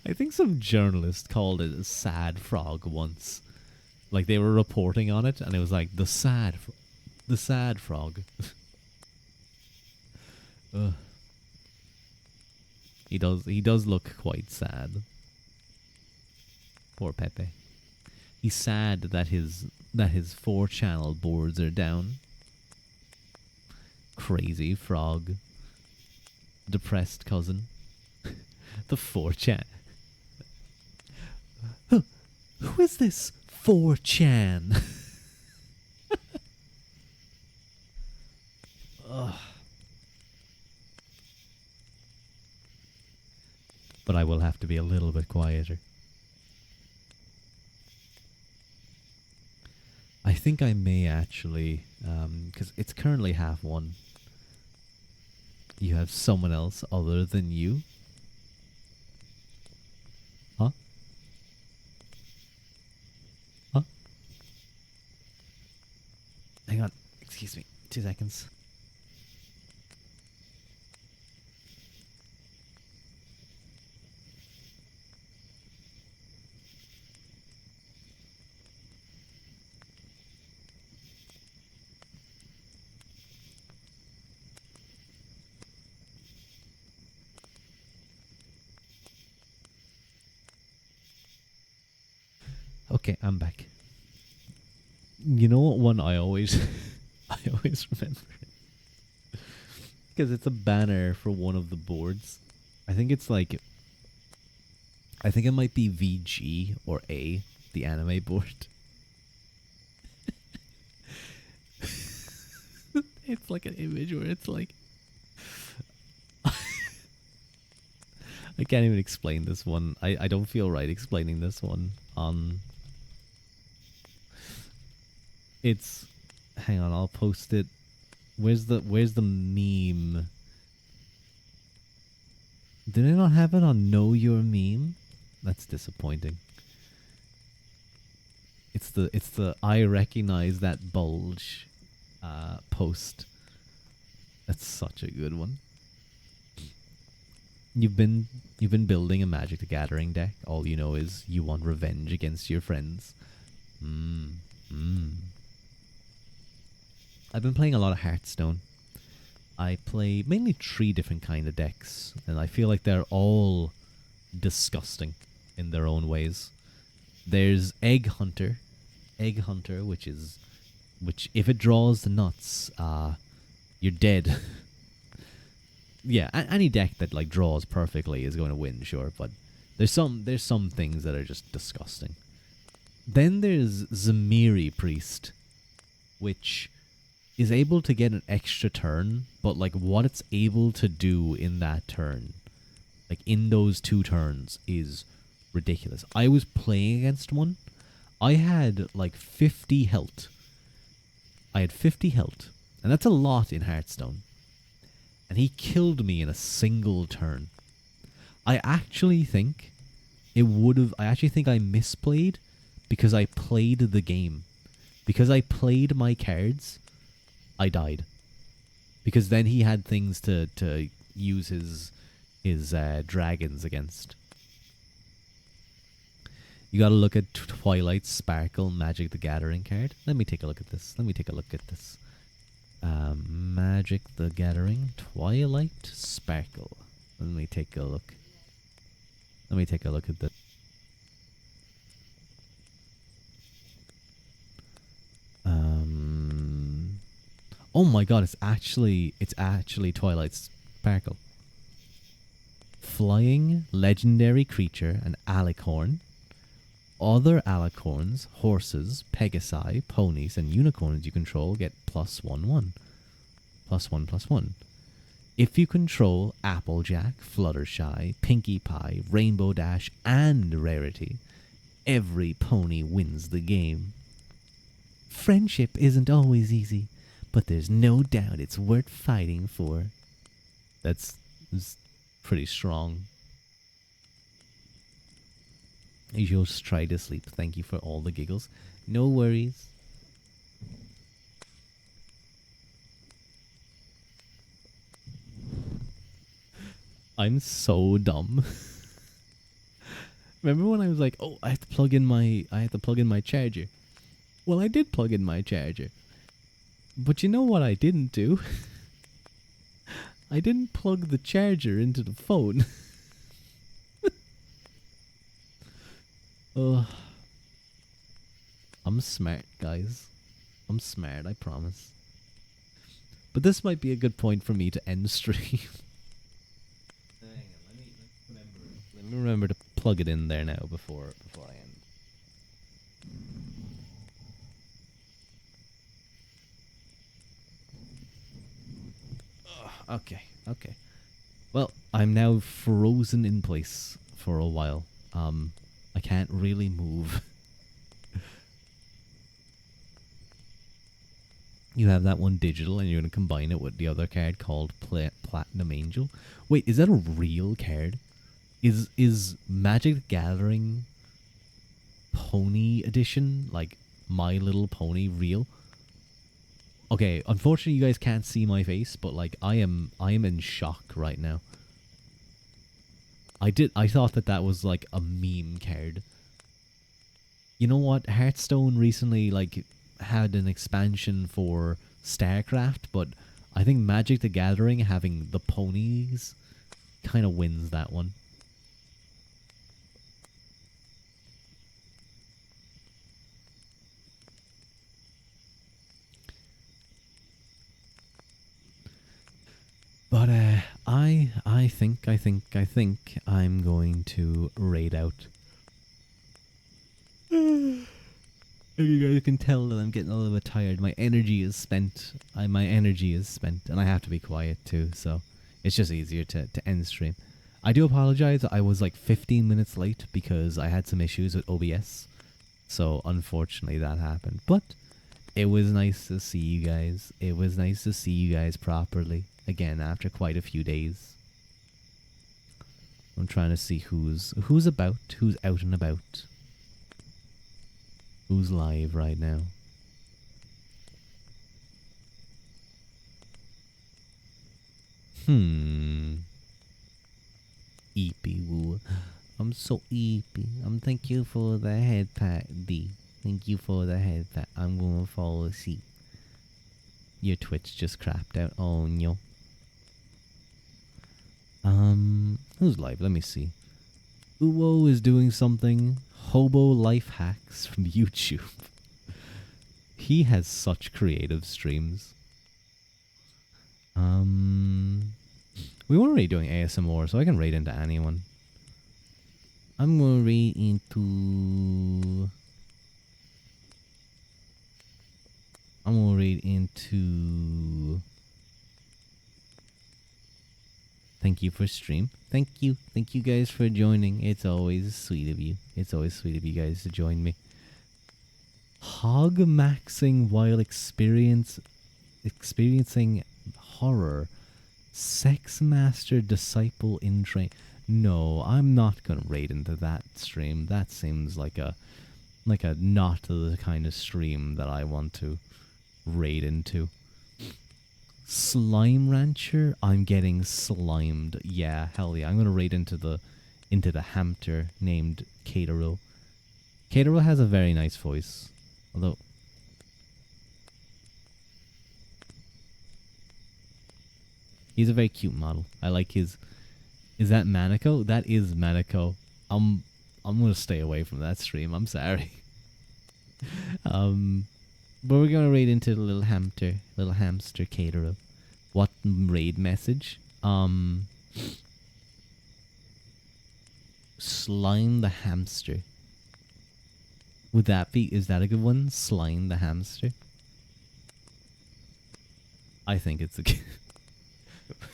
I think some journalist called it a sad frog once. Like they were reporting on it, and it was like the sad frog. Ugh. He does look quite sad. Poor Pepe. He's sad that his 4-channel boards are down. Crazy frog. Depressed cousin. The 4chan. Who is this 4chan? Ugh. But I will have to be a little bit quieter. I think I may actually, because it's currently 1:30. You have someone else other than you? Huh? Huh? Hang on. Excuse me. 2 seconds. Okay, I'm back. You know what one I always I always remember? Because it's a banner for one of the boards. I think it's like I think it might be VG or A, the anime board. It's like an image where it's like I can't even explain this one. I don't feel right explaining this one on it's hang on, I'll post it. Where's the meme? Did I not have it on Know Your Meme? That's disappointing. It's the I recognize that bulge post. That's such a good one. You've been building a Magic the Gathering deck. All you know is you want revenge against your friends. Mm. Mm. I've been playing a lot of Hearthstone. I play mainly 3 different kind of decks, and I feel like they're all disgusting in their own ways. There's Egg Hunter, which if it draws the nuts, you're dead. Yeah, any deck that like draws perfectly is going to win, sure. But there's some things that are just disgusting. Then there's Zamiri Priest, which is able to get an extra turn, but like what it's able to do in that turn, like in those 2 turns, is ridiculous. I was playing against one. I had like 50 health. I had 50 health, and that's a lot in Hearthstone. And he killed me in a single turn. I actually think I misplayed because I played the game. Because I played my cards, I died. Because then he had things to use his dragons against. You gotta look at Twilight Sparkle Magic the Gathering card. Let me take a look at this. Magic the Gathering Twilight Sparkle. Let me take a look. At this. Oh my god, it's actually Twilight Sparkle. Flying legendary creature, an alicorn. Other alicorns, horses, pegasi, ponies, and unicorns you control get +1/1. +1/+1. If you control Applejack, Fluttershy, Pinkie Pie, Rainbow Dash, and Rarity, every pony wins the game. Friendship isn't always easy, but there's no doubt it's worth fighting for. That's pretty strong. You just try to sleep. Thank you for all the giggles. No worries. I'm so dumb. Remember when I was like, "Oh, I have to plug in my charger." Well, I did plug in my charger. But you know what I didn't do? I didn't plug the charger into the phone. Ugh. I'm smart, guys. I'm smart, I promise. But this might be a good point for me to end stream. Hang on, let me remember to plug it in there now before I end. Okay, okay. Well, I'm now frozen in place for a while. I can't really move. You have that one digital and you're going to combine it with the other card called Platinum Angel. Wait, is that a real card? Is Magic the Gathering Pony Edition, like My Little Pony, real? Okay, unfortunately you guys can't see my face, but like I am in shock right now. I thought that was like a meme card. You know what? Hearthstone recently like had an expansion for StarCraft, but I think Magic the Gathering having the ponies kind of wins that one. But I think I'm going to raid out. You guys can tell that I'm getting a little bit tired. My energy is spent. My energy is spent, and I have to be quiet too. So it's just easier to end stream. I do apologize. I was like 15 minutes late because I had some issues with OBS. So unfortunately that happened. But it was nice to see you guys. It was nice to see you guys properly again after quite a few days. I'm trying to see who's about, who's out and about. Who's live right now? Eepy woo. I'm so eepy. Thank you for the head pat, D. Thank you for the head pat. I'm gonna fall asleep. Your Twitch just crapped out on you. Who's live? Let me see. Uwo is doing something. Hobo Life Hacks from YouTube. He has such creative streams. We weren't really doing ASMR, so I can raid into anyone. I'm gonna raid into... Thank you for stream. Thank you guys for joining. It's always sweet of you. It's always sweet of you guys to join me. Hog maxing while experiencing horror. Sex master disciple in train. No, I'm not gonna raid into that stream. That seems like a not the kind of stream that I want to raid into. Slime Rancher, I'm getting slimed. Yeah, hell yeah. I'm gonna raid into the hamster named Katero. Katero has a very nice voice. Although he's a very cute model. I like his... Is that Maniko? That is Maniko. I'm gonna stay away from that stream. I'm sorry. But we're gonna raid into the little hamster Katero. What raid message? Slime the hamster. Would that be... Is that a good one? Slime the hamster? I think it's a...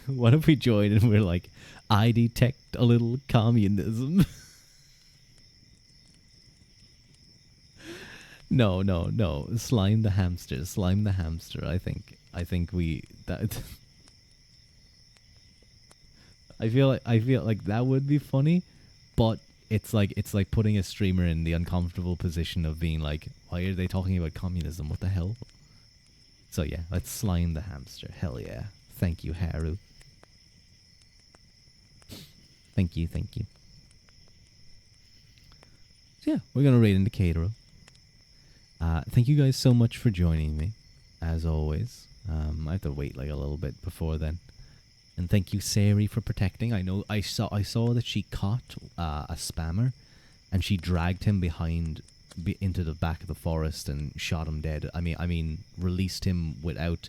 What if we join and we're like, I detect a little communism? No. Slime the hamster. Slime the hamster. I think we... That... I feel like that would be funny, but it's like putting a streamer in the uncomfortable position of being like, why are they talking about communism? What the hell? So yeah, let's slime the hamster. Hell yeah. Thank you, Haru. Thank you. So yeah, we're gonna raid into Katero. Thank you guys so much for joining me, as always. I have to wait like a little bit before then. And thank you, Sari, for protecting. I know I saw that she caught a spammer, and she dragged him into the back of the forest and shot him dead. I mean, released him without.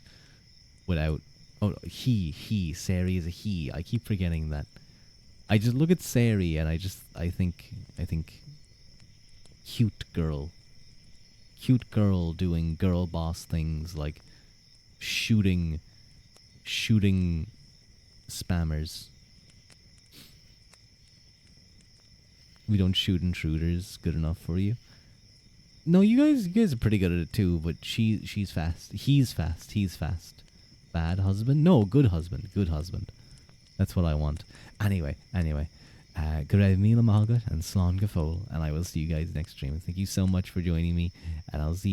Oh, Sari is a he. I keep forgetting that. I just look at Sari and I think cute girl, cute girl doing girl boss things like shooting shooting spammers. We don't shoot intruders. Good enough for you? No, you guys are pretty good at it too. But she's fast. He's fast. He's fast. Bad husband? No, good husband. Good husband. That's what I want. Anyway. Grev Mila Malgut and Slán Gafol, and I will see you guys next stream. Thank you so much for joining me, and I'll see you